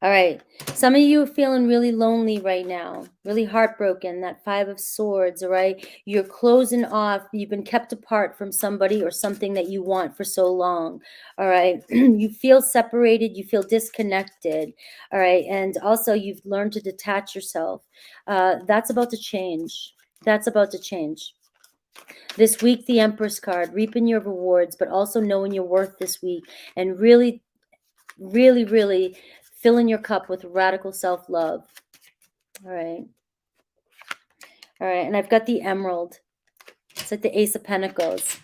All right. Some of you are feeling really lonely right now, really heartbroken, that Five of Swords, all right? You're closing off. You've been kept apart from somebody or something that you want for so long, all right? You feel separated. You feel disconnected, all right? And also you've learned to detach yourself. That's about to change. That's about to change. This week, the Empress card, reaping your rewards, but also knowing your worth this week, and really, really, really filling your cup with radical self-love. All right. All right. And I've got the Emerald. It's like the Ace of Pentacles.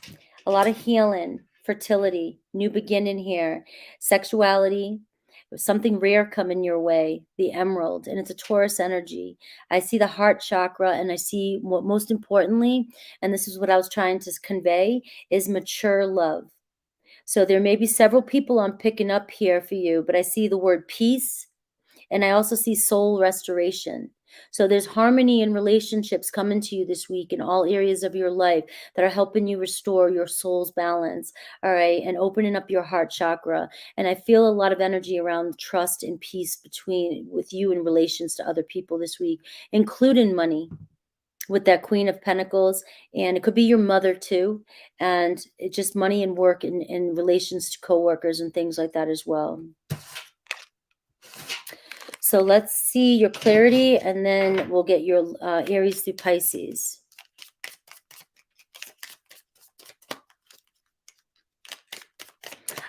A lot of healing, fertility, new beginning here, sexuality, something rare coming your way, the Emerald, and it's a Taurus energy. I see the heart chakra, and I see what most importantly, and this is what I was trying to convey, is mature love. So there may be several people I'm picking up here for you, but I see the word peace, and I also see soul restoration. So there's harmony in relationships coming to you this week in all areas of your life that are helping you restore your soul's balance, all right, and opening up your heart chakra. And I feel a lot of energy around trust and peace with you in relations to other people this week, including money, with that Queen of Pentacles. And it could be your mother too, and it's just money and work in relations to coworkers and things like that as well. So let's see your clarity, and then we'll get your Aries through Pisces.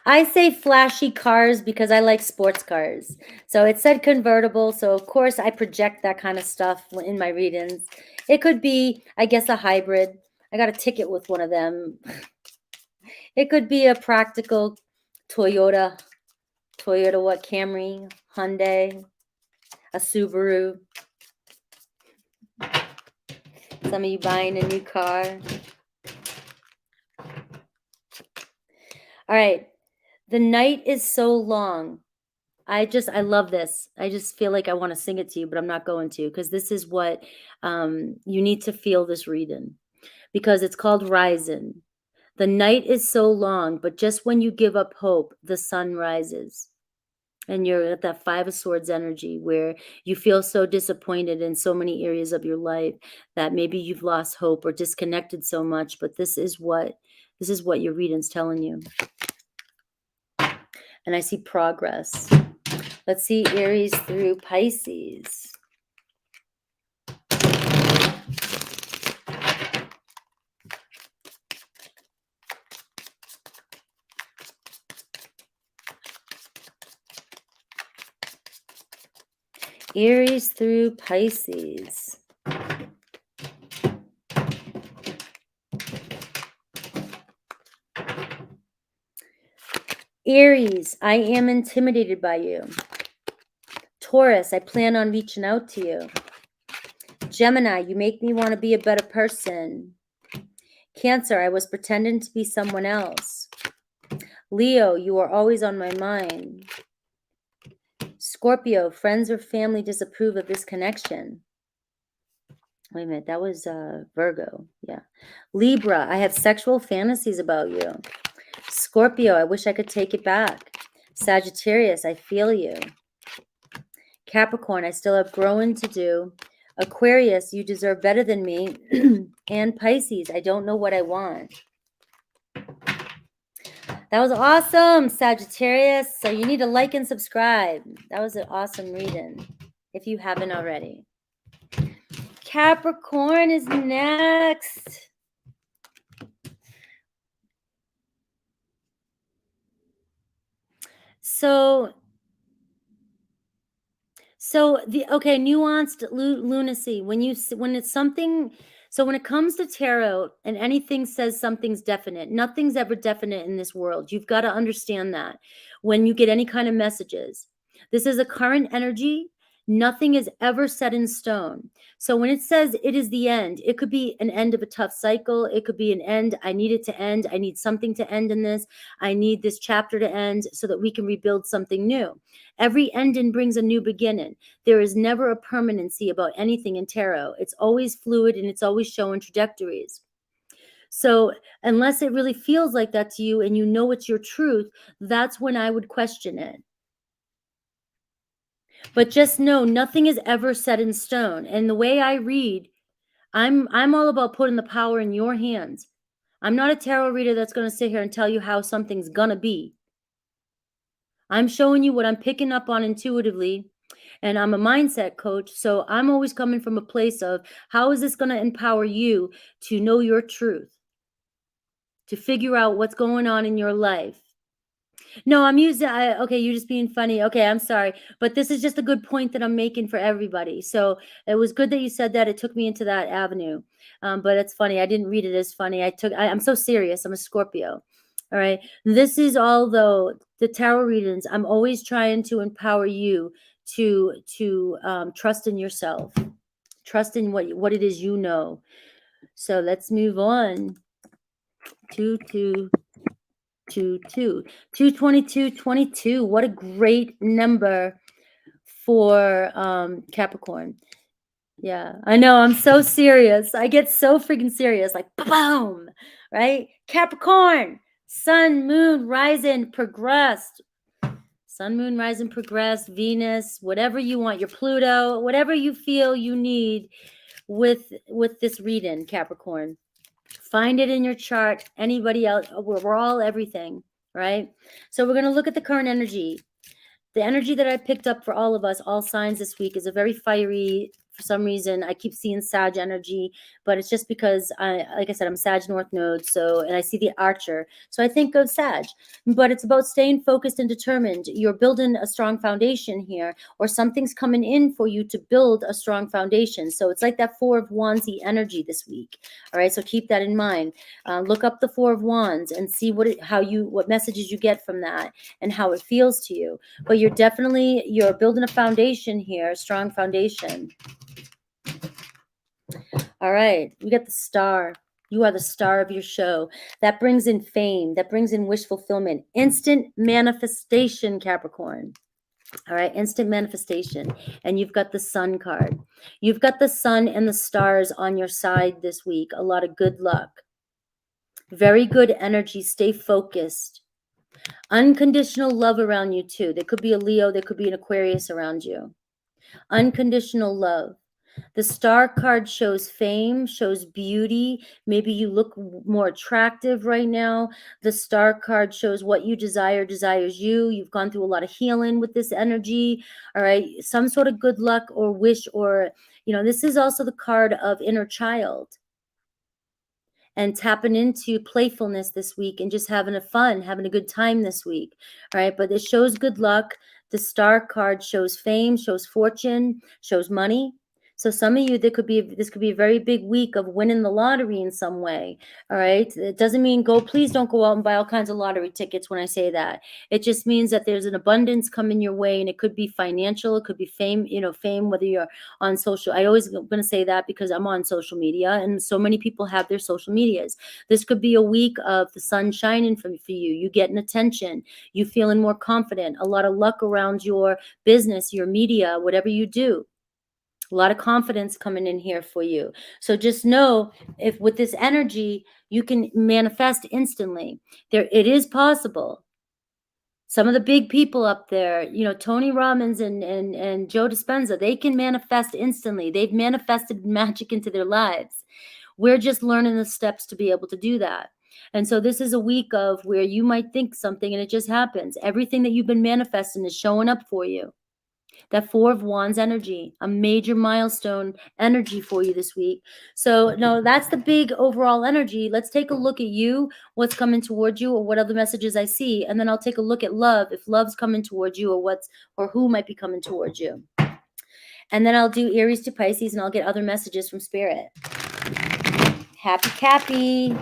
I say flashy cars because I like sports cars. So it said convertible. So of course I project that kind of stuff in my readings. It could be, I guess, a hybrid. I got a ticket with one of them. It could be a practical Toyota. Toyota what? Camry, Hyundai, a Subaru. Some of you buying a new car. All right. The night is so long. I love this. I just feel like I want to sing it to you, but I'm not going to, because this is what you need to feel this reading, because it's called Rising. The night is so long, but just when you give up hope, the sun rises. And you're at that Five of Swords energy where you feel so disappointed in so many areas of your life that maybe you've lost hope or disconnected so much, but this is what your reading's telling you. And I see progress. Let's see Aries through Pisces. Aries through Pisces. Aries, I am intimidated by you. Taurus, I plan on reaching out to you. Gemini, you make me want to be a better person. Cancer, I was pretending to be someone else. Leo, you are always on my mind. Scorpio, friends or family disapprove of this connection. Wait a minute, that was Virgo. Yeah. Libra, I have sexual fantasies about you. Scorpio, I wish I could take it back. Sagittarius, I feel you. Capricorn, I still have growing to do. Aquarius, you deserve better than me. And Pisces, I don't know what I want. That was awesome, Sagittarius. So you need to like and subscribe. That was an awesome reading, if you haven't already. Capricorn is next. So nuanced lunacy. When it's something, so when it comes to tarot and anything says something's definite, nothing's ever definite in this world. You've got to understand that when you get any kind of messages. This is a current energy. Nothing is ever set in stone. So when it says it is the end, it could be an end of a tough cycle. It could be an end. I need it to end. I need something to end in this. I need this chapter to end so that we can rebuild something new. Every ending brings a new beginning. There is never a permanency about anything in tarot. It's always fluid and it's always showing trajectories. So unless it really feels like that to you and you know it's your truth, that's when I would question it. But just know nothing is ever set in stone. And the way I read, I'm all about putting the power in your hands. I'm not a tarot reader that's going to sit here and tell you how something's going to be. I'm showing you what I'm picking up on intuitively, and I'm a mindset coach. So I'm always coming from a place of how is this going to empower you to know your truth, to figure out what's going on in your life. No, I'm using, okay, you're just being funny. Okay, I'm sorry. But this is just a good point that I'm making for everybody. So it was good that you said that. It took me into that avenue. But it's funny. I didn't read it as funny. I'm so serious. I'm a Scorpio. All right. This is all, though, the tarot readings. I'm always trying to empower you to trust in yourself. Trust in what it is you know. So let's move on to 222. What a great number for Capricorn. Yeah, I know. I'm so serious. I get so freaking serious, like boom, right? Capricorn, sun, moon, rising, progressed. Sun, moon, rising, progressed, Venus, whatever you want, your Pluto, whatever you feel you need with this reading, Capricorn. Find it in your chart. Anybody else? We're all everything, right? So we're going to look at the current energy. The energy that I picked up for all of us, all signs this week, is a very fiery for some reason, I keep seeing Sag energy, but it's just because like I said, I'm Sag North Node. So, and I see the Archer. So I think of Sag, but it's about staying focused and determined. You're building a strong foundation here, or something's coming in for you to build a strong foundation. So it's like that Four of Wands energy this week. All right. So keep that in mind. Look up the Four of Wands and see what messages you get from that and how it feels to you. But you're building a foundation here, a strong foundation. All right, we got the Star. You are the star of your show. That brings in fame. That brings in wish fulfillment. Instant manifestation, Capricorn. All right, instant manifestation. And you've got the Sun card. You've got the Sun and the stars on your side this week. A lot of good luck. Very good energy. Stay focused. Unconditional love around you too. There could be a Leo, there could be an Aquarius around you. Unconditional love. The Star card shows fame, shows beauty. Maybe you look more attractive right now. The Star card shows what you desire desires you. You've gone through a lot of healing with this energy. All right, some sort of good luck or wish, or, this is also the card of inner child. And tapping into playfulness this week and just having a good time this week. All right. But it shows good luck. The Star card shows fame, shows fortune, shows money. So some of you, this could be a very big week of winning the lottery in some way. All right. It doesn't mean please don't go out and buy all kinds of lottery tickets when I say that. It just means that there's an abundance coming your way, and it could be financial. It could be fame, fame, whether you're on social. I always going to say that because I'm on social media, and so many people have their social medias. This could be a week of the sun shining for you. You getting attention. You feeling more confident. A lot of luck around your business, your media, whatever you do. A lot of confidence coming in here for you. So just know, if with this energy, you can manifest instantly. It is possible. Some of the big people up there, Tony Robbins and Joe Dispenza, they can manifest instantly. They've manifested magic into their lives. We're just learning the steps to be able to do that. And so this is a week of where you might think something and it just happens. Everything that you've been manifesting is showing up for you. That Four of Wands energy, a major milestone energy for you this week. So no, that's the big overall energy. Let's take a look at you, what's coming towards you, or what other messages I see. And then I'll take a look at love, if love's coming towards you, or who might be coming towards you. And then I'll do Aries to Pisces, and I'll get other messages from Spirit. Happy Cappy.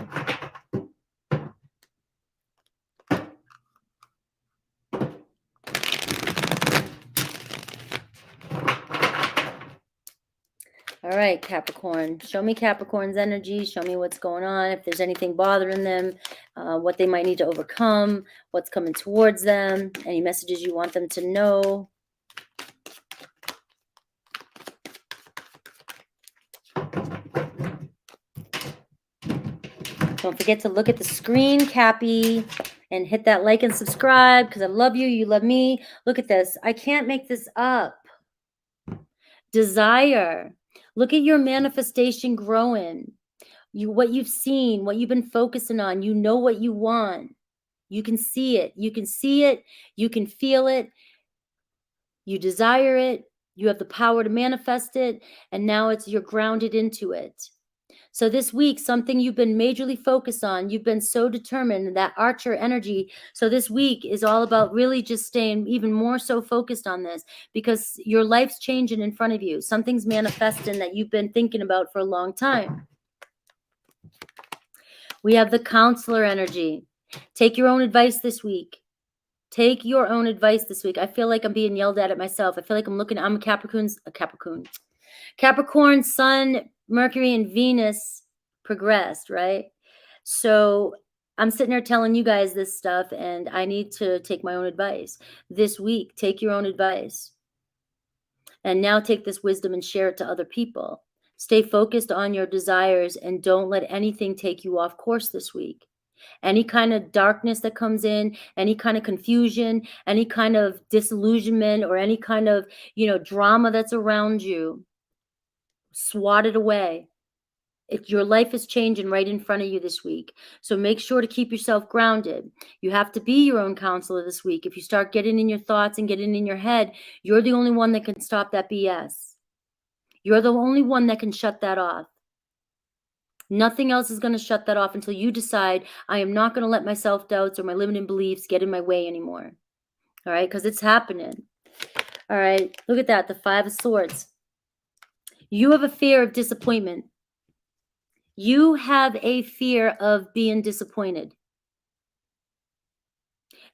All right, Capricorn. Show me Capricorn's energy. Show me what's going on. If there's anything bothering them, what they might need to overcome, what's coming towards them, any messages you want them to know. Don't forget to look at the screen, Cappy, and hit that like and subscribe, because I love you. You love me. Look at this. I can't make this up. Desire. Look at your manifestation growing. What you've seen, what you've been focusing on, you know what you want. You can see it. You can see it. You can feel it. You desire it. You have the power to manifest it. And now you're grounded into it. So this week, something you've been majorly focused on, you've been so determined, that Archer energy. So this week is all about really just staying even more so focused on this, because your life's changing in front of you. Something's manifesting that you've been thinking about for a long time. We have the Counselor energy. Take your own advice this week. Take your own advice this week. I feel like I'm being yelled at myself. I feel like I'm a Capricorn. Capricorn, Sun, Mercury, and Venus progressed, right? So I'm sitting there telling you guys this stuff, and I need to take my own advice. This week, take your own advice. And now take this wisdom and share it to other people. Stay focused on your desires, and don't let anything take you off course this week. Any kind of darkness that comes in, any kind of confusion, any kind of disillusionment, or any kind of, drama that's around you, swat it away. Your life is changing right in front of you this week. So make sure to keep yourself grounded. You have to be your own counselor this week. If you start getting in your thoughts and getting in your head, you're the only one that can stop that BS. You're the only one that can shut that off. Nothing else is going to shut that off until you decide, I am not going to let my self-doubts or my limiting beliefs get in my way anymore. All right, because it's happening. All right, look at that, the Five of Swords. You have a fear of disappointment. You have a fear of being disappointed.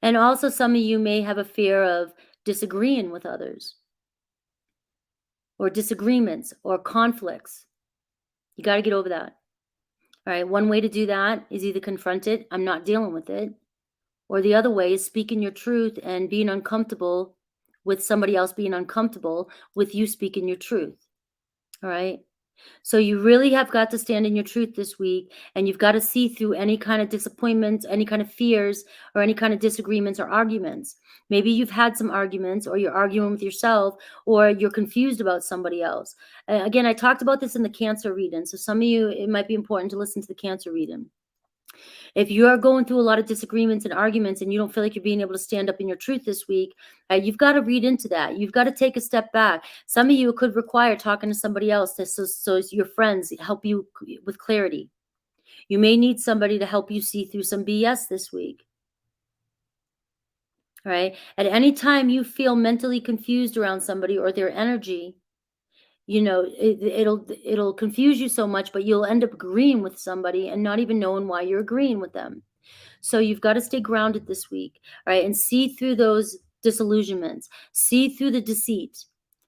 And also some of you may have a fear of disagreeing with others, or disagreements or conflicts. You got to get over that. All right, one way to do that is either confront it, I'm not dealing with it, or the other way is speaking your truth and being uncomfortable with somebody else being uncomfortable with you speaking your truth. All right. So you really have got to stand in your truth this week, and you've got to see through any kind of disappointments, any kind of fears, or any kind of disagreements or arguments. Maybe you've had some arguments, or you're arguing with yourself, or you're confused about somebody else. Again, I talked about this in the Cancer reading. So some of you, it might be important to listen to the Cancer reading. If you are going through a lot of disagreements and arguments and you don't feel like you're being able to stand up in your truth this week, you've got to read into that. You've got to take a step back. Some of you could require talking to somebody else so your friends help you with clarity. You may need somebody to help you see through some BS this week. All right. At any time you feel mentally confused around somebody or their energy, you know, it'll confuse you so much, but you'll end up agreeing with somebody and not even knowing why you're agreeing with them. So you've got to stay grounded this week, right? And see through those disillusionments, see through the deceit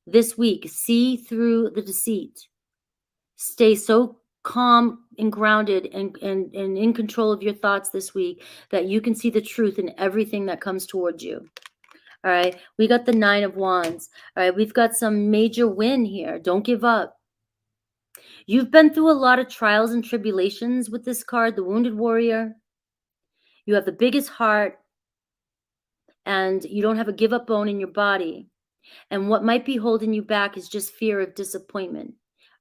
this week, see through the deceit. Stay so calm and grounded and in control of your thoughts this week that you can see the truth in everything that comes towards you. All right, we got the Nine of Wands. All right, we've got some major win here. Don't give up. You've been through a lot of trials and tribulations with this card, the Wounded Warrior. You have the biggest heart, and you don't have a give up bone in your body. And what might be holding you back is just fear of disappointment.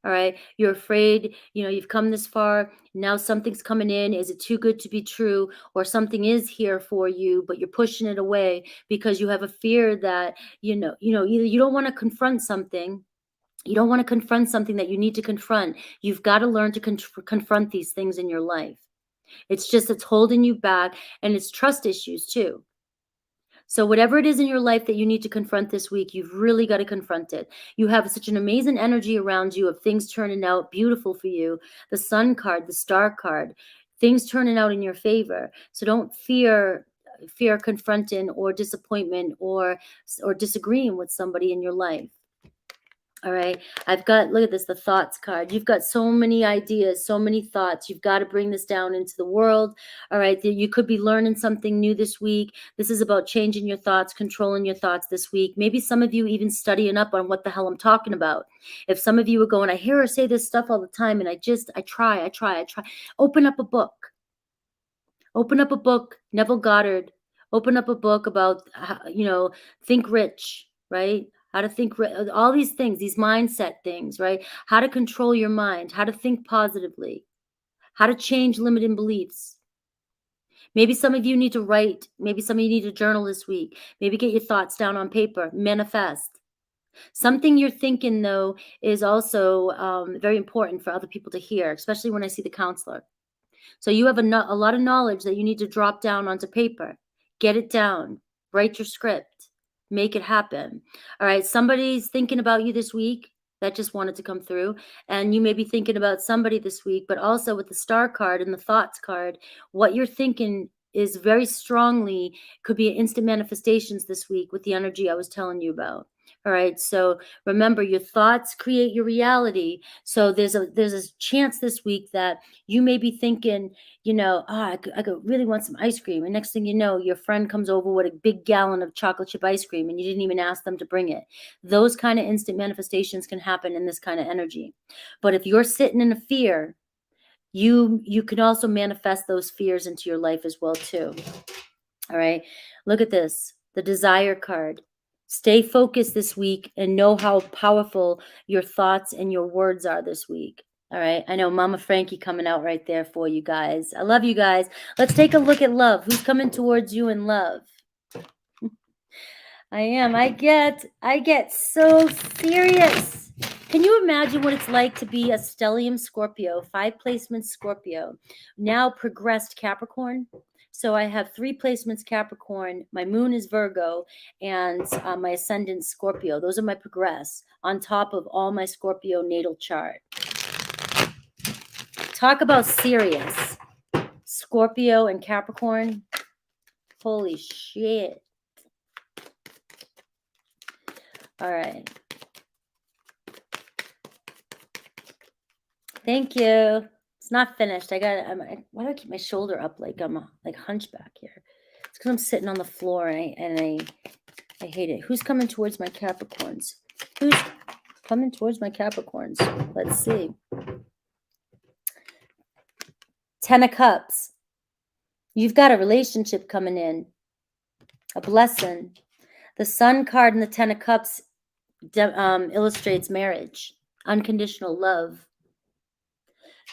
All right, you're afraid, you know, you've come this far, now something's coming in. Is it too good to be true? Or something is here for you, but you're pushing it away because you have a fear that, either you don't want to confront something. You don't want to confront something that you need to confront. You've got to learn to confront these things in your life. It's holding you back, and it's trust issues too. So whatever it is in your life that you need to confront this week, you've really got to confront it. You have such an amazing energy around you of things turning out beautiful for you. The Sun card, the Star card, things turning out in your favor. So don't fear confronting or disappointment or disagreeing with somebody in your life. All right, look at this, the thoughts card. You've got so many ideas, so many thoughts. You've got to bring this down into the world. All right, you could be learning something new this week. This is about changing your thoughts, controlling your thoughts this week. Maybe some of you even studying up on what the hell I'm talking about. If some of you are going, I hear her say this stuff all the time, and I try. Open up a book. Open up a book, Neville Goddard. Open up a book about, Think Rich, right? How to think, all these things, these mindset things, right? How to control your mind, how to think positively, how to change limiting beliefs. Maybe some of you need to write. Maybe some of you need to journal this week. Maybe get your thoughts down on paper, manifest. Something you're thinking, though, is also very important for other people to hear, especially when I see the counselor. So you have a lot of knowledge that you need to drop down onto paper. Get it down. Write your script. Make it happen. All right, somebody's thinking about you this week. That just wanted to come through. And you may be thinking about somebody this week, but also with the Star card and the Thoughts card, what you're thinking is very strongly could be instant manifestations this week with the energy I was telling you about. All right, so remember, your thoughts create your reality. So there's a chance this week that you may be thinking, I could really want some ice cream. And next thing you know, your friend comes over with a big gallon of chocolate chip ice cream and you didn't even ask them to bring it. Those kind of instant manifestations can happen in this kind of energy. But if you're sitting in a fear, you can also manifest those fears into your life as well too. All right, look at this, the Desire card. Stay focused this week and know how powerful your thoughts and your words are this week. All right. I know Mama Frankie coming out right there for you guys. I love you guys. Let's take a look at love. Who's coming towards you in love? I get so serious. Can you imagine what it's like to be a stellium Scorpio, 5 placements Scorpio, now progressed Capricorn? So I have 3 placements Capricorn, my moon is Virgo, and my ascendant Scorpio. Those are my progress on top of all my Scorpio natal chart. Talk about serious. Scorpio and Capricorn. Holy shit. All right. Thank you. It's not finished. Why do I keep my shoulder up like I'm like hunchback here? It's because I'm sitting on the floor and I hate it. Who's coming towards my Capricorns? Who's coming towards my Capricorns? Let's see. 10 of Cups. You've got a relationship coming in. A blessing. The Sun card and the 10 of Cups illustrates marriage. Unconditional love.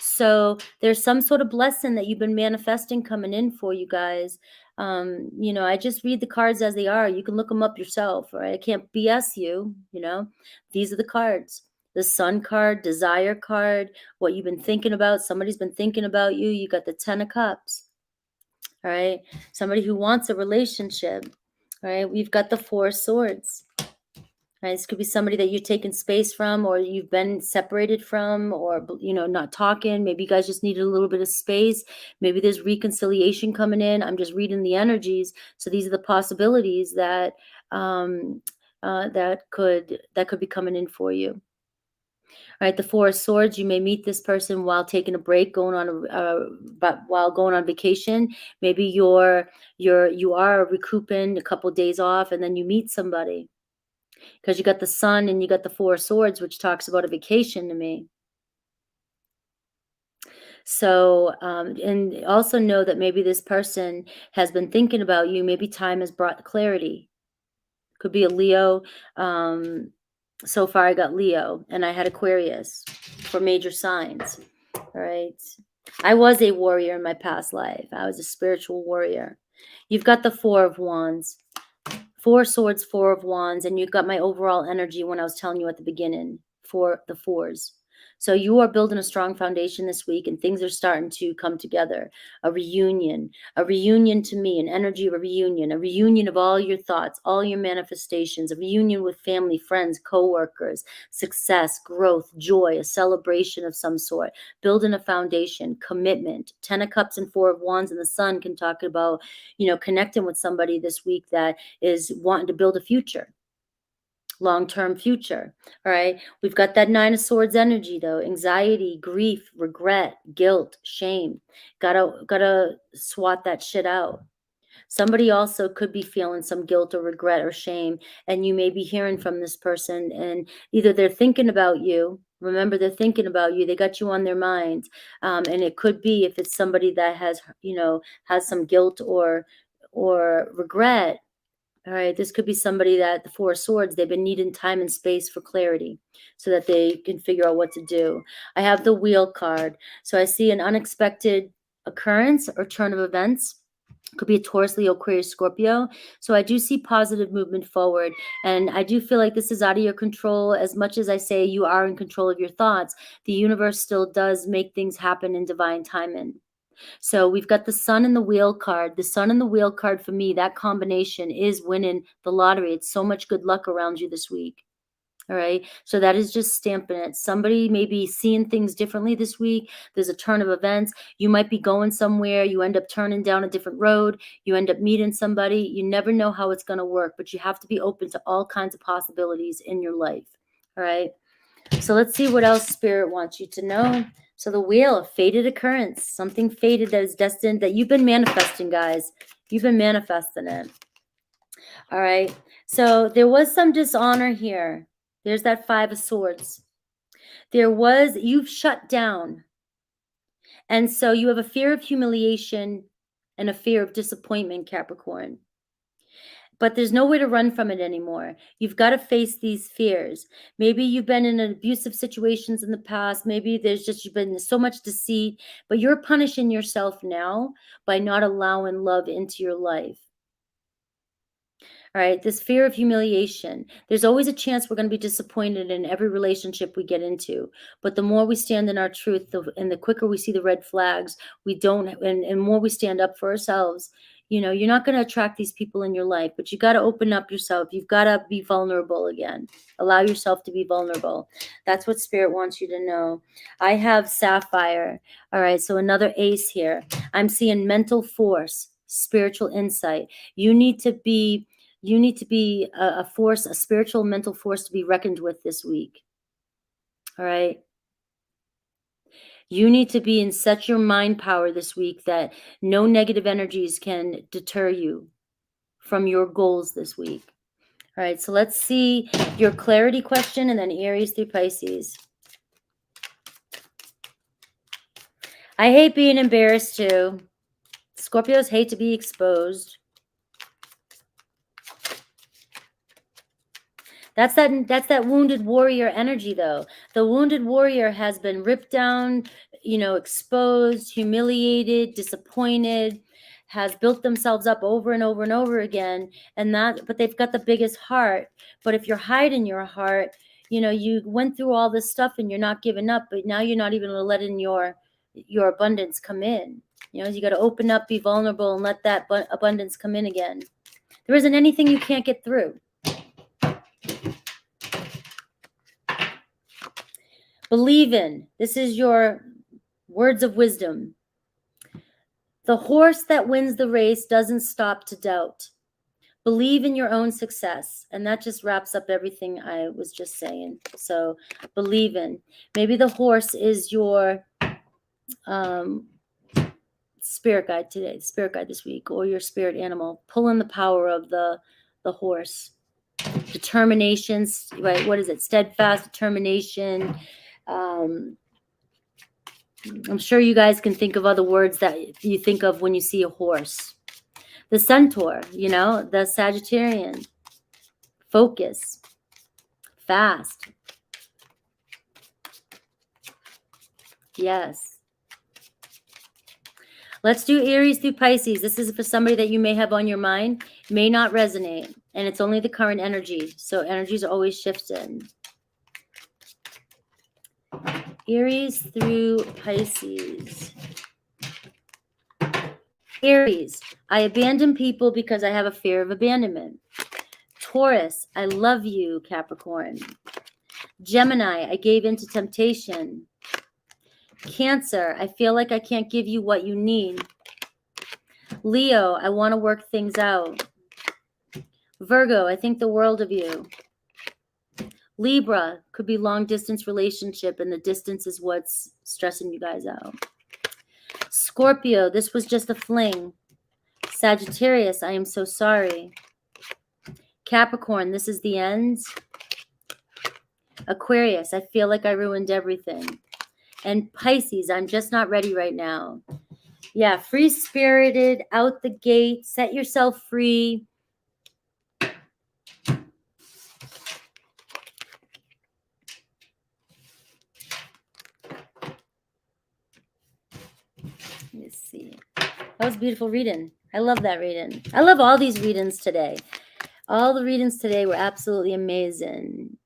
So there's some sort of blessing that you've been manifesting coming in for you guys. You know, I just read the cards as they are. You can look them up yourself, right? I can't BS you, you know. These are the cards. The Sun card, desire card, what you've been thinking about. Somebody's been thinking about you. You got the 10 of Cups, all right? Somebody who wants a relationship, all right? We've got the 4 of Swords. Right? This could be somebody that you've taken space from, or you've been separated from, or, you know, not talking. Maybe you guys just needed a little bit of space. Maybe there's reconciliation coming in. I'm just reading the energies. So these are the possibilities that that could be coming in for you. All right, the 4 of Swords. You may meet this person while taking a break, while going on vacation. Maybe you are recouping a couple days off, and then you meet somebody. Because you got the Sun and you got the 4 of Swords, which talks about a vacation to me. So, and also know that maybe this person has been thinking about you. Maybe time has brought clarity. Could be a Leo. So far I got Leo and I had Aquarius for major signs. All right. I was a warrior in my past life. I was a spiritual warrior. You've got the 4 of Wands. 4 Swords, 4 of Wands, and you got my overall energy when I was telling you at the beginning for the 4s. So you are building a strong foundation this week, and things are starting to come together. A reunion to me, an energy of a reunion of all your thoughts, all your manifestations, a reunion with family, friends, co-workers, success, growth, joy, a celebration of some sort, building a foundation, commitment. 10 of Cups and 4 of Wands and the Sun can talk about, you know, connecting with somebody this week that is wanting to build a future. Long-term future. All right. We've got that 9 of Swords energy though. Anxiety, grief, regret, guilt, shame. Gotta swat that shit out. Somebody also could be feeling some guilt or regret or shame, and you may be hearing from this person, and either they're thinking about you. Remember, they're thinking about you. They got you on their mind. And it could be, if it's somebody that has, you know, has some guilt or regret. All right, this could be somebody that the 4 of Swords, they've been needing time and space for clarity so that they can figure out what to do. I have the Wheel card. So I see an unexpected occurrence or turn of events. Could be a Taurus, Leo, Aquarius, Scorpio. So I do see positive movement forward. And I do feel like this is out of your control. As much as I say you are in control of your thoughts, the universe still does make things happen in divine timing. So we've got the Sun and the Wheel card. The Sun and the Wheel card, for me, that combination is winning the lottery. It's so much good luck around you this week. All right. So that is just stamping it. Somebody may be seeing things differently this week. There's a turn of events. You might be going somewhere. You end up turning down a different road. You end up meeting somebody. You never know how it's going to work, but you have to be open to all kinds of possibilities in your life. All right. So let's see what else Spirit wants you to know. So the Wheel, a fated occurrence, something fated that is destined, that you've been manifesting, guys. You've been manifesting it. All right. So there was some dishonor here. There's that 5 of Swords. You've shut down. And so you have a fear of humiliation and a fear of disappointment, Capricorn. But there's nowhere to run from it anymore. You've got to face these fears. Maybe you've been in abusive situations in the past. Maybe you've been so much deceit, but you're punishing yourself now by not allowing love into your life. All right, this fear of humiliation. There's always a chance we're going to be disappointed in every relationship we get into. But the more we stand in our truth, and the quicker we see the red flags, and more we stand up for ourselves. You know, you're not going to attract these people in your life, but you got to open up yourself. You've got to be vulnerable again. Allow yourself to be vulnerable. That's what Spirit wants you to know. I have Sapphire. All right, so another ace here. I'm seeing mental force, spiritual insight. You need to be a force, a spiritual mental force to be reckoned with this week. All right. You need to be in such your mind power this week that no negative energies can deter you from your goals this week. All right, so let's see your clarity question and then Aries through Pisces. I hate being embarrassed too. Scorpios hate to be exposed. That's that wounded warrior energy, though. The wounded warrior has been ripped down, exposed, humiliated, disappointed, has built themselves up over and over and over again. But they've got the biggest heart. But if you're hiding your heart, you went through all this stuff and you're not giving up, but now you're not even letting your abundance come in. You got to open up, be vulnerable, and let that abundance come in again. There isn't anything you can't get through. Believe in. This is your words of wisdom. The horse that wins the race doesn't stop to doubt. Believe in your own success. And that just wraps up everything I was just saying. So believe in. Maybe the horse is your spirit guide today, spirit guide this week, or your spirit animal. Pull in the power of the horse. Determination, right? What is it? Steadfast determination. I'm sure you guys can think of other words that you think of when you see a horse. The centaur, the Sagittarian. Focus. Fast. Yes. Let's do Aries through Pisces. This is for somebody that you may have on your mind. May not resonate. And it's only the current energy. So energies are always shifting. Aries through Pisces. Aries, I abandon people because I have a fear of abandonment. Taurus, I love you, Capricorn. Gemini, I gave in to temptation. Cancer, I feel like I can't give you what you need. Leo, I want to work things out. Virgo, I think the world of you. Libra, could be long distance relationship and the distance is what's stressing you guys out. Scorpio, this was just a fling. Sagittarius, I am so sorry. Capricorn, this is the end. Aquarius, I feel like I ruined everything. And Pisces, I'm just not ready right now. Yeah, free-spirited, out the gate, set yourself free. Let's see. That was a beautiful reading. I love that reading. I love all these readings today. All the readings today were absolutely amazing.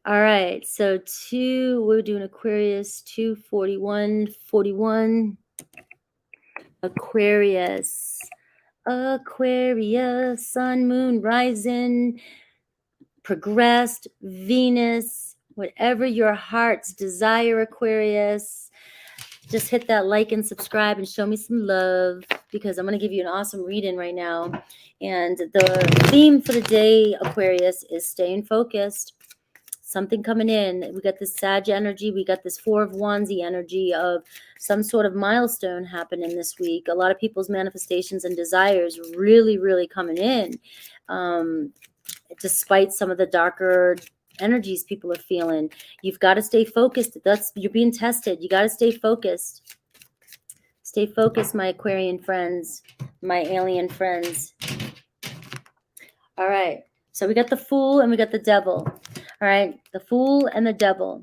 All right, so we're doing Aquarius, 241, 41. Aquarius, sun, moon, rising, progressed, Venus, whatever your heart's desire, Aquarius. Just hit that like and subscribe and show me some love because I'm going to give you an awesome reading right now. And the theme for the day, Aquarius, is staying focused. Something coming in. We got this Sag energy. We got this Four of Wands energy of some sort of milestone happening this week. A lot of people's manifestations and desires really, really coming in. Despite some of the darker energies people are feeling. You've got to stay focused. You're being tested. You got to stay focused. Stay focused, my Aquarian friends, my alien friends. All right. So we got the Fool and we got the Devil. All right. The Fool and the Devil.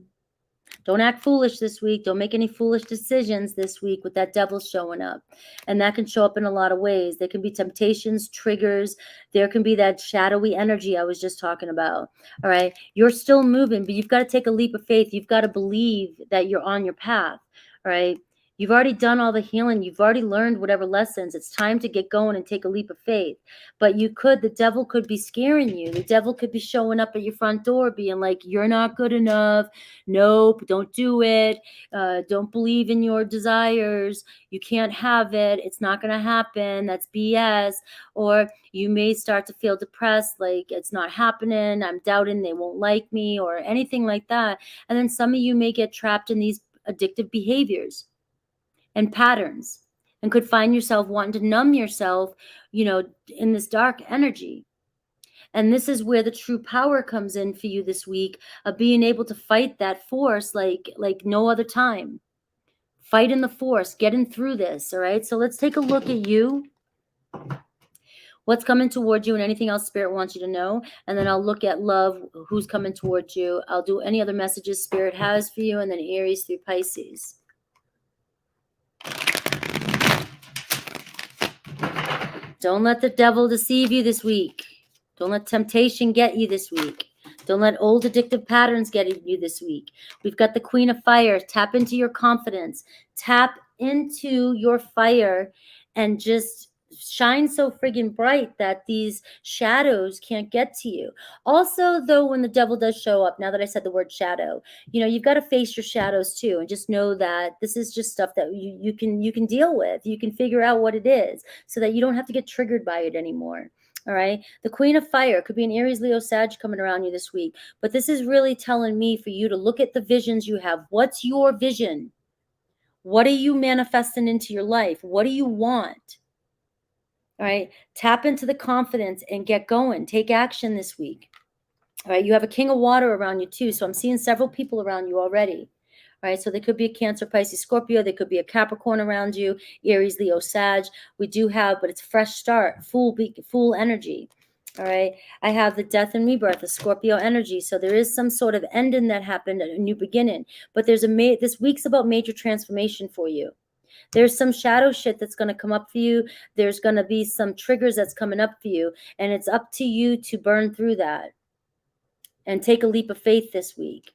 Don't act foolish this week. Don't make any foolish decisions this week with that devil showing up. And that can show up in a lot of ways. There can be temptations, triggers. There can be that shadowy energy I was just talking about. All right. You're still moving, but you've got to take a leap of faith. You've got to believe that you're on your path. All right. You've already done all the healing. You've already learned whatever lessons. It's time to get going and take a leap of faith. But the devil could be scaring you. The devil could be showing up at your front door being like, you're not good enough. Nope, don't do it. Don't believe in your desires. You can't have it. It's not going to happen. That's BS. Or you may start to feel depressed, like it's not happening. I'm doubting they won't like me or anything like that. And then some of you may get trapped in these addictive behaviors and patterns, and could find yourself wanting to numb yourself, in this dark energy. And this is where the true power comes in for you this week, of being able to fight that force like no other time. Fight in the force, getting through this. All right. So let's take a look at you. What's coming towards you and anything else Spirit wants you to know. And then I'll look at love, who's coming towards you. I'll do any other messages Spirit has for you, and then Aries through Pisces. Don't let the devil deceive you this week. Don't let temptation get you this week. Don't let old addictive patterns get you this week. We've got the Queen of Fire. Tap into your confidence. Tap into your fire and just shine so friggin' bright that these shadows can't get to you. Also, though, when the devil does show up, now that I said the word shadow, you've got to face your shadows too, and just know that this is just stuff that you can deal with. You can figure out what it is so that you don't have to get triggered by it anymore. All right. The Queen of Fire could be an Aries, Leo, Sag coming around you this week. But this is really telling me for you to look at the visions you have. What's your vision? What are you manifesting into your life? What do you want? All right. Tap into the confidence and get going. Take action this week. All right. You have a King of Water around you too. So I'm seeing several people around you already. All right. So there could be a Cancer, Pisces, Scorpio. There could be a Capricorn around you, Aries, Leo, Sag. We do have, but it's fresh start, full energy. All right. I have the death and rebirth, the Scorpio energy. So there is some sort of ending that happened, a new beginning. But this week's about major transformation for you. There's some shadow shit that's going to come up for you. There's going to be some triggers that's coming up for you. And it's up to you to burn through that and take a leap of faith this week.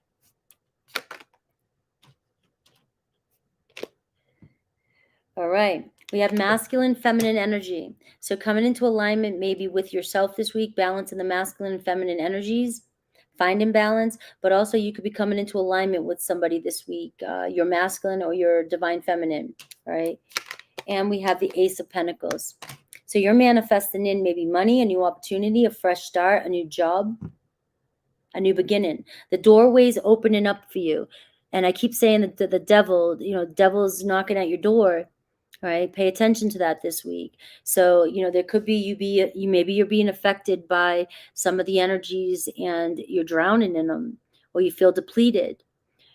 All right. We have masculine, feminine energy. So coming into alignment maybe with yourself this week, balance in the masculine and feminine energies. Finding balance, but also you could be coming into alignment with somebody this week, your masculine or your divine feminine, right? And we have the Ace of Pentacles. So you're manifesting in maybe money, a new opportunity, a fresh start, a new job, a new beginning. The doorway's opening up for you. And I keep saying that the devil, devil's knocking at your door. All right, pay attention to that this week. So, there could be maybe you're being affected by some of the energies and you're drowning in them, or you feel depleted.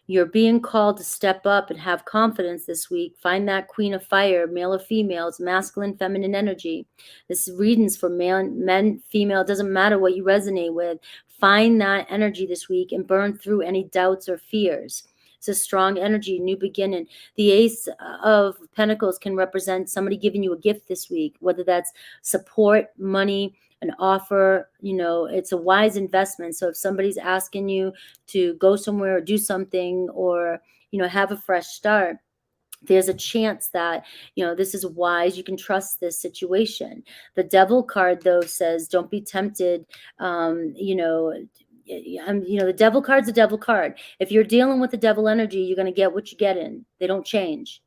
You're being called to step up and have confidence this week. Find that Queen of Fire, male or female. It's masculine, feminine energy. This readings for men, female, it doesn't matter what you resonate with. Find that energy this week and burn through any doubts or fears. It's a strong energy, new beginning. The Ace of Pentacles can represent somebody giving you a gift this week, whether that's support, money, an offer. It's a wise investment. So if somebody's asking you to go somewhere or do something or, have a fresh start, there's a chance that, this is wise. You can trust this situation. The Devil card, though, says don't be tempted, the devil card's a devil card. If you're dealing with the devil energy, you're going to get what you get in. They don't change.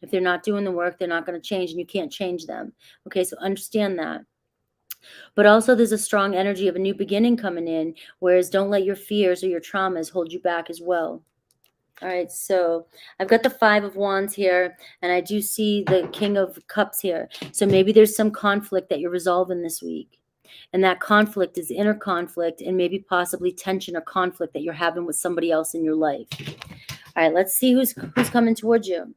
If they're not doing the work, they're not going to change, and you can't change them. Okay, so understand that. But also there's a strong energy of a new beginning coming in, whereas don't let your fears or your traumas hold you back as well. All right, so I've got the 5 of Wands here, and I do see the King of Cups here. So maybe there's some conflict that you're resolving this week. And that conflict is inner conflict and maybe possibly tension or conflict that you're having with somebody else in your life. All right, let's see who's coming towards you.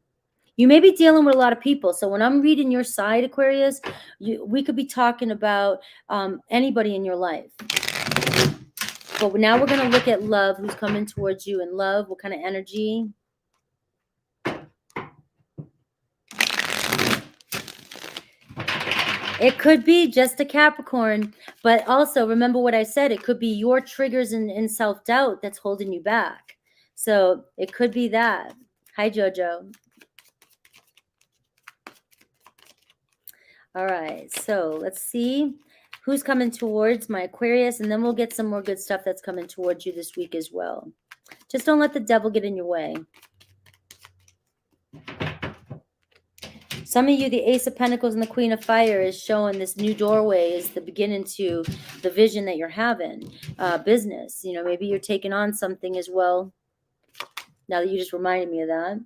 You may be dealing with a lot of people. So when I'm reading your side, Aquarius, we could be talking about anybody in your life. But now we're going to look at love. Who's coming towards you in love? What kind of energy? It could be just a Capricorn, but also remember what I said. It could be your triggers and self-doubt that's holding you back. So it could be that. Hi, Jojo. All right, so let's see who's coming towards my Aquarius, and then we'll get some more good stuff that's coming towards you this week as well. Just don't let the devil get in your way. Some of you, the Ace of Pentacles and the Queen of Fire is showing this new doorway is the beginning to the vision that you're having. Business, you know, maybe you're taking on something as well. Now that you just reminded me of that.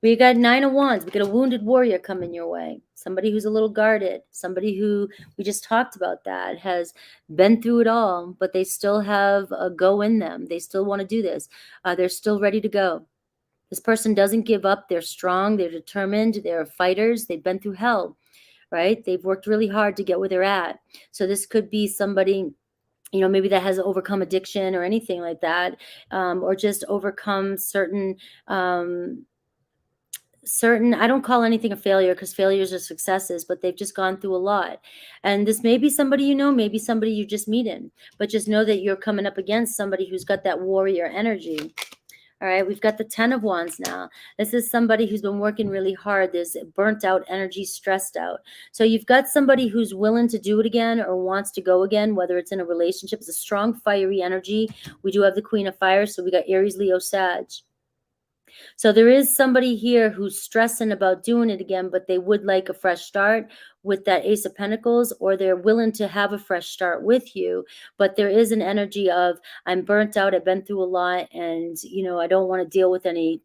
We got 9 of Wands. We got a wounded warrior coming your way. Somebody who's a little guarded. Somebody who, we just talked about that, has been through it all, but they still have a go in them. They still want to do this. They're still ready to go. This person doesn't give up. They're strong. They're determined. They're fighters. They've been through hell, right? They've worked really hard to get where they're at. So this could be somebody, you know, maybe that has overcome addiction or anything like that, or just overcome certain, I don't call anything a failure because failures are successes, but they've just gone through a lot. And this may be somebody you know, maybe somebody you're just meeting, but just know that you're coming up against somebody who's got that warrior energy. All right, we've got the 10 of Wands now. This is somebody who's been working really hard. There's burnt out energy, stressed out. So you've got somebody who's willing to do it again or wants to go again, whether it's in a relationship. It's a strong, fiery energy. We do have the Queen of Fire, so we got Aries, Leo, Sag. So there is somebody here who's stressing about doing it again, but they would like a fresh start with that Ace of Pentacles, or they're willing to have a fresh start with you. But there is an energy of, I'm burnt out, I've been through a lot, and you know, I don't want to deal with any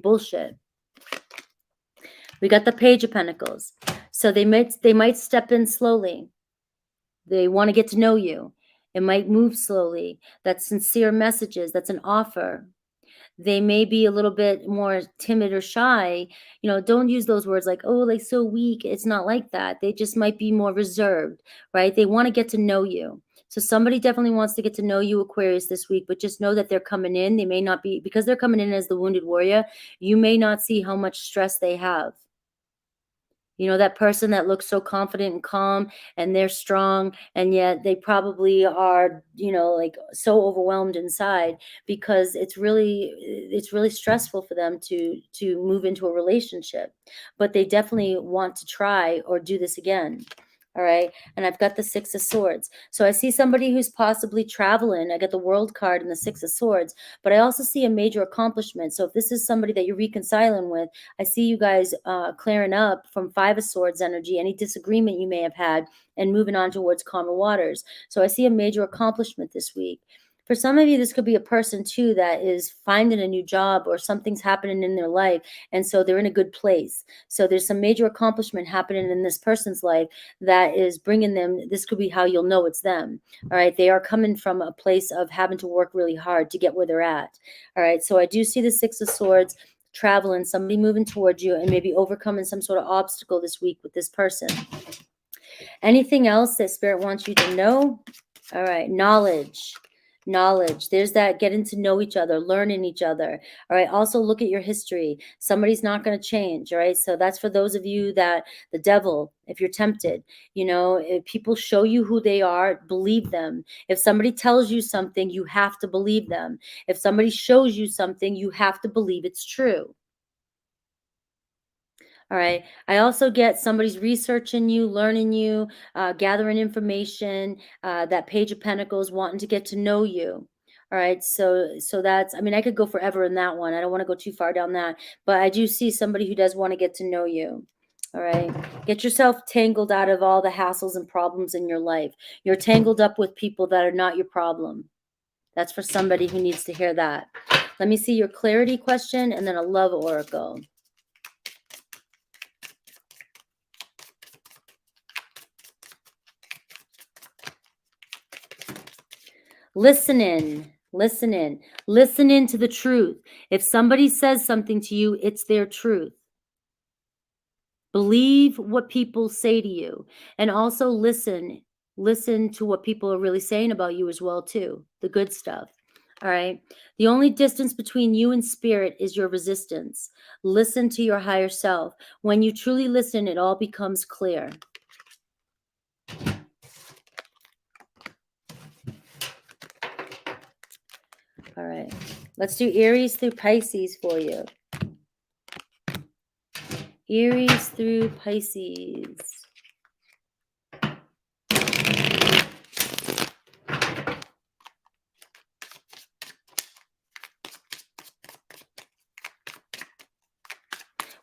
bullshit. We got the Page of Pentacles. So they might step in slowly. They want to get to know you. It might move slowly. That's sincere messages. That's an offer. They may be a little bit more timid or shy. You know, don't use those words like, oh, like so weak. It's not like that. They just might be more reserved, right? They want to get to know you. So somebody definitely wants to get to know you, Aquarius, this week, but just know that they're coming in. They may not be, because they're coming in as the wounded warrior, you may not see how much stress they have. You know, that person that looks so confident and calm and they're strong, and yet they probably are, you know, like so overwhelmed inside because it's really stressful for them to move into a relationship. But they definitely want to try or do this again. All right. And I've got the Six of Swords. So I see somebody who's possibly traveling. I got the World card and the Six of Swords, but I also see a major accomplishment. So if this is somebody that you're reconciling with, I see you guys clearing up from Five of Swords energy, any disagreement you may have had, and moving on towards calmer waters. So I see a major accomplishment this week. For some of you, this could be a person too that is finding a new job or something's happening in their life, and so they're in a good place. So there's some major accomplishment happening in this person's life that is bringing them, this could be how you'll know it's them. All right, they are coming from a place of having to work really hard to get where they're at. All right, so I do see the Six of Swords, traveling, somebody moving towards you, and maybe overcoming some sort of obstacle this week with this person. Anything else that Spirit wants you to know? All right, knowledge. There's that getting to know each other, learning each other. All right, also look at your history. Somebody's not going to change. All right, so that's for those of you that the devil, if you're tempted, you know, if people show you who they are, believe them. If somebody tells you something, you have to believe them. If somebody shows you something, you have to believe it's true. All right. I also get somebody's researching you, learning you, gathering information, that Page of Pentacles, wanting to get to know you. All right. So that's, I mean, I could go forever in that one. I don't want to go too far down that, but I do see somebody who does want to get to know you. All right. Get yourself tangled out of all the hassles and problems in your life. You're tangled up with people that are not your problem. That's for somebody who needs to hear that. Let me see your clarity question and then a love oracle. Listen in to the truth. If somebody says something to you, it's their truth. Believe what people say to you, and also listen listen to what people are really saying about you as well, too. The good stuff. All right. The only distance between you and spirit is your resistance. Listen to your higher self. When you truly listen, it all becomes clear. All right. Let's do Aries through Pisces for you. Aries through Pisces.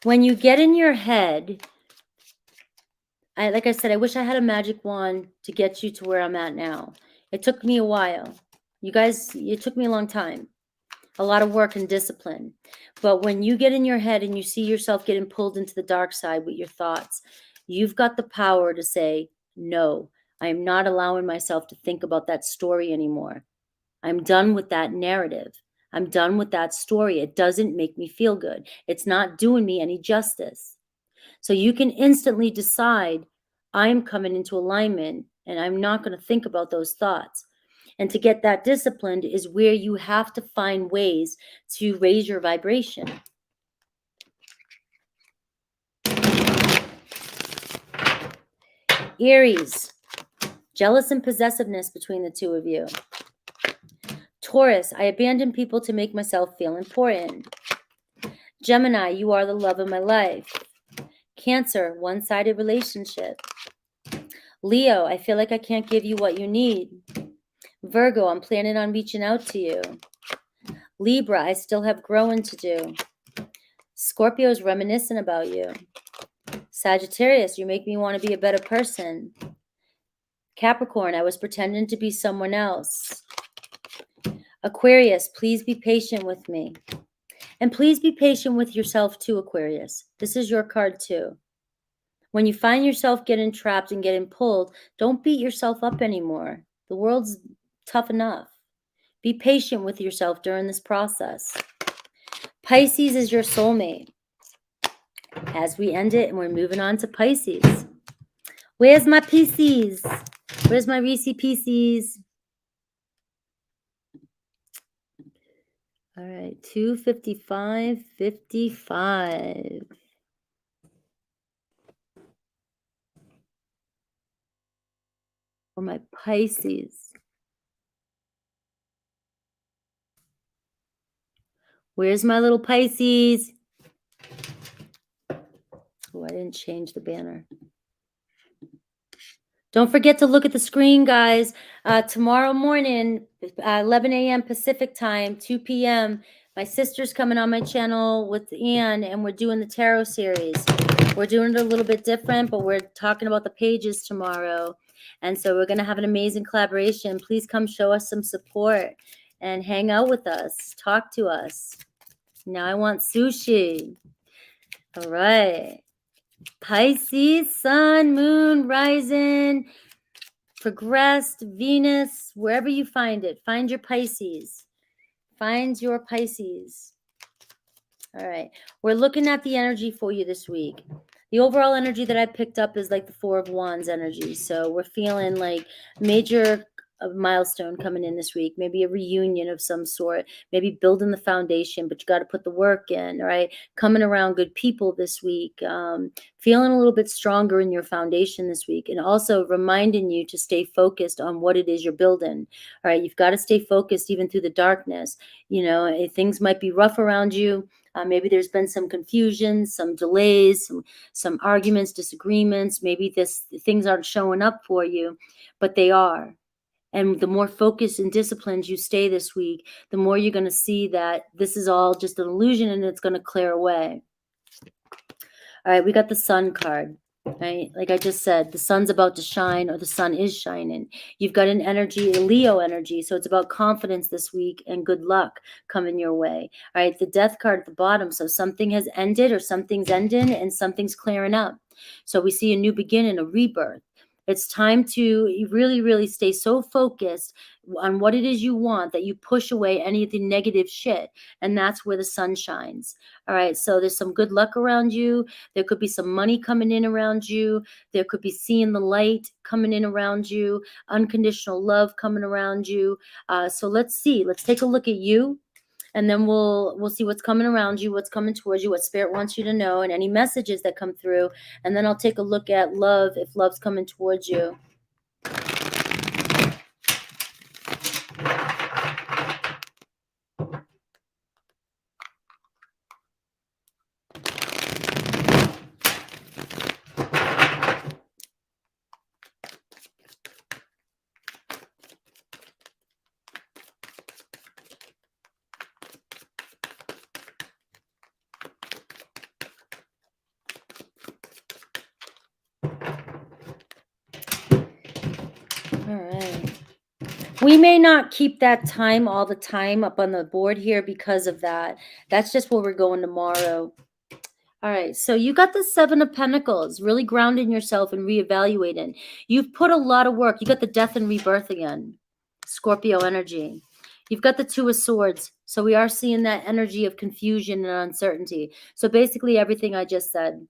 When you get in your head, like I said, I wish I had a magic wand to get you to where I'm at now. It took me a while. You guys, it took me a long time. A lot of work and discipline. But when you get in your head and you see yourself getting pulled into the dark side with your thoughts, you've got the power to say, no, I am not allowing myself to think about that story anymore. I'm done with that narrative. I'm done with that story. It doesn't make me feel good. It's not doing me any justice. So you can instantly decide, I'm coming into alignment and I'm not going to think about those thoughts. And to get that disciplined is where you have to find ways to raise your vibration. Aries, jealous and possessiveness between the two of you. Taurus, I abandon people to make myself feel important. Gemini, you are the love of my life. Cancer, one-sided relationship. Leo, I feel like I can't give you what you need. Virgo, I'm planning on reaching out to you. Libra, I still have growing to do. Scorpio is reminiscent about you. Sagittarius, you make me want to be a better person. Capricorn, I was pretending to be someone else. Aquarius, please be patient with me. And please be patient with yourself too, Aquarius. This is your card too. When you find yourself getting trapped and getting pulled, don't beat yourself up anymore. The world's tough enough. Be patient with yourself during this process. Pisces is your soulmate. As we end it, and we're moving on to Pisces. Where's my Pisces? Where's my Reese Pisces? All right, 255.55. For my Pisces. Where's my little Pisces? Oh, I didn't change the banner. Don't forget to look at the screen, guys. Tomorrow morning, 11 a.m. Pacific time, 2 p.m., my sister's coming on my channel with Anne, and we're doing the tarot series. We're doing it a little bit different, but we're talking about the pages tomorrow. And so we're going to have an amazing collaboration. Please come show us some support and hang out with us. Talk to us. Now I want sushi. All right. Pisces, sun, moon, rising, progressed, Venus, wherever you find it, find your Pisces. Find your Pisces. All right. We're looking at the energy for you this week. The overall energy that I picked up is like the Four of Wands energy. So we're feeling like major milestone coming in this week, maybe a reunion of some sort, maybe building the foundation, but you got to put the work in, right? Coming around good people this week, feeling a little bit stronger in your foundation this week, and also reminding you to stay focused on what it is you're building. All right, you've got to stay focused even through the darkness. You know, things might be rough around you. Maybe there's been some confusion, some delays, some arguments, disagreements. Maybe things aren't showing up for you, but they are. And the more focused and disciplined you stay this week, the more you're going to see that this is all just an illusion and it's going to clear away. All right, we got the sun card, right? Like I just said, the sun's about to shine, or the sun is shining. You've got an energy, a Leo energy, so it's about confidence this week and good luck coming your way. All right, the death card at the bottom, so something has ended or something's ending and something's clearing up. So we see a new beginning, a rebirth. It's time to really, really stay so focused on what it is you want that you push away any of the negative shit. And that's where the sun shines. All right. So there's some good luck around you. There could be some money coming in around you. There could be seeing the light coming in around you, unconditional love coming around you. So let's see. Let's take a look at you. And then we'll see what's coming around you, what's coming towards you, what spirit wants you to know, and any messages that come through. And then I'll take a look at love, if love's coming towards you. All right. We may not keep that time all the time up on the board here because of that. That's just where we're going tomorrow. All right, so you got the Seven of Pentacles, really grounding yourself and reevaluating. You've put a lot of work. You got the death and rebirth again, Scorpio energy. You've got the Two of Swords. So we are seeing that energy of confusion and uncertainty. So basically everything I just said.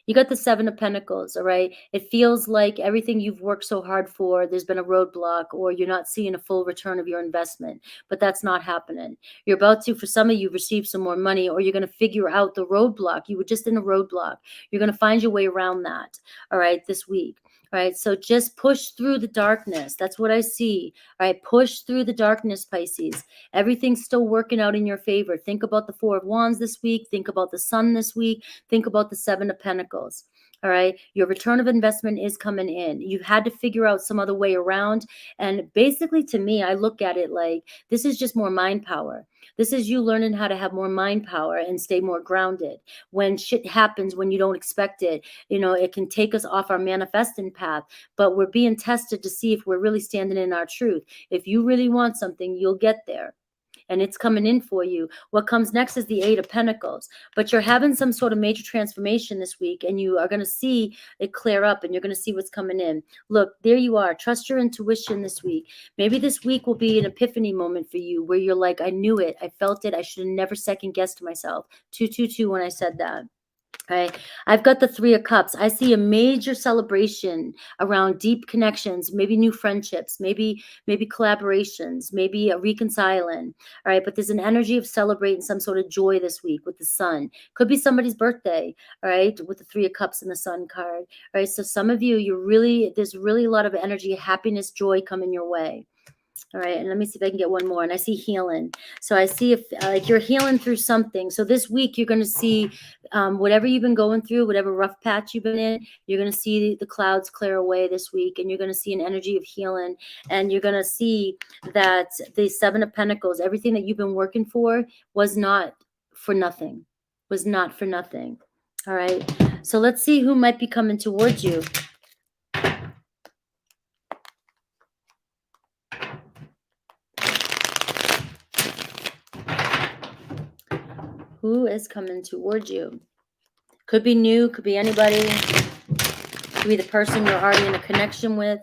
You got the Seven of Pentacles, all right? It feels like everything you've worked so hard for, there's been a roadblock, or you're not seeing a full return of your investment, but that's not happening. You're about to, for some of you, receive some more money, or you're going to figure out the roadblock. You were just in a roadblock. You're going to find your way around that, all right, this week. All right, so just push through the darkness. That's what I see. All right, push through the darkness, Pisces. Everything's still working out in your favor. Think about the Four of Wands this week. Think about the Sun this week. Think about the Seven of Pentacles. All right, your return of investment is coming in. You've had to figure out some other way around. And basically, to me, I look at it like this is just more mind power. This is you learning how to have more mind power and stay more grounded. When shit happens, when you don't expect it, you know, it can take us off our manifesting path, but we're being tested to see if we're really standing in our truth. If you really want something, you'll get there. And it's coming in for you. What comes next is the Eight of Pentacles. But you're having some sort of major transformation this week, and you are going to see it clear up, and you're going to see what's coming in. Look, there you are. Trust your intuition this week. Maybe this week will be an epiphany moment for you where you're like, I knew it. I felt it. I should have never second guessed myself. 222 when I said that. Right. I've got the Three of Cups. I see a major celebration around deep connections, maybe new friendships, maybe collaborations, maybe a reconciling. All right. But there's an energy of celebrating some sort of joy this week with the sun. Could be somebody's birthday. All right. With the Three of Cups and the Sun card. All right. So some of you, there's really a lot of energy, happiness, joy coming your way. All right, and let me see if I can get one more. And I see healing. So I see if like you're healing through something. So this week you're going to see whatever you've been going through, whatever rough patch you've been in, you're going to see the clouds clear away this week, and you're going to see an energy of healing. And you're going to see that the Seven of Pentacles, everything that you've been working for was not for nothing, was not for nothing. All right, so let's see who might be coming towards you. Who is coming towards you? Could be new, could be anybody. Could be the person you're already in a connection with.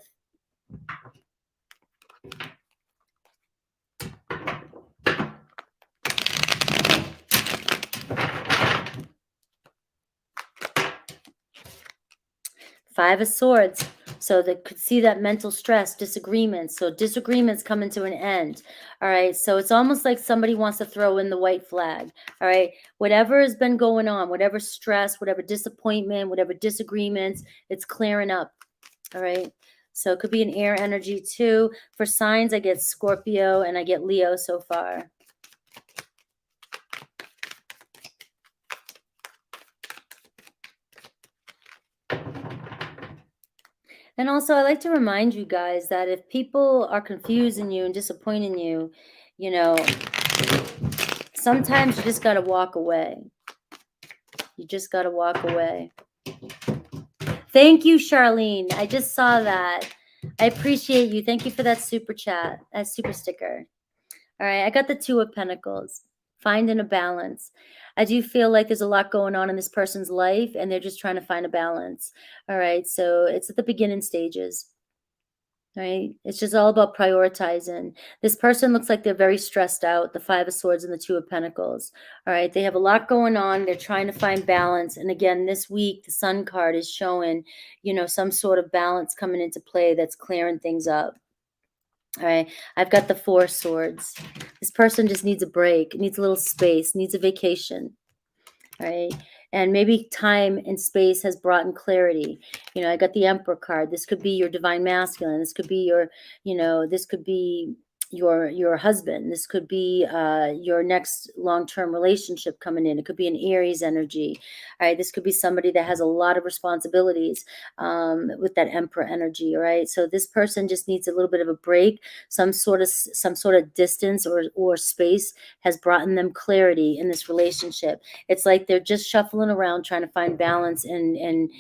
Five of Swords. So they could see that mental stress, disagreements. So disagreements coming to an end. All right. So it's almost like somebody wants to throw in the white flag. All right. Whatever has been going on, whatever stress, whatever disappointment, whatever disagreements, it's clearing up. All right. So it could be an air energy too. For signs, I get Scorpio and I get Leo so far. And also, I like to remind you guys that if people are confusing you and disappointing you, you know, sometimes you just got to walk away. You just got to walk away. Thank you, Charlene. I just saw that. I appreciate you. Thank you for that super chat, that super sticker. All right, I got the Two of Pentacles. Finding a balance. I do feel like there's a lot going on in this person's life, and they're just trying to find a balance. All right, so it's at the beginning stages. Right? It's just all about prioritizing. This person looks like they're very stressed out, the Five of Swords and the Two of Pentacles. All right, they have a lot going on. They're trying to find balance. And again, this week, the Sun card is showing, some sort of balance coming into play that's clearing things up. All right, I've got the Four of Swords. This person just needs a break, needs a little space, needs a vacation. Right? And maybe time and space has brought in clarity. I got the Emperor card. This could be your divine masculine. This could be this could be your husband. This could be your next long-term relationship coming in. It could be an Aries energy. All right, this could be somebody that has a lot of responsibilities with that Emperor energy. All right, so this person just needs a little bit of a break. Some sort of distance or space has brought in them clarity in this relationship. It's like they're just shuffling around trying to find balance and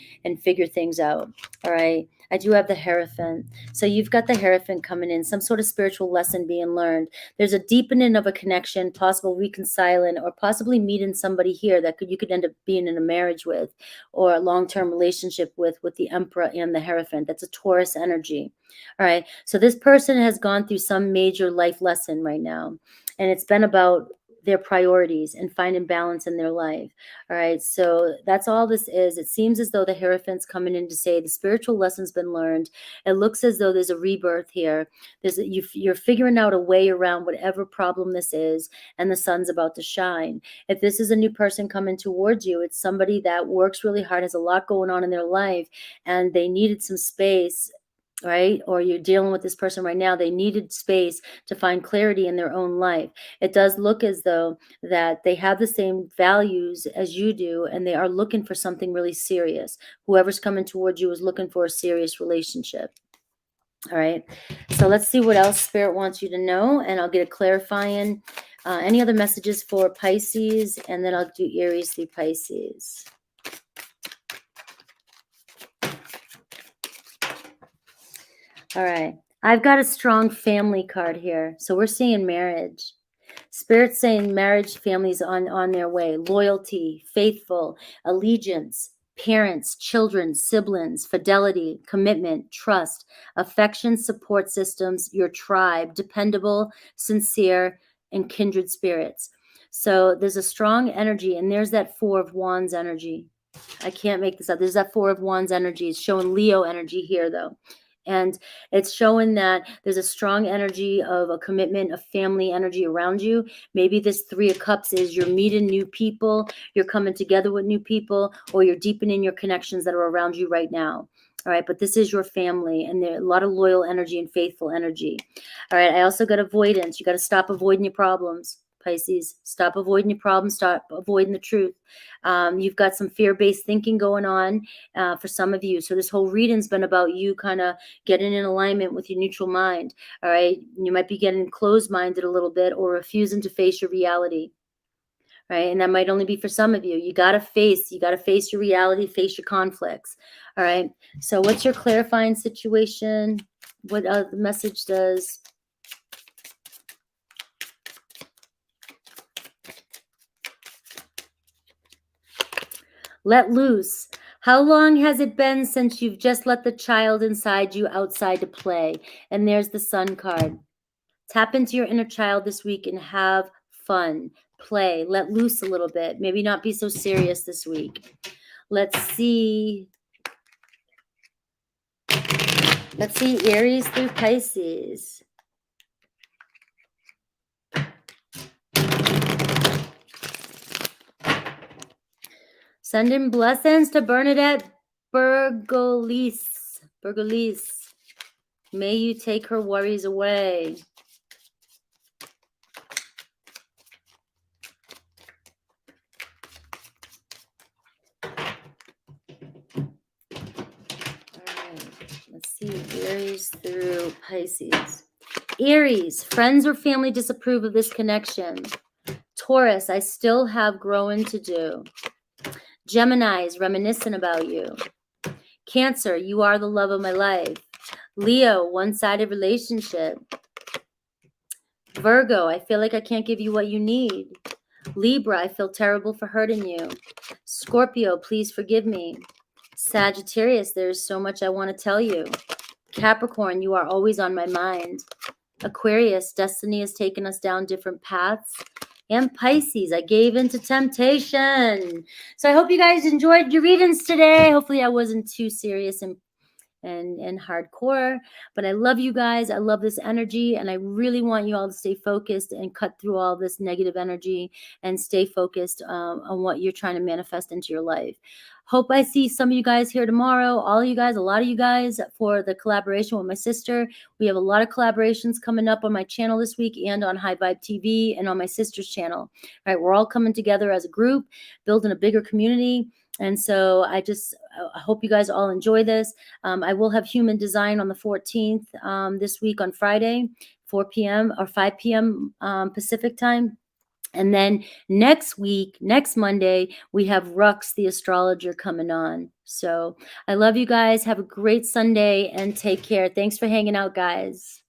figure things out. All right. I do have the Hierophant. So you've got the Hierophant coming in, some sort of spiritual lesson being learned. There's a deepening of a connection, possible reconciling, or possibly meeting somebody here that you could end up being in a marriage with, or a long-term relationship with the Emperor and the Hierophant. That's a Taurus energy. All right. So this person has gone through some major life lesson right now, and it's been about their priorities and finding balance in their life. All right, so that's all this is. It seems as though the Hierophant's coming in to say the spiritual lesson's been learned. It looks as though there's a rebirth here. You're figuring out a way around whatever problem this is, and the sun's about to shine. If this is a new person coming towards you, it's somebody that works really hard, has a lot going on in their life, and they needed some space, right? Or you're dealing with this person right now, they needed space to find clarity in their own life. It does look as though that they have the same values as you do, and they are looking for something really serious. Whoever's coming towards you is looking for a serious relationship. All right, so let's see what else Spirit wants you to know, and I'll get a clarifying. Any other messages for Pisces, and then I'll do Aries through Pisces. All right, I've got a strong family card here. So we're seeing marriage. Spirit's saying marriage, families on their way. Loyalty, faithful, allegiance, parents, children, siblings, fidelity, commitment, trust, affection, support systems, your tribe, dependable, sincere, and kindred spirits. So there's a strong energy, and there's that Four of Wands energy. I can't make this up. There's that Four of Wands energy. It's showing Leo energy here, though. And it's showing that there's a strong energy of a commitment, of family energy around you. Maybe this Three of Cups is you're meeting new people, you're coming together with new people, or you're deepening your connections that are around you right now. All right, but this is your family, and there's a lot of loyal energy and faithful energy. All right, I also got avoidance. You got to stop avoiding your problems. Pisces, stop avoiding your problems, stop avoiding the truth. You've got some fear-based thinking going on for some of you. So this whole reading's been about you kind of getting in alignment with your neutral mind. All right, you might be getting closed-minded a little bit, or refusing to face your reality. Right, and that might only be for some of you. You got to face your reality, face your conflicts. All right, so what's your clarifying situation? What the message does? Let loose. How long has it been since you've just let the child inside you outside to play? And there's the Sun card. Tap into your inner child this week and have fun. Play. Let loose a little bit. Maybe not be so serious this week. Let's see. Let's see Aries through Pisces. Sending blessings to Bernadette Burgolis. May you take her worries away. Let's see, Aries through Pisces. Aries, friends or family disapprove of this connection. Taurus, I still have growing to do. Gemini is reminiscent about you. Cancer, you are the love of my life. Leo, one-sided relationship. Virgo, I feel like I can't give you what you need. Libra, I feel terrible for hurting you. Scorpio, please forgive me. Sagittarius, there's so much I want to tell you. Capricorn, you are always on my mind. Aquarius, destiny has taken us down different paths. And Pisces, I gave into temptation. So I hope you guys enjoyed your readings today. Hopefully I wasn't too serious and hardcore, but I love you guys. I love this energy, and I really want you all to stay focused and cut through all this negative energy and stay focused on what you're trying to manifest into your life. Hope I see some of you guys here tomorrow, all of you guys, a lot of you guys, for the collaboration with my sister. We have a lot of collaborations coming up on my channel this week and on High Vibe TV and on my sister's channel. All right, we're all coming together as a group, building a bigger community. And so I hope you guys all enjoy this. I will have human design on the 14th this week on Friday, 4 p.m. or 5 p.m. Pacific time. And then next week, next Monday, we have Rux, the astrologer, coming on. So I love you guys. Have a great Sunday and take care. Thanks for hanging out, guys.